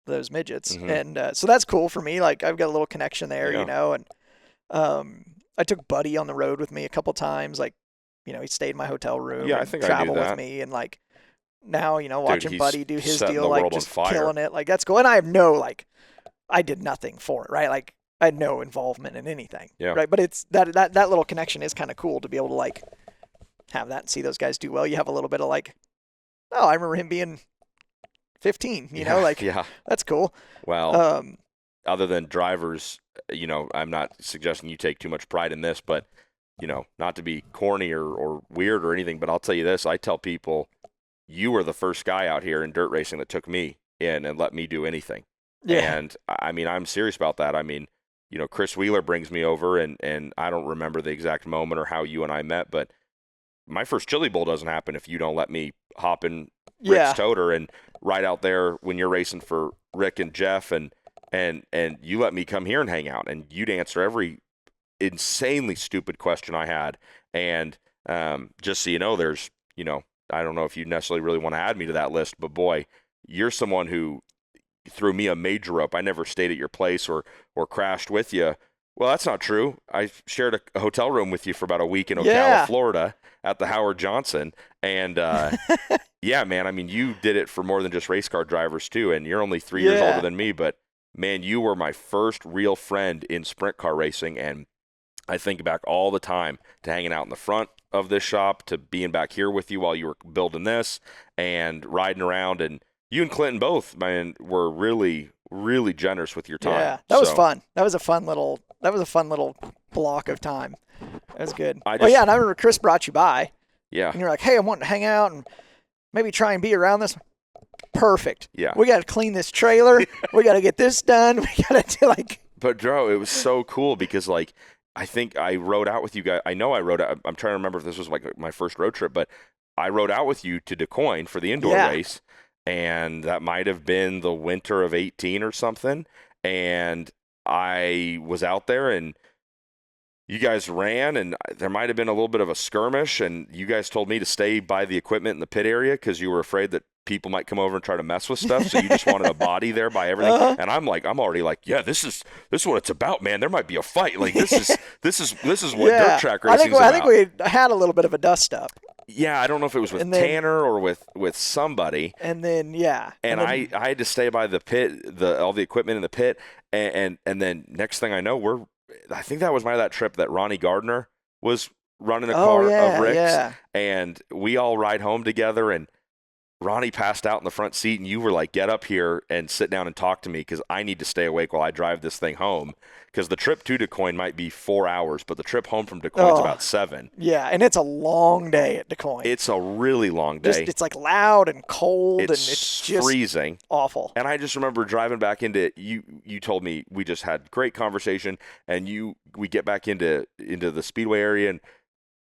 those midgets. Mm-hmm. And so that's cool for me. Like, I've got a little connection there, and I took Buddy on the road with me a couple times. Like, he stayed in my hotel room. Yeah, I think travel I knew that. with me, and like now, watching Buddy do his deal, like just killing it. Like, that's cool. And I have I did nothing for it, right? Like, I had no involvement in anything, right? But it's that little connection is kind of cool to be able to like have that and see those guys do well. You have a little bit of like, oh, I remember him being 15, that's cool. Well, other than drivers, I'm not suggesting you take too much pride in this, but not to be corny or weird or anything, but I'll tell you this: I tell people, you were the first guy out here in dirt racing that took me in and let me do anything. Yeah. And I mean, I'm serious about that. I mean, Chris Wheeler brings me over, and I don't remember the exact moment or how you and I met, but my first Chili Bowl doesn't happen if you don't let me hop in Rick's toter and ride out there when you're racing for Rick and Jeff, and you let me come here and hang out, and you'd answer every insanely stupid question I had. And just so you know, there's, I don't know if you necessarily really want to add me to that list, but boy, you're someone who threw me a major rope. I never stayed at your place or crashed with you. Well, that's not true. I shared a hotel room with you for about a week in Ocala, Florida at the Howard Johnson. And yeah, man, I mean, you did it for more than just race car drivers too. And you're only 3 years older than me, but man, you were my first real friend in sprint car racing. And I think back all the time to hanging out in the front of this shop, to being back here with you while you were building this and riding around. And you and Clinton both, man, were really, really generous with your time. Yeah, that was fun. That was a fun little block of time. That was good. And I remember Chris brought you by. Yeah. And you're like, hey, I'm wanting to hang out and maybe try and be around this. Perfect. Yeah. We got to clean this trailer. We got to get this done. We got to do like. But Drew, it was so cool because like, I think I rode out with you guys. I know I rode out. I'm trying to remember if this was like my first road trip, but I rode out with you to DeCoin for the indoor race. And that might have been the winter of 18 or something. And I was out there and you guys ran, and there might have been a little bit of a skirmish, and you guys told me to stay by the equipment in the pit area because you were afraid that people might come over and try to mess with stuff. So you just wanted a body there by everything. And I'm already like, yeah, this is what it's about, man. There might be a fight. Like this is what dirt track racing is about. I think we had a little bit of a dust up. Yeah, I don't know if it was with Tanner or with somebody. And then and I had to stay by the pit, all the equipment in the pit, and then next thing I know, I think that was that trip that Ronnie Gardner was running a car of Rick's, and we all ride home together, and Ronnie passed out in the front seat, and you were like, get up here and sit down and talk to me because I need to stay awake while I drive this thing home, because the trip to DuQuoin might be 4 hours, but the trip home from DuQuoin is about 7. Yeah, and it's a long day at DuQuoin. It's a really long day. It's like loud and cold, and it's just freezing. Awful. And I just remember driving back into you told me we just had great conversation, and we get back into the Speedway area, and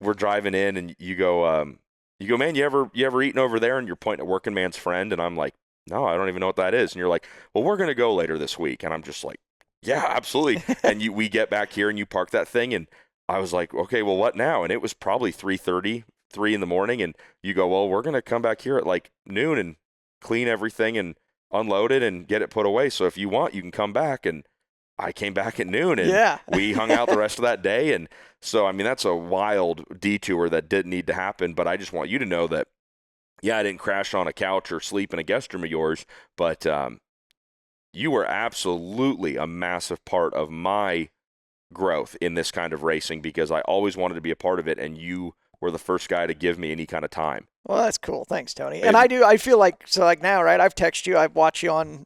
we're driving in, and you go, man, you ever eaten over there? And you're pointing at Working Man's Friend, and I'm like, no, I don't even know what that is. And you're like, well, we're gonna go later this week, and I'm just like, yeah, absolutely. And we get back here, and you park that thing, and I was like, okay, well, what now? And it was probably 3:30, 3 in the morning, and you go, well, we're gonna come back here at like noon and clean everything and unload it and get it put away. So if you want, you can come back. And I came back at noon, and we hung out the rest of that day. And so, I mean, that's a wild detour that didn't need to happen. But I just want you to know that, yeah, I didn't crash on a couch or sleep in a guest room of yours, but you were absolutely a massive part of my growth in this kind of racing, because I always wanted to be a part of it, and you were the first guy to give me any kind of time. Well, that's cool. Thanks, Tony. And I feel like, so like now, right, I've texted you, I've watched you on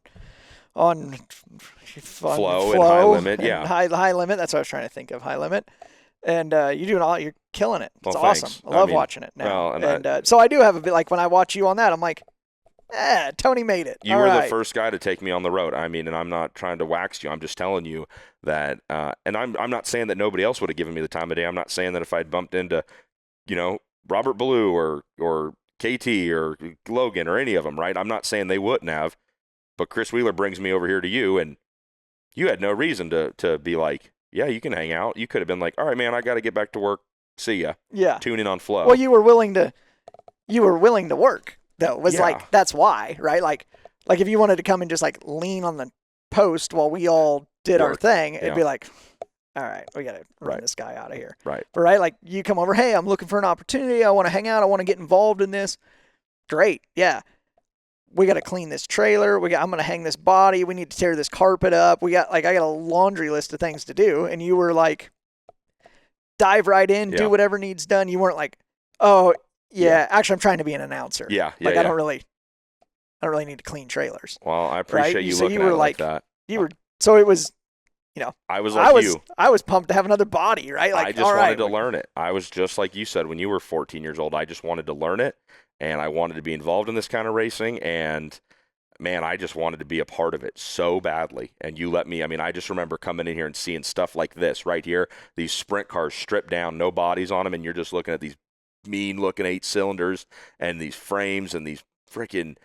Flow and High Limit, and high Limit. That's what I was trying to think of, High Limit. And you're killing it. It's awesome. Thanks. I love watching it now. Well, so I do have a bit, like when I watch you on that, I'm like, Tony made it. You were the first guy to take me on the road. I mean, and I'm not trying to wax you. I'm just telling you that, and I'm not saying that nobody else would have given me the time of day. I'm not saying that if I'd bumped into, Robert Ballou or KT or Logan or any of them, right? I'm not saying they wouldn't have, but Chris Wheeler brings me over here to you, and you had no reason to be like, yeah, you can hang out. You could have been like, all right, man, I got to get back to work. See ya. Yeah. Tune in on Flow. Well, you were willing to work, though. It was like, that's why, right? Like if you wanted to come and just like lean on the post while we all did our thing, it'd be like, all right, we got to run this guy out of here. Right. But right, like you come over, hey, I'm looking for an opportunity. I want to hang out. I want to get involved in this. Great. Yeah. We got to clean this trailer. I'm going to hang this body. We need to tear this carpet up. I got a laundry list of things to do. And you were like, dive right in, do whatever needs done. You weren't like, oh yeah, actually I'm trying to be an announcer. Yeah. I don't really need to clean trailers. Well, I appreciate you looking at it like that. So it was, I was like you. I was pumped to have another body, right? Like, I just wanted to learn it. I was just like you said, when you were 14 years old, I just wanted to learn it, and I wanted to be involved in this kind of racing, and man, I just wanted to be a part of it so badly. And you let me. I mean, I just remember coming in here and seeing stuff like this right here, these sprint cars stripped down, no bodies on them, and you're just looking at these mean-looking 8 cylinders and these frames and these freaking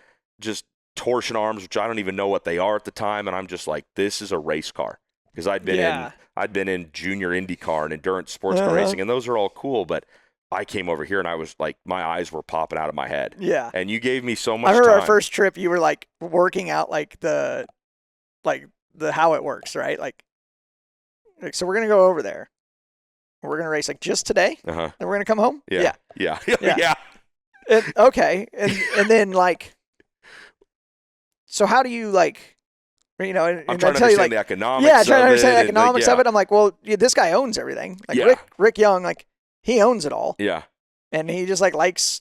just torsion arms, which I don't even know what they are at the time, and I'm just like, this is a race car. Because I'd been in junior IndyCar and endurance sports car racing, and those are all cool. But I came over here and I was like, my eyes were popping out of my head. Yeah. And you gave me so much I remember time. Our first trip, you were like working out like the how it works, right? Like so we're gonna go over there. We're gonna race like just today, and we're gonna come home. Yeah. Okay, and then like, so how do you like? And I'm trying to understand the economics. Yeah, trying to understand the economics of it. I'm like, well, this guy owns everything. Like Rick Young, like he owns it all. Yeah. And he just like likes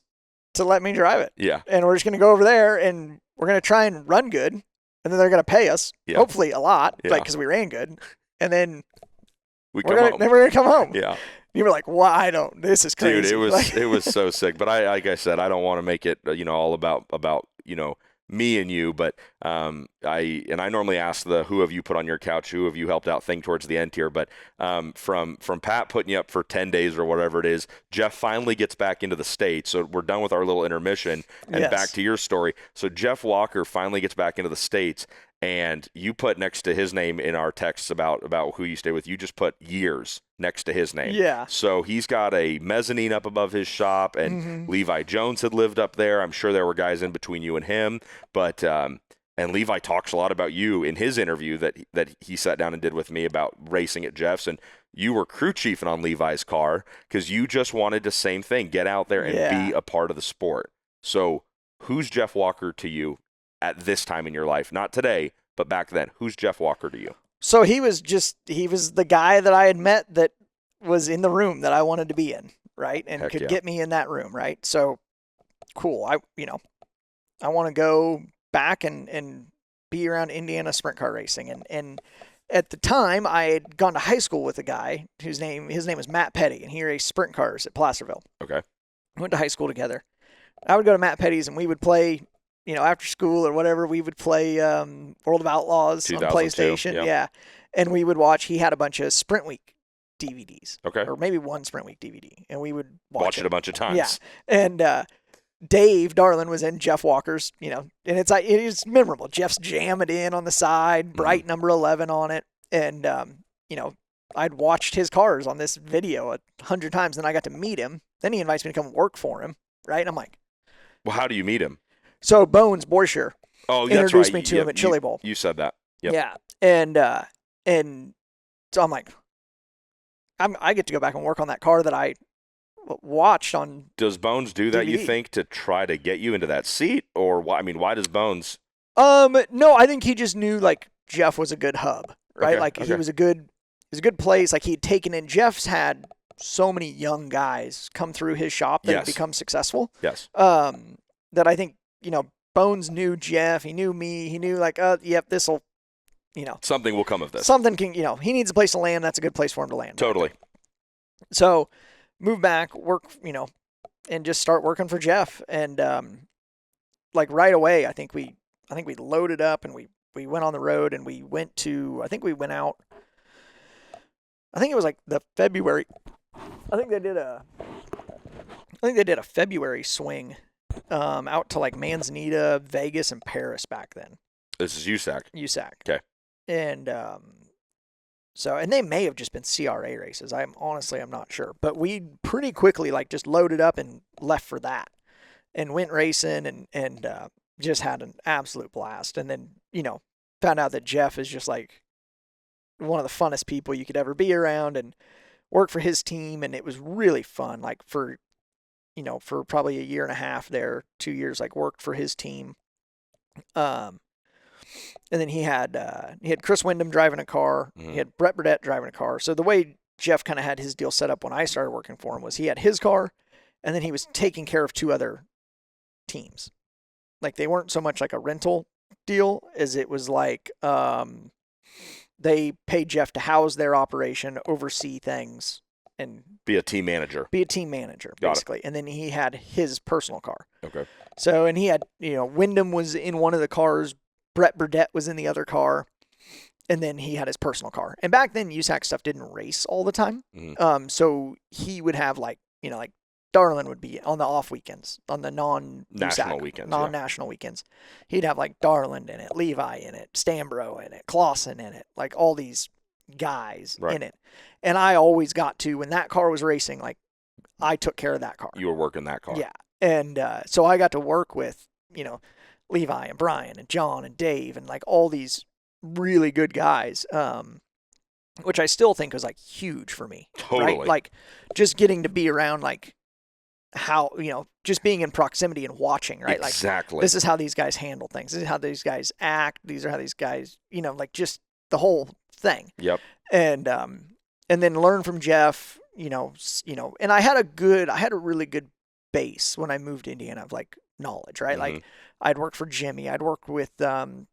to let me drive it. Yeah. And we're just gonna go over there and we're gonna try and run good, and then they're gonna pay us, hopefully a lot, like because we ran good, and then we're gonna come home. Yeah. You were like, "Well, this is crazy." Dude, it was so sick. But like I said, I don't want to make it all about me and you, but I normally ask the who have you put on your couch, who have you helped out thing towards the end here, but from Pat putting you up for 10 days or whatever it is, Jeff finally gets back into the States, so we're done with our little intermission, and back to your story. So Jeff Walker finally gets back into the States, and you put next to his name in our texts about who you stay with, you just put years next to his name. Yeah. So he's got a mezzanine up above his shop, and Levi Jones had lived up there. I'm sure there were guys in between you and him, but and And Levi talks a lot about you in his interview that he sat down and did with me about racing at Jeff's, and you were crew chiefing on Levi's car because you just wanted the same thing, get out there and be a part of the sport. So who's Jeff Walker to you at this time in your life? Not today, but back then. Who's Jeff Walker to you? So he was the guy that I had met that was in the room that I wanted to be in, right? And Heck could yeah. get me in that room, right? So cool. I want to go back and be around Indiana sprint car racing. And at the time I had gone to high school with a guy his name was Matt Petty, and he raced sprint cars at Placerville. Okay. We went to high school together. I would go to Matt Petty's and we would play, after school or whatever, we would play World of Outlaws on 2002, PlayStation. Yeah. And we would watch, he had a bunch of Sprint Week DVDs. Okay. Or maybe one Sprint Week DVD. And we would Watch it a bunch of times. Yeah. And Dave Darlin was in Jeff Walker's, and it's like, it is memorable. Jeff's jamming in on the side, bright number 11 on it. And, I'd watched his cars on this video 100 times, and I got to meet him. Then he invites me to come work for him, right? And I'm like, well, how do you meet him? so Bones Borscher introduced me to him at Chili Bowl. You said that. Yep. Yeah. And so I'm like, I get to go back and work on that car that I watched on. Does Bones do that, DVD. you think, to try to get you into that seat? Or why? I mean, why does Bones? No, I think he just knew like Jeff was a good hub, right? Okay, He was a good place. Like he'd taken in, Jeff's had so many young guys come through his shop that have become successul. Yes. That I think, Bones knew Jeff, he knew me, he knew like, yep, this'll, Something will come of this. something can, he needs a place to land. That's a good place for him to land. Totally. So move back, work, and just start working for Jeff. And, like right away, I think we loaded up and we went on the road and we went to, I think we went out, I think it was like the February, I think they did a February swing, out to like Manzanita, Vegas, and Paris back then. This is USAC. USAC. Okay. And, and they may have just been CRA races. I'm not sure. But we pretty quickly like just loaded up and left for that and went racing and just had an absolute blast. And then, found out that Jeff is just like one of the funnest people you could ever be around and work for his team. And it was really fun. Like for probably a year and a half there, 2 years, like worked for his team. And then he had Chris Wyndham driving a car. Mm-hmm. He had Brett Burdett driving a car. So the way Jeff kind of had his deal set up when I started working for him was he had his car, and then he was taking care of two other teams. Like they weren't so much like a rental deal as it was like they paid Jeff to house their operation, oversee things, and Be a team manager. basically. And then he had his personal car. Okay. So, and he had, Wyndham was in one of the cars, Brett Burdett was in the other car, and then he had his personal car. And back then, USAC stuff didn't race all the time. Mm-hmm. So he would have like Darlin would be on the off weekends, on the National weekends. He'd have like Darlin in it, Levi in it, Stambro in it, Clausen in it, like all these guys in it. And I always got to, when that car was racing, like I took care of that car. You were working that car. Yeah. And so I got to work with, Levi and Brian and John and Dave and like all these really good guys, which I still think was like huge for me. Totally. Right? Like just getting to be around like how, just being in proximity and watching, right? Exactly. Like this is how these guys handle things. This is how these guys act. These are how these guys, like just the whole thing. Yep. And then learn from Jeff, and I had a really good base when I moved to Indiana of like knowledge, right? Mm-hmm. Like I'd worked for Jimmy. I'd worked with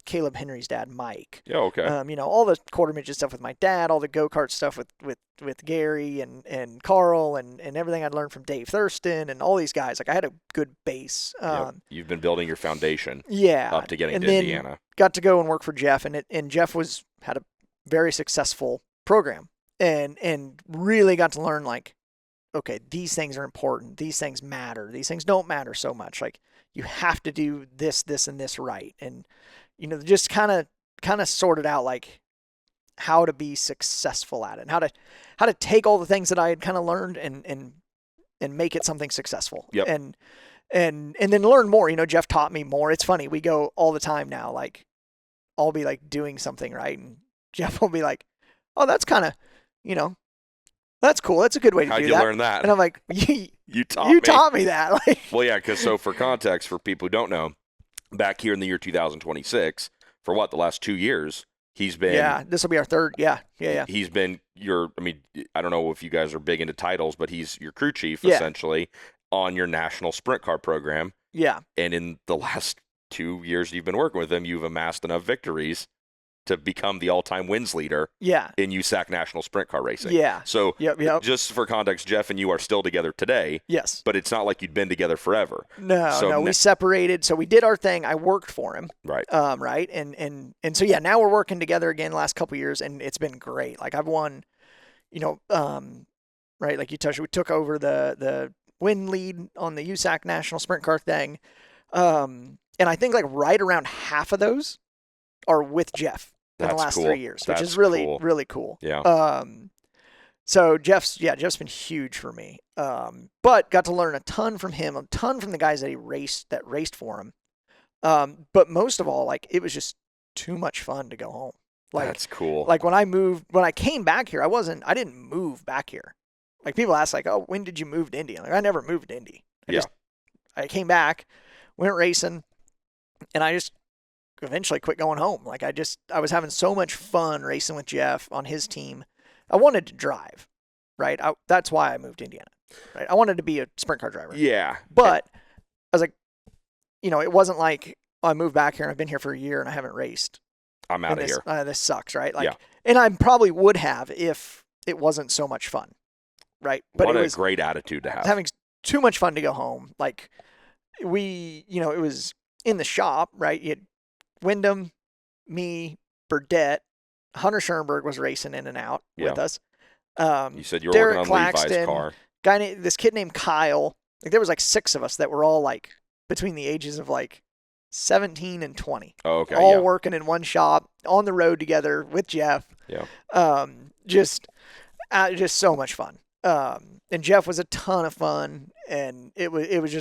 Caleb Henry's dad, Mike. Yeah, okay. All the quarter midget stuff with my dad, all the go-kart stuff with Gary and Carl and everything I'd learned from Dave Thurston and all these guys. Like I had a good base. You've been building your foundation up to getting and to then Indiana. Got to go and work for Jeff, and Jeff had a very successful program and really got to learn like, okay, these things are important. These things matter. These things don't matter so much. Like you have to do this, and this right. And, just kind of sorted out like how to be successful at it and how to take all the things that I had kind of learned and make it something successful. Yep. And then learn more. Jeff taught me more. It's funny. We go all the time now. Like I'll be like doing something right, and Jeff will be like, "Oh, that's kind of, you know, that's cool. That's a good way to How'd do you that." learn that? And I'm like, You taught "You me. taught me that." Like, Well, yeah, because so for context, for people who don't know, back here in the year 2026, for what, the last 2 years, he's been. yeah, this will be our third. Yeah. He's been I don't know if you guys are big into titles, but he's your crew chief, Yeah. essentially, on your national sprint car program. Yeah. And in the last 2 years you've been working with him, you've amassed enough victories to become the all-time wins leader Yeah. in USAC national sprint car racing. Yeah. So Yep. just for context, Jeff and you are still together today, Yes. but it's not like you'd been together forever. No, we separated. So we did our thing. I worked for him. Right. Right. And so, yeah, now we're working together again the last couple of years, and it's been great. Like, I've won, right. Like you touched, we took over the win lead on the USAC national sprint car thing. And I think like right around half of those are with Jeff in the last cool. 3 years, which That's is really, cool. really cool. Yeah. So Jeff's been huge for me. But got to learn a ton from him, a ton from the guys that raced for him. But most of all, like, it was just too much fun to go home. Like, That's cool. Like when I came back here, I didn't move back here. Like, people ask like, "Oh, when did you move to Indy?" I'm like, I never moved to Indy. I came back, went racing, and I just eventually quit going home. Like, I was having so much fun racing with Jeff on his team. I wanted to drive, right? That's why I moved to Indiana, right? I wanted to be a sprint car driver. Yeah. But I was like, it wasn't like, oh, I moved back here and I've been here for a year and I haven't raced. I'm out of here. This sucks, right? Like, Yeah. And I probably would have if it wasn't so much fun, right? But What it a was great attitude to have. having too much fun to go home. Like, it was in the shop, right? You had Wyndham, me, Burdette, Hunter Schoenberg was racing in and out with us. You said you were Derek working on Levi's Claxton, car. This kid named Kyle. Like, there was like 6 of us that were all like between the ages of like 17 and 20. Oh, okay. All working in one shop on the road together with Jeff. Yeah. Just so much fun. And Jeff was a ton of fun, and it was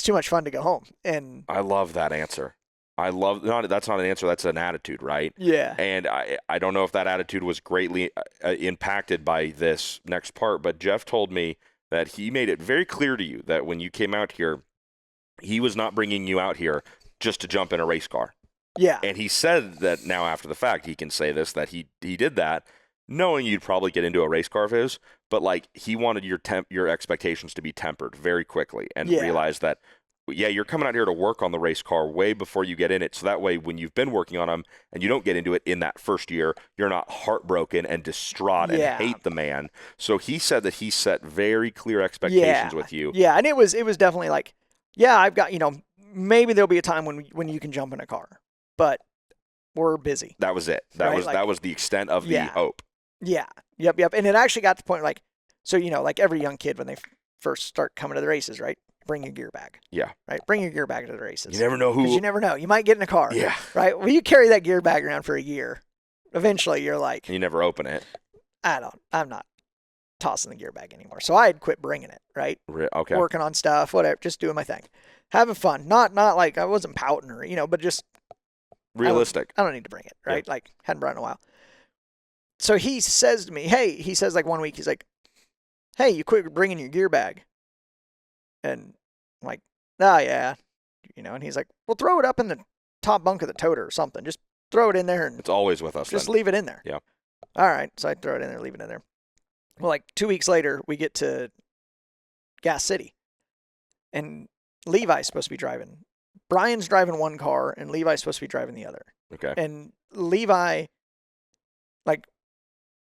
too much fun to go home. And I love that answer. That's not an answer, that's an attitude, right? Yeah. And I don't know if that attitude was greatly impacted by this next part, but Jeff told me that he made it very clear to you that when you came out here, he was not bringing you out here just to jump in a race car. Yeah. And he said that now after the fact, he can say this, that he did that knowing you'd probably get into a race car of his, but like he wanted your expectations to be tempered very quickly and realize that, yeah, you're coming out here to work on the race car way before you get in it. So that way, when you've been working on them and you don't get into it in that first year, you're not heartbroken and distraught and hate the man. So he said that he set very clear expectations with you. Yeah. And it was definitely like, yeah, I've got, maybe there'll be a time when you can jump in a car, but we're busy. That was it. That was the extent of the hope. Yeah. Yep. And it actually got to the point like, so, like every young kid when they first start coming to the races, right? Bring your gear bag. Yeah. Right? Bring your gear bag to the races. You never know who. You never know. You might get in a car. Yeah. Right? Well, you carry that gear bag around for a year. Eventually, you're like. You never open it. I'm not tossing the gear bag anymore. So I had quit bringing it, right? Okay. Working on stuff, whatever, just doing my thing. Having fun. Not like I wasn't pouting or, but just. Realistic. I don't need to bring it, right? Yeah. Like, hadn't brought it in a while. So he says to me, like one week, he's like, hey, you quit bringing your gear bag. And I'm like, oh, yeah. And he's like, well, throw it up in the top bunk of the toter or something. Just throw it in there. And it's always with us. Just leave it in there. Yeah. All right. So I throw it in there, leave it in there. Well, like 2 weeks later, we get to Gas City. And Levi's supposed to be driving. Brian's driving one car, and Levi's supposed to be driving the other. Okay. And Levi, like,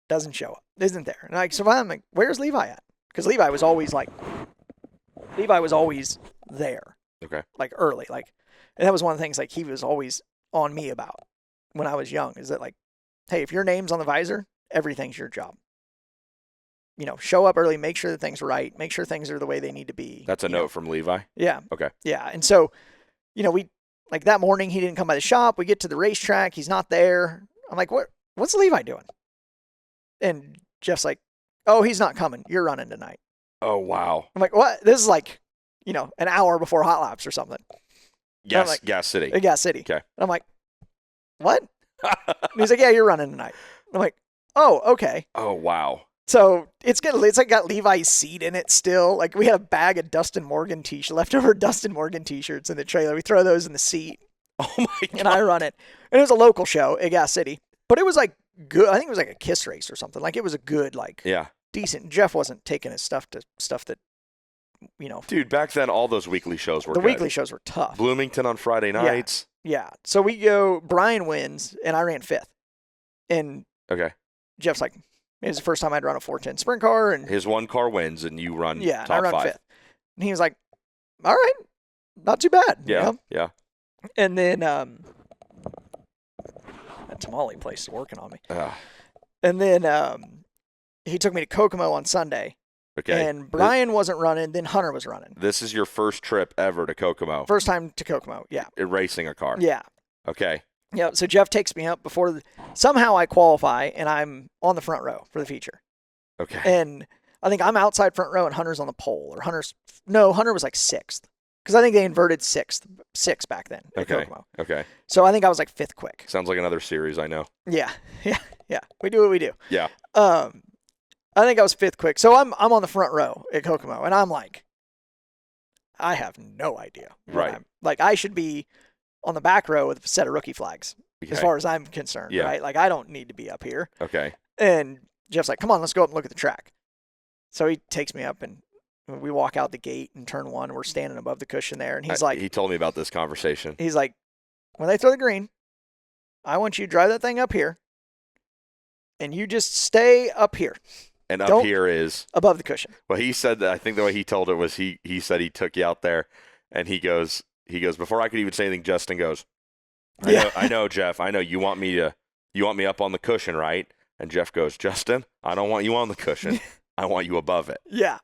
doesn't show up. Isn't there. And so I'm like, where's Levi at? Because Levi was always there. Okay. Like early. Like, and that was one of the things like he was always on me about when I was young, is that like, hey, if your name's on the visor, everything's your job. Show up early, make sure that things are right, make sure things are the way they need to be. That's a note from Levi? Yeah. Okay. Yeah. And so, we, like that morning, he didn't come by the shop. We get to the racetrack. He's not there. I'm like, what's Levi doing? And Jeff's like, oh, he's not coming. You're running tonight. Oh, wow. I'm like, what? This is like, an hour before hot laps or something. Gas City. Gas City. Okay. And I'm like, what? And he's like, yeah, you're running tonight. I'm like, oh, okay. Oh, wow. So it's like got Levi's seat in it still. Like we had a bag of Dustin Morgan leftover Dustin Morgan t-shirts in the trailer. We throw those in the seat. Oh my God. And I run it. And it was a local show at Gas City. But it was like good. I think it was like a kiss race or something. Like it was a good, like decent. Jeff wasn't taking his stuff to stuff that, Dude, back then all those weekly shows were the good. weekly shows were tough. Bloomington on Friday nights. Yeah. So we go, Brian wins, and I ran 5th. And Okay. Jeff's like, it was the first time I'd run a 410 sprint car. And His one car wins, and you run yeah, top and I run 5. 5th. And he was like, all right, not too bad. Yeah, yeah. And then that tamale place is working on me. And then he took me to Kokomo on Sunday. Okay. And Brian wasn't running, then Hunter was running. This is your first trip ever to Kokomo. First time to Kokomo, yeah. Racing a car. Yeah. Okay. Yeah, so Jeff takes me up somehow I qualify, and I'm on the front row for the feature. Okay. And I think I'm outside front row, and Hunter's on the pole. Hunter was like 6th. Because I think they inverted 6 back then at Kokomo. Okay. So I think I was like 5th quick. Sounds like another series I know. Yeah. We do what we do. Yeah. I think I was 5th quick. So I'm on the front row at Kokomo, and I'm like, I have no idea. Right. Like, I should be on the back row with a set of rookie flags, as far as I'm concerned, right? Like, I don't need to be up here. Okay. And Jeff's like, come on, let's go up and look at the track. So he takes me up, and we walk out the gate in turn 1. We're standing above the cushion there, and he's like... He told me about this conversation. He's like, when they throw the green, I want you to drive that thing up here, and you just stay up here. And up here is above the cushion. Well, he said that. I think the way he told it was he said he took you out there, and he goes before I could even say anything. Justin goes, I know, Jeff. I know you want me up on the cushion, right? And Jeff goes, Justin, I don't want you on the cushion. I want you above it. Yeah.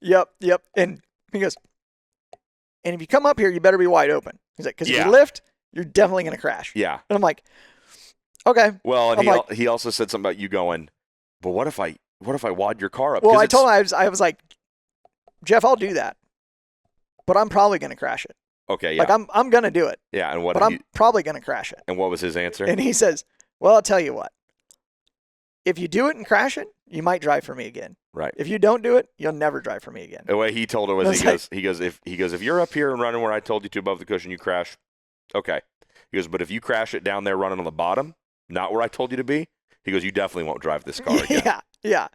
Yep. And he goes, and if you come up here, you better be wide open. He's like, because if you lift, you're definitely gonna crash. Yeah. And I'm like, okay. Well, and he also said something about you going, but what if I wad your car up? Well, I told him, I was like, Jeff, I'll do that, but I'm probably going to crash it. Okay, yeah. Like, I'm going to do it. Yeah, and but I'm probably going to crash it. And what was his answer? And he says, well, I'll tell you what. If you do it and crash it, you might drive for me again. Right. If you don't do it, you'll never drive for me again. The way he told it was, he goes, if you're up here and running where I told you to above the cushion, you crash. Okay. He goes, but if you crash it down there running on the bottom, not where I told you to be, he goes, you definitely won't drive this car again. Yeah.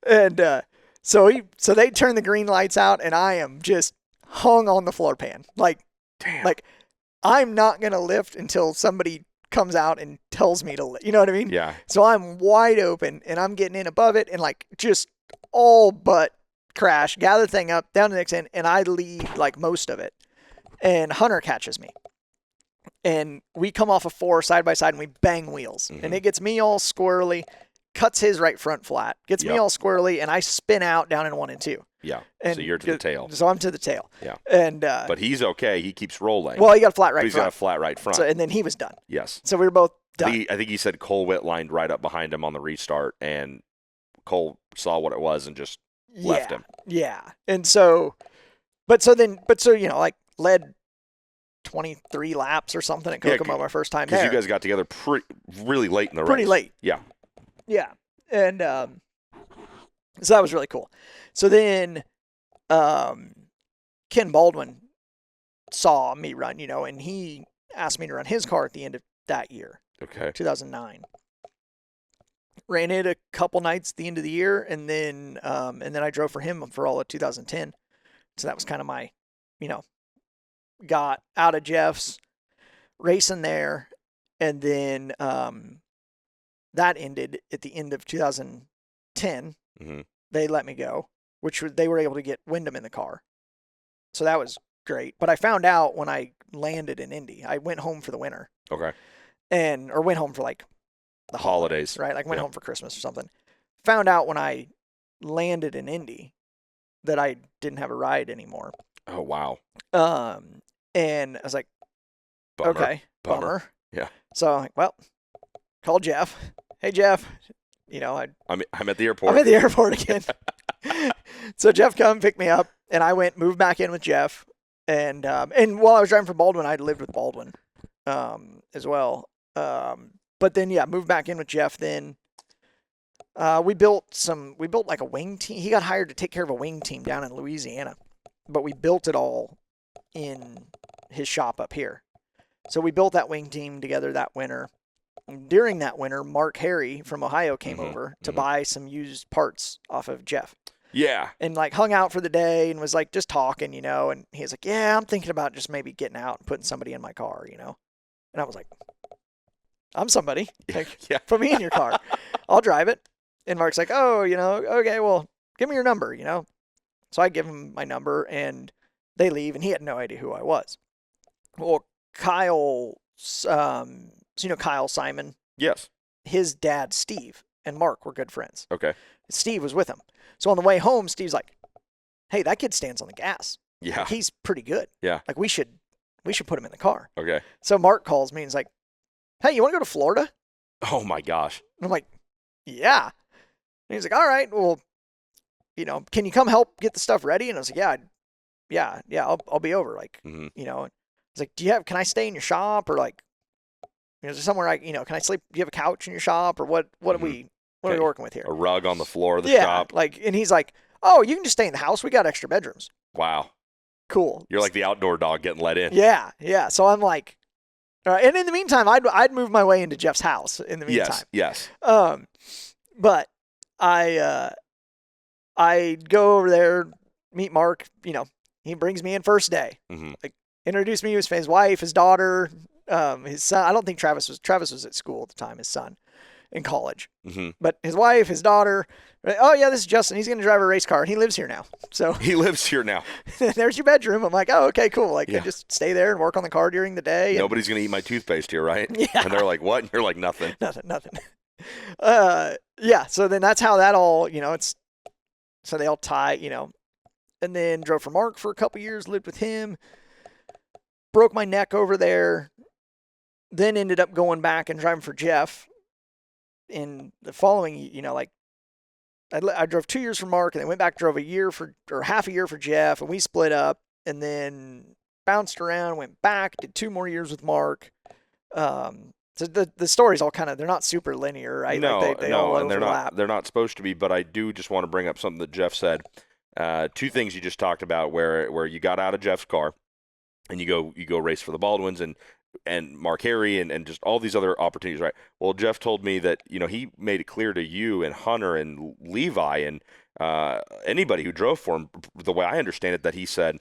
And so they turn the green lights out, and I am just hung on the floor pan. Like, damn. Like, I'm not going to lift until somebody comes out and tells me to lift. You know what I mean? Yeah. So I'm wide open, and I'm getting in above it, and like just all but crash, gather the thing up, down to the next end, and I lead like most of it. And Hunter catches me. And we come off of 4 side by side, and we bang wheels. Mm-hmm. And it gets me all squirrely, cuts his right front flat, gets me all squirrely, and I spin out down in 1 and 2. Yeah. And so you're to the tail. So I'm to the tail. Yeah. And but he's okay. He keeps rolling. Well, he got a flat right He's front. got a flat right front. So, and then he was done. Yes. So we were both done. I think he said Cole Witt lined right up behind him on the restart, and Cole saw what it was and just left him. Yeah. And so, like led 23 laps or something at Kokomo my first time there. Because you guys got together really late in the race. Pretty late. Yeah. Yeah. And so that was really cool. So then Ken Baldwin saw me run, and he asked me to run his car at the end of that year. Okay. 2009. Ran it a couple nights at the end of the year, and then I drove for him for all of 2010. So that was kind of my, got out of Jeff's, racing there, and then that ended at the end of 2010. Mm-hmm. They let me go, they were able to get Wyndham in the car. So that was great. But I found out when I landed in Indy, I went home for the winter. Okay. Or went home for like the holidays, right? Like went home for Christmas or something. Found out when I landed in Indy that I didn't have a ride anymore. Oh, wow. And I was like, Bummer. okay, bummer. Yeah. So I'm like, well, call Jeff. Hey, Jeff. I'm at the airport. I'm at the airport again. So Jeff come pick me up, and I moved back in with Jeff. And while I was driving for Baldwin, I'd lived with Baldwin as well. But then, yeah, moved back in with Jeff then. We built like a wing team. He got hired to take care of a wing team down in Louisiana, but we built it all in his shop up here. So we built that wing team together that winter. During that winter, Mark Harry from Ohio came over to buy some used parts off of Jeff. Yeah. And like hung out for the day and was like just talking, and he was like, yeah, I'm thinking about just maybe getting out and putting somebody in my car, And I was like, I'm somebody. Like, put me in your car. I'll drive it. And Mark's like, oh, okay, well, give me your number, So I give him my number and they leave and he had no idea who I was. Well, Kyle, Kyle Simon? Yes. His dad, Steve, and Mark were good friends. Okay. Steve was with him. So on the way home, Steve's like, hey, that kid stands on the gas. Yeah. Like, he's pretty good. Yeah. Like, we should put him in the car. Okay. So Mark calls me and he's like, hey, you want to go to Florida? Oh, my gosh. And I'm like, yeah. And he's like, all right, well, can you come help get the stuff ready? And I was like, yeah, I'll be over. Like, it's like, can I stay in your shop or like, is there somewhere can I sleep? Do you have a couch in your shop or what are we working with here? A rug on the floor of the shop. Like, and he's like, oh, you can just stay in the house. We got extra bedrooms. Wow. Cool. You're like the outdoor dog getting let in. Yeah. Yeah. So I'm like, all right. And in the meantime, I'd move my way into Jeff's house in the meantime. Yes. But I go over there, meet Mark, he brings me in first day. Like, introduced me to his wife, his daughter, his son. I don't think Travis was at school at the time, his son in college. But his wife, his daughter, oh yeah, this is Justin. He's going to drive a race car and he lives here now. So he lives here now. There's your bedroom. I'm like, oh, okay, cool. Like, I just stay there and work on the car during the day. Nobody's going to eat my toothpaste here, right? Yeah. And they're like, what? And you're like, nothing. Nothing. Yeah. So then that's how that all, so they all tie, and then drove for Mark for a couple years, lived with him, broke my neck over there, then ended up going back and driving for Jeff in the following, I drove 2 years for Mark and then went back, drove half a year for Jeff, and we split up and then bounced around, went back, did 2 more years with Mark. So the stories all they're not super linear, right? No, like they all and overlap. they're not supposed to be, but I do just want to bring up something that Jeff said. 2 things you just talked about where you got out of Jeff's car and you go race for the Baldwins and Mark Harry and just all these other opportunities, right? Well, Jeff told me that, he made it clear to you and Hunter and Levi and anybody who drove for him, the way I understand it, that he said,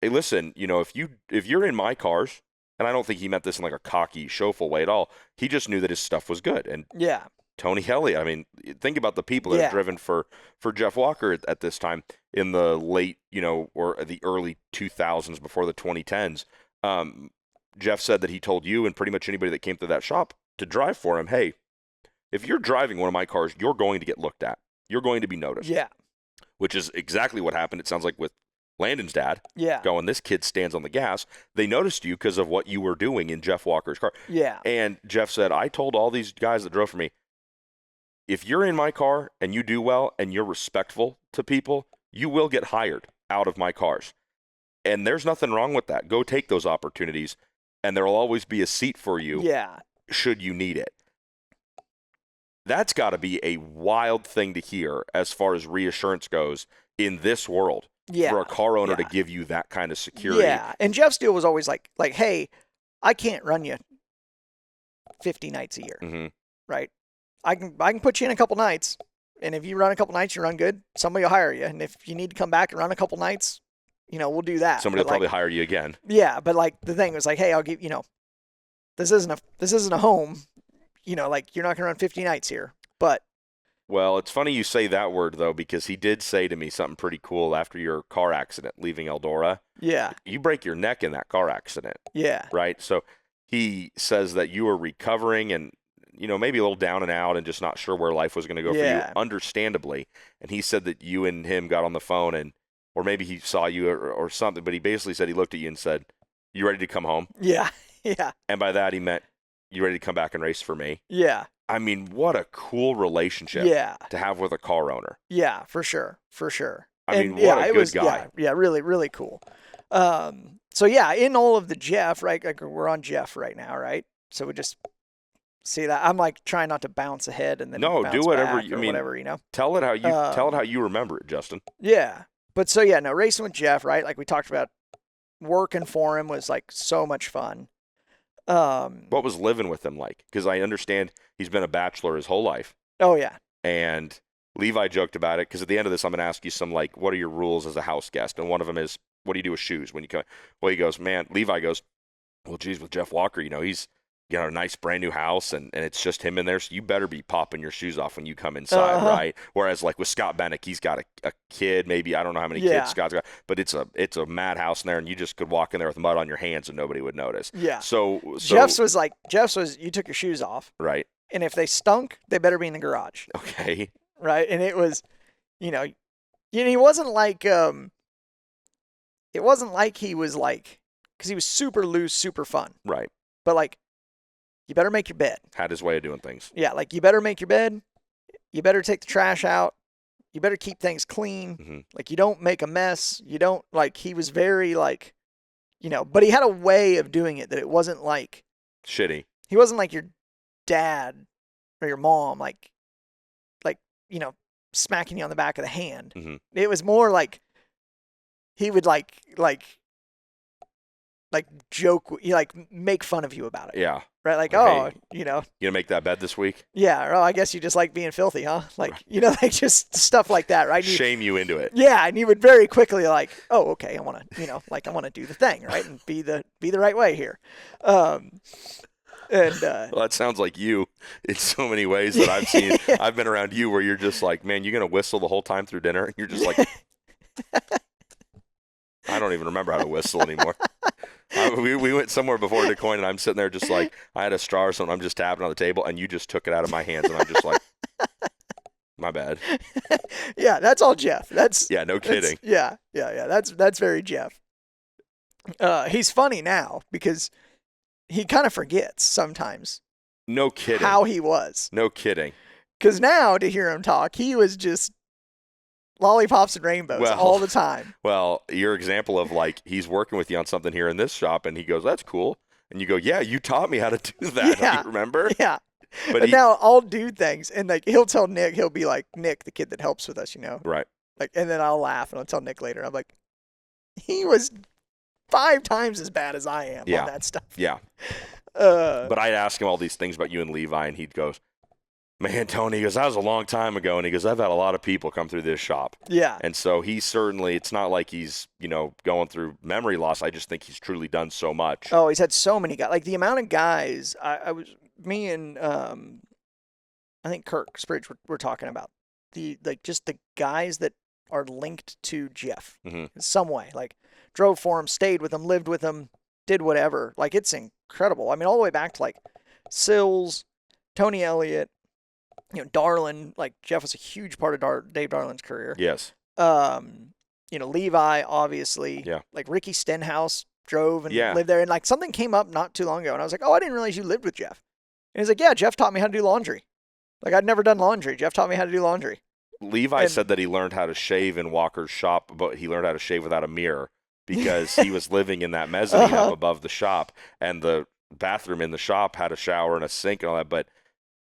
hey, listen, if you're in my cars, and I don't think he meant this in like a cocky, showful way at all. He just knew that his stuff was good. And yeah, Tony Helly, I mean, think about the people that have driven for Jeff Walker at this time in the late, or the early 2000s before the 2010s. Jeff said that he told you and pretty much anybody that came to that shop to drive for him, hey, if you're driving one of my cars, you're going to get looked at. You're going to be noticed. Yeah. Which is exactly what happened, it sounds like, with Landon's dad. Yeah. Going, this kid stands on the gas. They noticed you because of what you were doing in Jeff Walker's car. Yeah. And Jeff said, I told all these guys that drove for me, if you're in my car and you do well and you're respectful to people, you will get hired out of my cars. And there's nothing wrong with that. Go take those opportunities, and there will always be a seat for you should you need it. That's got to be a wild thing to hear as far as reassurance goes in this world. Yeah. For a car owner to give you that kind of security. Yeah. And Jeff's deal was always like, hey, I can't run you 50 nights a year. Right? I can put you in a couple nights, and if you run a couple nights, you run good, somebody will hire you. And if you need to come back and run a couple nights, we'll do that. Somebody will probably hire you again. Yeah, but like the thing was like, hey, I'll give this isn't a home. Like, you're not gonna run 50 nights here. But well, it's funny you say that word though, because he did say to me something pretty cool after your car accident leaving Eldora. Yeah. You break your neck in that car accident. Yeah. Right? So he says that you were recovering and maybe a little down and out and just not sure where life was going to go for you, understandably. And he said that you and him got on the phone or maybe he saw you or something, but he basically said he looked at you and said, you ready to come home? Yeah. Yeah. And by that he meant, you ready to come back and race for me? Yeah. I mean, what a cool relationship to have with a car owner. Yeah, for sure. I mean, what a good guy. Yeah, really, really cool. So yeah, in all of the Jeff, right? Like, we're on Jeff right now, right? So we just see that. I'm like trying not to bounce ahead and then No, bounce do whatever. back or whatever, you know. Tell it how you remember it, Justin. Yeah. But so yeah, no, racing with Jeff, right? Like we talked about, working for him was like so much fun. What was living with him like? Because I understand he's been a bachelor his whole life. Oh yeah. And Levi joked about it because at the end of this, I'm going to ask you some, like, what are your rules as a house guest? And one of them is, what do you do with shoes when you come? Well, Levi goes, well, geez, with Jeff Walker, he's got a nice brand new house and it's just him in there. So you better be popping your shoes off when you come inside, right? Whereas like with Scott Bennick, he's got a kid, maybe, I don't know how many kids Scott's got, but it's a madhouse in there and you just could walk in there with mud on your hands and nobody would notice. Yeah. So Jeff's was you took your shoes off. Right. And if they stunk, they better be in the garage. Okay. Right. And it was, he wasn't like, it wasn't like he was like, because he was super loose, super fun. Right. But like, you better make your bed. Had his way of doing things. Yeah, like you better make your bed. You better take the trash out. You better keep things clean. Mm-hmm. Like you don't make a mess. You don't he was very like, but he had a way of doing it that it wasn't like shitty. He wasn't like your dad or your mom, like, smacking you on the back of the hand. Mm-hmm. It was more like he would like joke, make fun of you about it. Yeah. Right. Like, hey, you gonna make that bed this week? Yeah. Or, I guess you just like being filthy, huh? Like, right. Like just stuff like that. Right. Shame you into it. Yeah. And you would very quickly I want to, I want to do the thing. Right. And be the right way here. Well, that sounds like you in so many ways that I've seen. I've been around you where you're just like, man, you're going to whistle the whole time through dinner. And you're just like, I don't even remember how to whistle anymore. We went somewhere before Des Moines and I'm sitting there just like, I had a straw or something. I'm just tapping on the table and you just took it out of my hands. And I'm just like, my bad. Yeah, that's all Jeff. Yeah, no kidding. Yeah. That's very Jeff. He's funny now because he kind of forgets sometimes. No kidding. How he was. No kidding. Because now to hear him talk, he was just lollipops and rainbows all the time. Well, your example of like he's working with you on something here in this shop and he goes, that's cool. And you go, yeah, you taught me how to do that. Yeah. Don't you remember? Yeah. But now I'll do things and like he'll tell Nick, he'll be like, Nick, the kid that helps with us, Right. Like, and then I'll laugh and I'll tell Nick later. I'm like, he was 5 times as bad as I am on that stuff. Yeah. But I'd ask him all these things about you and Levi and he'd go, man, Tony, he goes, that was a long time ago. And he goes, I've had a lot of people come through this shop. Yeah. And so he certainly, it's not like he's, going through memory loss. I just think he's truly done so much. Oh, he's had so many guys. Like the amount of guys, me and I think Kirk Spridge were talking about just the guys that are linked to Jeff in some way. Like drove for him, stayed with him, lived with him, did whatever. Like it's incredible. I mean, all the way back to like Sills, Tony Elliott, Darlin. Like Jeff was a huge part of Dave Darlin's career. Yes. Levi, obviously. Yeah. Like Ricky Stenhouse drove and Yeah. lived there. And like something came up not too long ago. And I was like, oh, I didn't realize you lived with Jeff. And he's like, yeah, Jeff taught me how to do laundry. Like I'd never done laundry. Jeff taught me how to do laundry. Levi said that he learned how to shave in Walker's shop, but he learned how to shave without a mirror because he was living in that mezzanine up above the shop. And the bathroom in the shop had a shower and a sink and all that, but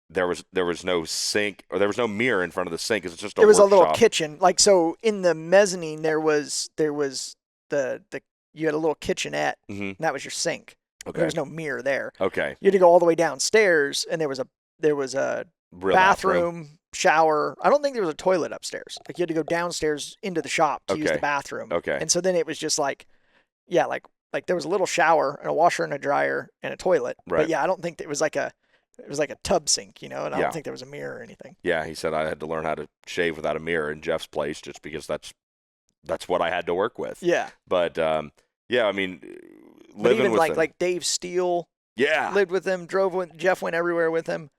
there was no sink or there was no mirror in front of the sink. It's just a was a workshop. little kitchen. Like so in the mezzanine there was the you had a little kitchenette and that was your sink. Okay. There was no mirror there. Okay. You had to go all the way downstairs and there was a Real bathroom, shower. I don't think there was a toilet upstairs. Like you had to go downstairs into the shop to use the bathroom. Okay. And so then it was just like there was a little shower and a washer and a dryer and a toilet. Right. But yeah, I don't think it was like a tub sink, and I Yeah. don't think there was a mirror or anything. Yeah, he said I had to learn how to shave without a mirror in Jeff's place just because that's what I had to work with. Yeah. But yeah, I mean, But living even with him. like Dave Steele lived with him, drove with Jeff, went everywhere with him.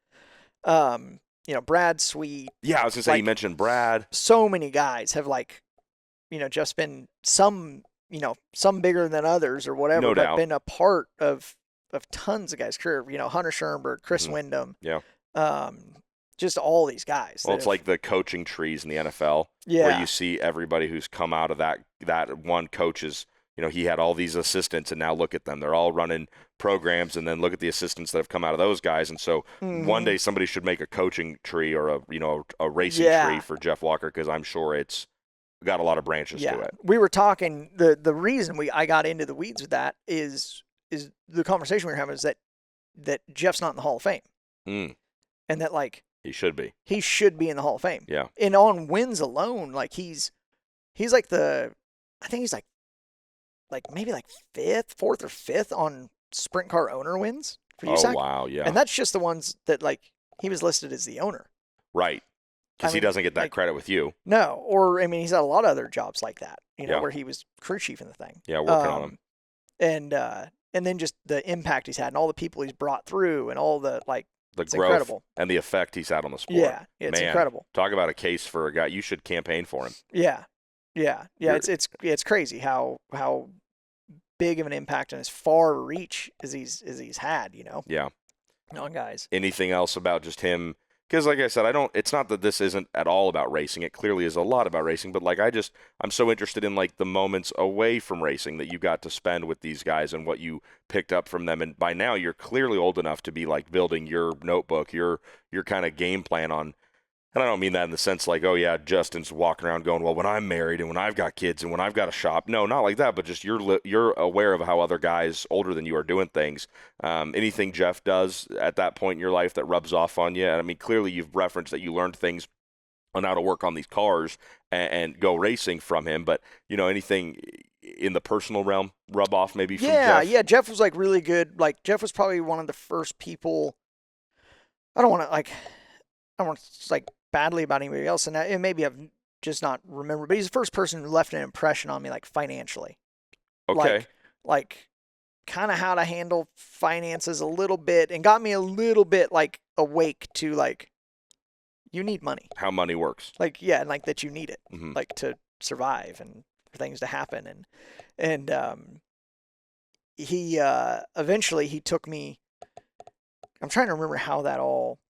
Brad Sweet. Yeah, I was gonna say you mentioned Brad. So many guys have just been some bigger than others or whatever, No but doubt. been a part of tons of guys' career. Hunter Schoenberg, Chris Wyndham. Yeah. Just all these guys. Well, it's like the coaching trees in the NFL, where you see everybody who's come out of that one coach's. He had all these assistants, and now look at them. They're all running programs, and then look at the assistants that have come out of those guys. And so one day somebody should make a coaching tree or a racing tree for Jeff Walker, because I'm sure it's got a lot of branches to it. We were talking, the reason I got into the weeds with that is the conversation we were having is that Jeff's not in the Hall of Fame. And that, like, he should be in the Hall of Fame. Yeah. And on wins alone, like, he's like I think he's like maybe like fourth or fifth on sprint car owner wins for USAC. Oh, wow, yeah. And that's just the ones that, like, he was listed as the owner. Right. Because he doesn't get that credit with you. No. Or, I mean, he's had a lot of other jobs like that, where he was crew chief in the thing. Yeah, working on them. And then just the impact he's had and all the people he's brought through and all the, like, the growth incredible. And the effect he's had on the sport. Yeah, it's incredible. Talk about a case for a guy. You should campaign for him. Yeah. It's crazy how big of an impact and as far reach as he's had. Yeah. On guys. Anything else about just him? Because, like I said, it's not that this isn't at all about racing. It clearly is a lot about racing. But, like, I'm so interested in, like, the moments away from racing that you got to spend with these guys and what you picked up from them. And by now, you're clearly old enough to be, like, building your notebook, your kind of game plan on. And I don't mean that in the sense like, oh, yeah, Justin's walking around going, well, when I'm married and when I've got kids and when I've got a shop. No, not like that, but just you're aware of how other guys older than you are doing things. Anything Jeff does at that point in your life that rubs off on you. And I mean, clearly you've referenced that you learned things on how to work on these cars and go racing from him. But, anything in the personal realm rub off maybe from Jeff? Yeah, Jeff was, like, really good. Like, Jeff was probably one of the first people. I don't want to, like, badly about anybody else, and maybe I've just not remembered, but he's the first person who left an impression on me, like, financially. Okay. Like kind of how to handle finances a little bit, and got me a little bit, like, awake to, like, you need money. How money works. Like, yeah, and, like, that you need it, Mm-hmm. like, to survive and for things to happen. And he eventually he took me, I'm trying to remember how that all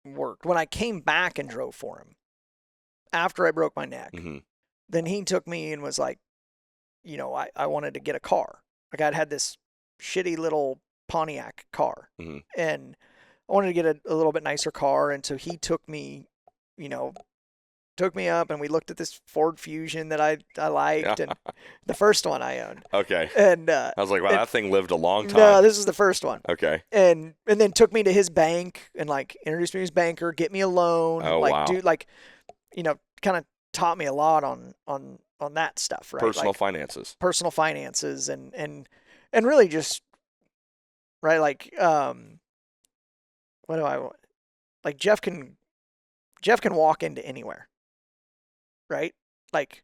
worked. When I came back and drove for him after I broke my neck, Mm-hmm. then he took me and was like, I wanted to get a car. Like, I'd had this shitty little Pontiac car, Mm-hmm. and I wanted to get a little bit nicer car. And so he took me up, and we looked at this Ford Fusion that I liked, and the first one I owned. Okay. And I was like, wow, that thing lived a long time. No, this is the first one. Okay. And then took me to his bank and, like, introduced me to his banker, get me a loan. Oh, like, wow. dude, like, kind of taught me a lot on that stuff, right? Personal finances. Personal finances and really just, right, like, what do I want? Like, Jeff can walk into anywhere, right? Like,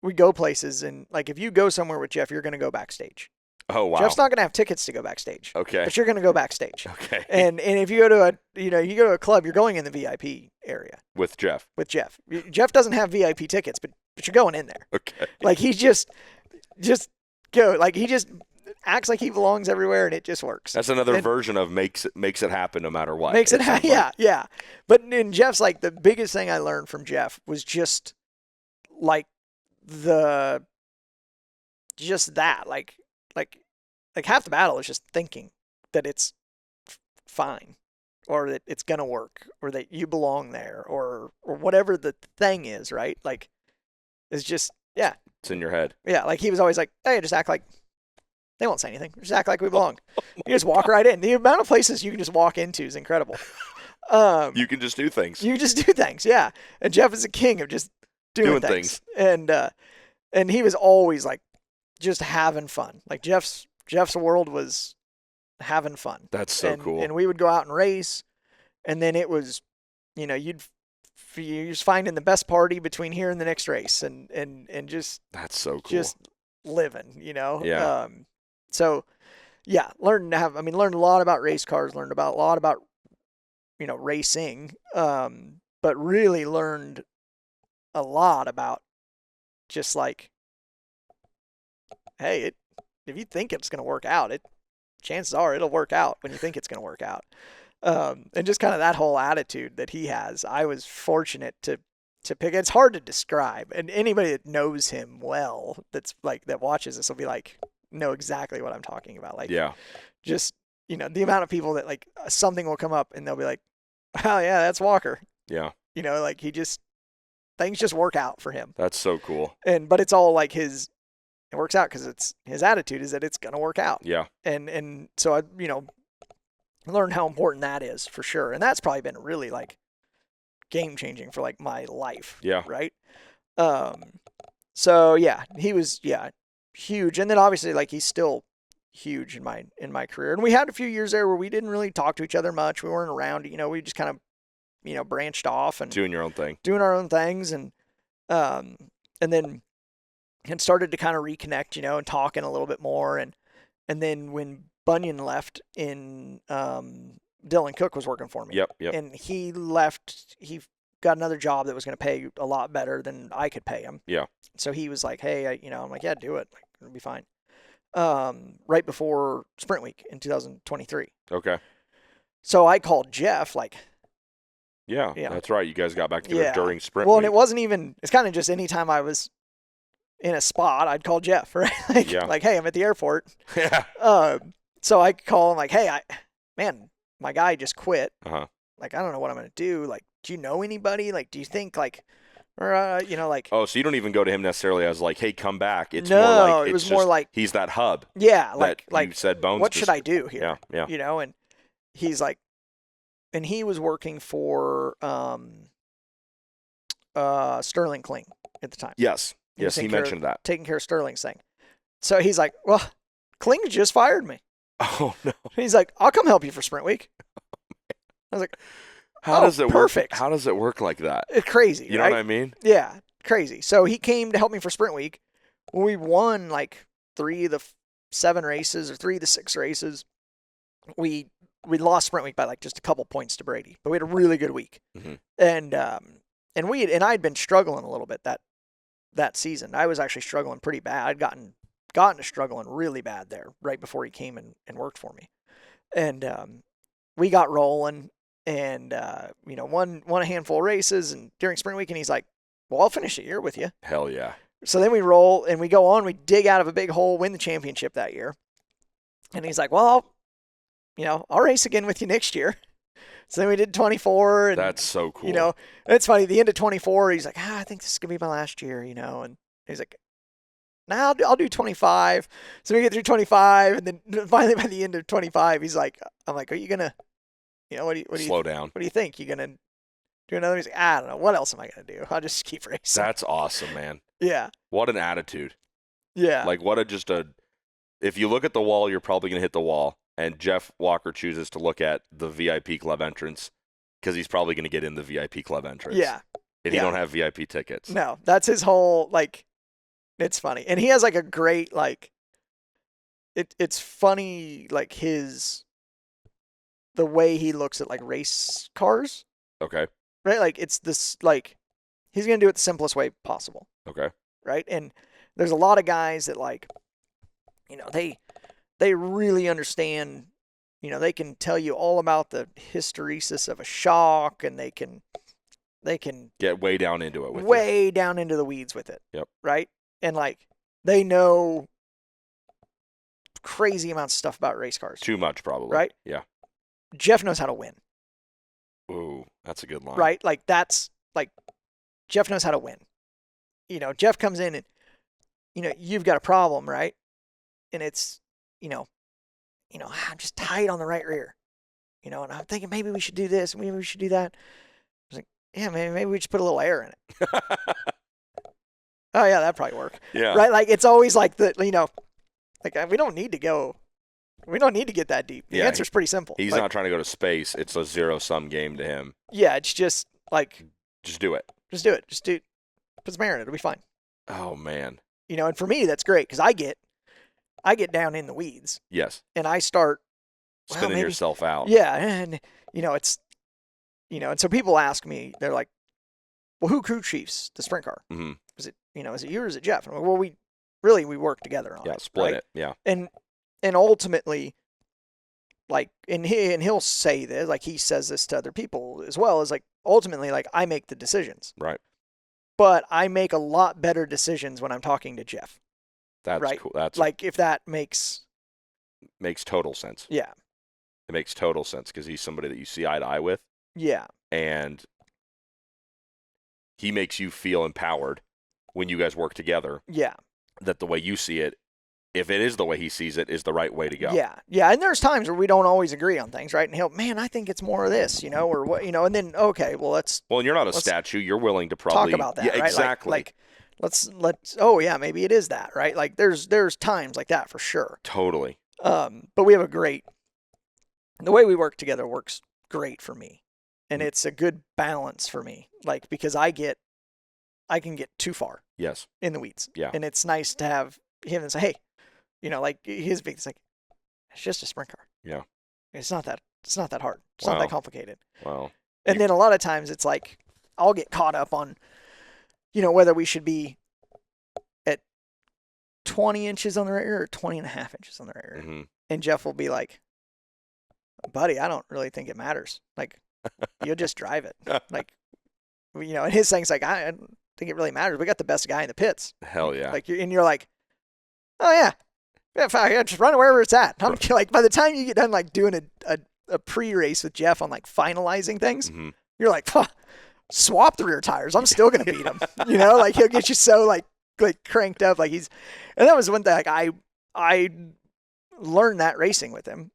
we go places, and, like, if you go somewhere with Jeff, you're going to go backstage. Oh, wow. Jeff's not going to have tickets to go backstage. Okay. But you're going to go backstage. Okay. And if you go to a club, you're going in the VIP area With Jeff. with Jeff. Jeff doesn't have VIP tickets, but you're going in there. Okay. Like, he just go. Like, he just acts like he belongs everywhere, and it just works. That's another version of makes it happen no matter what. Makes it happen. Yeah. But in Jeff's, like, the biggest thing I learned from Jeff was just, like, like half the battle is just thinking that it's fine, or that it's gonna work, or that you belong there, or whatever the thing is, right? Like, it's just, yeah. It's in your head. Yeah, like, he was always like, hey, just act like they won't say anything. Just act like we belong. You just walk right in. The amount of places you can just walk into is incredible. You can just do things. You just do things, yeah. And Jeff is a king of just doing things. And he was always, like, just having fun. Like, Jeff's world was having fun. That's so cool. And we would go out and race, and then it was, you're just finding the best party between here and the next race, and just, that's so cool. Just living, Yeah. So, yeah, learned a lot about race cars, learned a lot about, racing, but really learned a lot about just, like, hey, if you think it's going to work out, chances are it'll work out when you think it's going to work out. And just kind of that whole attitude that he has, I was fortunate to pick. It's hard to describe, and anybody that knows him well, that watches this will be like, know exactly what I'm talking about. Like, Yeah. just, the amount of people that like something will come up and they'll be like, oh yeah, that's Walker. Yeah. Like things just work out for him. That's so cool. But it's all like it works out because it's his attitude is that it's going to work out. Yeah. And so I, learned how important that is for sure. And that's probably been really like game changing for like my life. Yeah. Right. So yeah, he was, huge. And then obviously like he's still huge in my career. And we had a few years there where we didn't really talk to each other much. We weren't around, we just kind of, branched off and Doing your own thing. Doing our own things. And then had started to kind of reconnect, and talking a little bit more. And then when Bunyan left in, Dylan Cook was working for me. Yep. And he left, he got another job that was going to pay a lot better than I could pay him. Yeah. So he was like, hey, I'm like, yeah, do it. Like, it'll be fine. Right before Sprint Week in 2023. Okay. So I called Jeff, like, Yeah, that's right. You guys got back together during Sprint Well, Week. and it wasn't even, it's kind of just anytime I was in a spot, I'd call Jeff, right? Like, hey, I'm at the airport. Yeah. So I call him like, hey, my guy just quit. Uh-huh. Like, I don't know what I'm going to do. Like, do you know anybody? Like, do you think like, or, like. Oh, so you don't even go to him necessarily as like, hey, come back. It's no, more like, it was more like. He's that hub. Yeah. Like you said, Bones. What should I do here? Yeah. And he's like, and he was working for Sterling Kling at the time. Yes. Yes, he mentioned that. Taking care of Sterling's thing. So he's like, well, Kling just fired me. Oh, no. He's like, I'll come help you for Sprint Week. I was like, how does it perfect. Work? How does it work like that? It's crazy. You know right? what I mean? Yeah, crazy. So he came to help me for Sprint Week. We won like 3 of the 7 races or 3 of the 6 races. We lost Sprint Week by like just a couple points to Brady, but we had a really good week. Mm-hmm. And I had been struggling a little bit that season. I was actually struggling pretty bad. I'd gotten to struggling really bad there right before he came and worked for me. And we got rolling and won a handful of races and during Sprint Week, and he's like, well, I'll finish the year with you. Hell yeah. So then we roll and we go on, we dig out of a big hole, win the championship that year. And he's like, well, I'll race again with you next year. So then we did 24. And, that's so cool. It's funny. The end of 24, he's like, I think this is going to be my last year, and he's like, now I'll do 25. So we get through 25. And then finally by the end of 25, he's like, I'm like, are you going to, what do you slow down? What do you think? You going to do another? He's like, I don't know. What else am I going to do? I'll just keep racing. That's awesome, man. Yeah. What an attitude. Yeah. Like if you look at the wall, you're probably going to hit the wall. And Jeff Walker chooses to look at the VIP club entrance because he's probably going to get in the VIP club entrance. Yeah. And he don't have VIP tickets. No, that's his whole, like, it's funny. And he has, like, a great, like, it's funny, like, the way he looks at, like, race cars. Okay. Right? Like, it's this, like, he's going to do it the simplest way possible. Okay. Right? And there's a lot of guys that, like, they really understand, they can tell you all about the hysteresis of a shock, and they can get way down into it with way down into the weeds with it. Yep. Right? And like they know crazy amounts of stuff about race cars. Too much probably. Right? Yeah. Jeff knows how to win. Ooh, that's a good line. Right? Like that's like Jeff knows how to win. Jeff comes in and you've got a problem, right? And it's I'm just tight on the right rear, and I'm thinking maybe we should do this, maybe we should do that. I was like, yeah, maybe we just put a little air in it. Oh yeah, that'd probably work. Yeah. Right. Like it's always like like we don't need to get that deep. The answer's pretty simple. He's not trying to go to space. It's a 0-sum game to him. Yeah. It's just like, just do it. Just do it. Just put some air in it. It'll be fine. Oh man. And for me, that's great. Cause I get down in the weeds. Yes. And I start spinning yourself out. Yeah. And, it's, and so people ask me, they're like, well, who crew chiefs the sprint car? Mm-hmm. Is it you or is it Jeff? And I'm like, well, we work together on it. Yeah. Split right? it. Yeah. And ultimately, like, and he'll say this, like he says this to other people as well, is like, ultimately, like I make the decisions. Right. But I make a lot better decisions when I'm talking to Jeff. That's right? cool. That's Like if that makes total sense. yeah. It makes total sense because he's somebody that you see eye to eye with, Yeah. and he makes you feel empowered when you guys work together. Yeah. That the way you see it, if it is the way he sees it, is the right way to go. Yeah. Yeah. And there's times where we don't always agree on things, right? And he'll, man, I think it's more of this, or what, and then, okay, well, let's Well, and you're not a statue. You're willing to probably talk about that, Yeah, right? exactly. Like let's, oh yeah, maybe it is that, right? Like there's times like that for sure. Totally. But we have the way we work together works great for me. And it's a good balance for me. Like, because I can get too far Yes. in the weeds. Yeah. And it's nice to have him and say, hey, like his big, it's like, it's just a sprint car. Yeah. It's not that hard. It's not Wow. that complicated. Wow. And then a lot of times it's like, I'll get caught up on, whether we should be at 20 inches on the rear or 20 and a half inches on the rear. Mm-hmm. And Jeff will be like, buddy, I don't really think it matters. Like, you'll just drive it. Like, and his thing's like, I don't think it really matters. We got the best guy in the pits. Hell yeah. Like, you're like, oh yeah, fine, just run it wherever it's at. I'm like, by the time you get done like doing a pre-race with Jeff on like finalizing things, Mm-hmm. you're like, swap the rear tires. I'm still gonna beat him. Like he'll get you so like cranked up. Like and that was one thing. Like I learned that racing with him.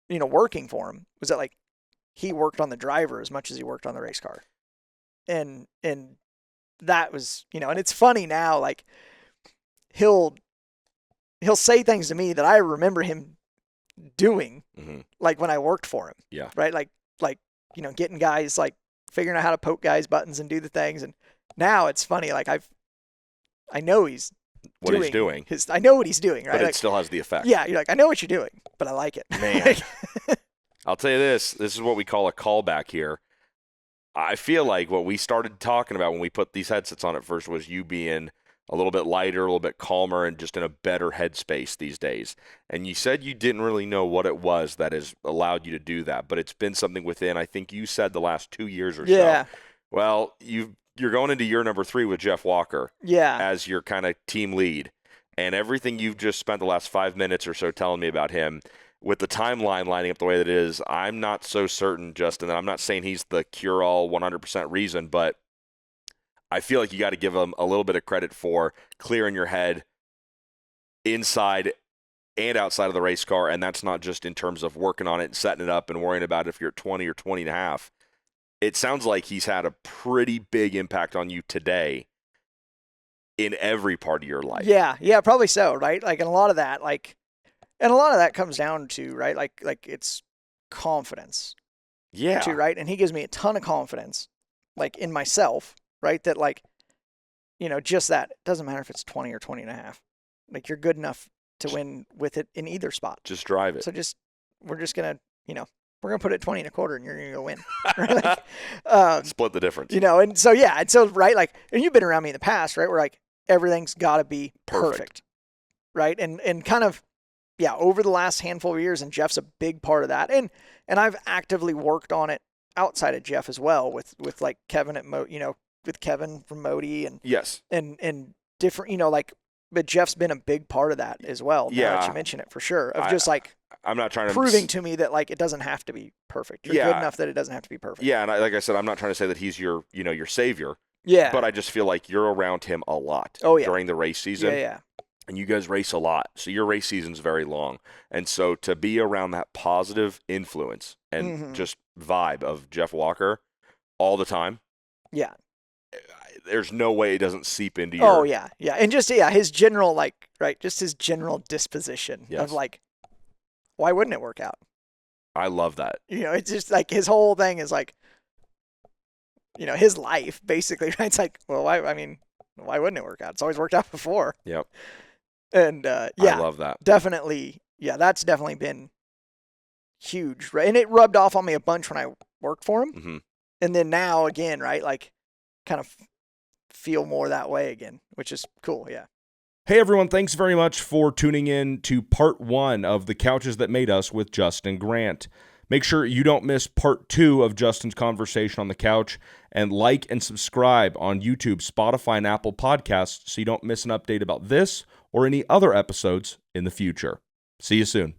Working for him was that like he worked on the driver as much as he worked on the race car, and that was and it's funny now. Like he'll say things to me that I remember him doing, Mm-hmm. like when I worked for him. Yeah. Right. Like getting guys, like figuring out how to poke guys' buttons and do the things. And now it's funny. Like I know he's doing. I know what he's doing. Right. But like, it still has the effect. Yeah. You're like, I know what you're doing, but I like it. Man. I'll tell you this. This is what we call a callback here. I feel like what we started talking about when we put these headsets on at first was you being a little bit lighter, a little bit calmer, and just in a better headspace these days. And you said you didn't really know what it was that has allowed you to do that, but it's been something within, I think you said, the last 2 years or Yeah. so. Well, you're going into year number 3 with Jeff Walker Yeah. as your kind of team lead. And everything you've just spent the last 5 minutes or so telling me about him, with the timeline lining up the way that it is, I'm not so certain, Justin, that I'm not saying he's the cure-all 100% reason, but I feel like you got to give him a little bit of credit for clearing your head inside and outside of the race car, and that's not just in terms of working on it and setting it up and worrying about if you're at 20 or 20 and a half. It sounds like he's had a pretty big impact on you today in every part of your life. Yeah, probably so, right? Like, and a lot of that comes down to, right, like it's confidence. Yeah. Too, right? And he gives me a ton of confidence, like in myself, right? That like, just that. It doesn't matter if it's 20 or 20 and a half. Like you're good enough to win with it in either spot. Just drive it. So we're just going to, we're going to put it 20 and a quarter and you're going to go win. Right? Like, split the difference. And so, yeah. And so, right. Like, and you've been around me in the past, right? Where like everything's got to be perfect. Right. And kind of, yeah, over the last handful of years, and Jeff's a big part of that. And I've actively worked on it outside of Jeff as well with like Kevin at with Kevin from Modi and yes, and different, but Jeff's been a big part of that as well. Yeah, now that you mention it for sure, of just like I'm not trying to proving to me that like it doesn't have to be perfect. You're good enough that it doesn't have to be perfect. Yeah, and like I said, I'm not trying to say that he's your your savior. Yeah, but I just feel like you're around him a lot. Oh yeah, during the race season. Yeah. And you guys race a lot, so your race season's very long. And so to be around that positive influence and just vibe of Jeff Walker all the time, yeah, there's no way it doesn't seep into your... Oh, yeah, and just, his general, like, right, just his general disposition of, like, why wouldn't it work out? I love that. It's just, like, his whole thing is, like, his life, basically, right? It's like, well, why wouldn't it work out? It's always worked out before. Yep. And, I love that. Definitely, that's definitely been huge, right? And it rubbed off on me a bunch when I worked for him. Mm-hmm. And then now, again, right, like, kind of feel more that way again, which is cool, yeah. Hey, everyone, thanks very much for tuning in to part 1 of The Couches That Made Us with Justin Grant. Make sure you don't miss part 2 of Justin's conversation on the couch, and like and subscribe on YouTube, Spotify, and Apple Podcasts so you don't miss an update about this or any other episodes in the future. See you soon.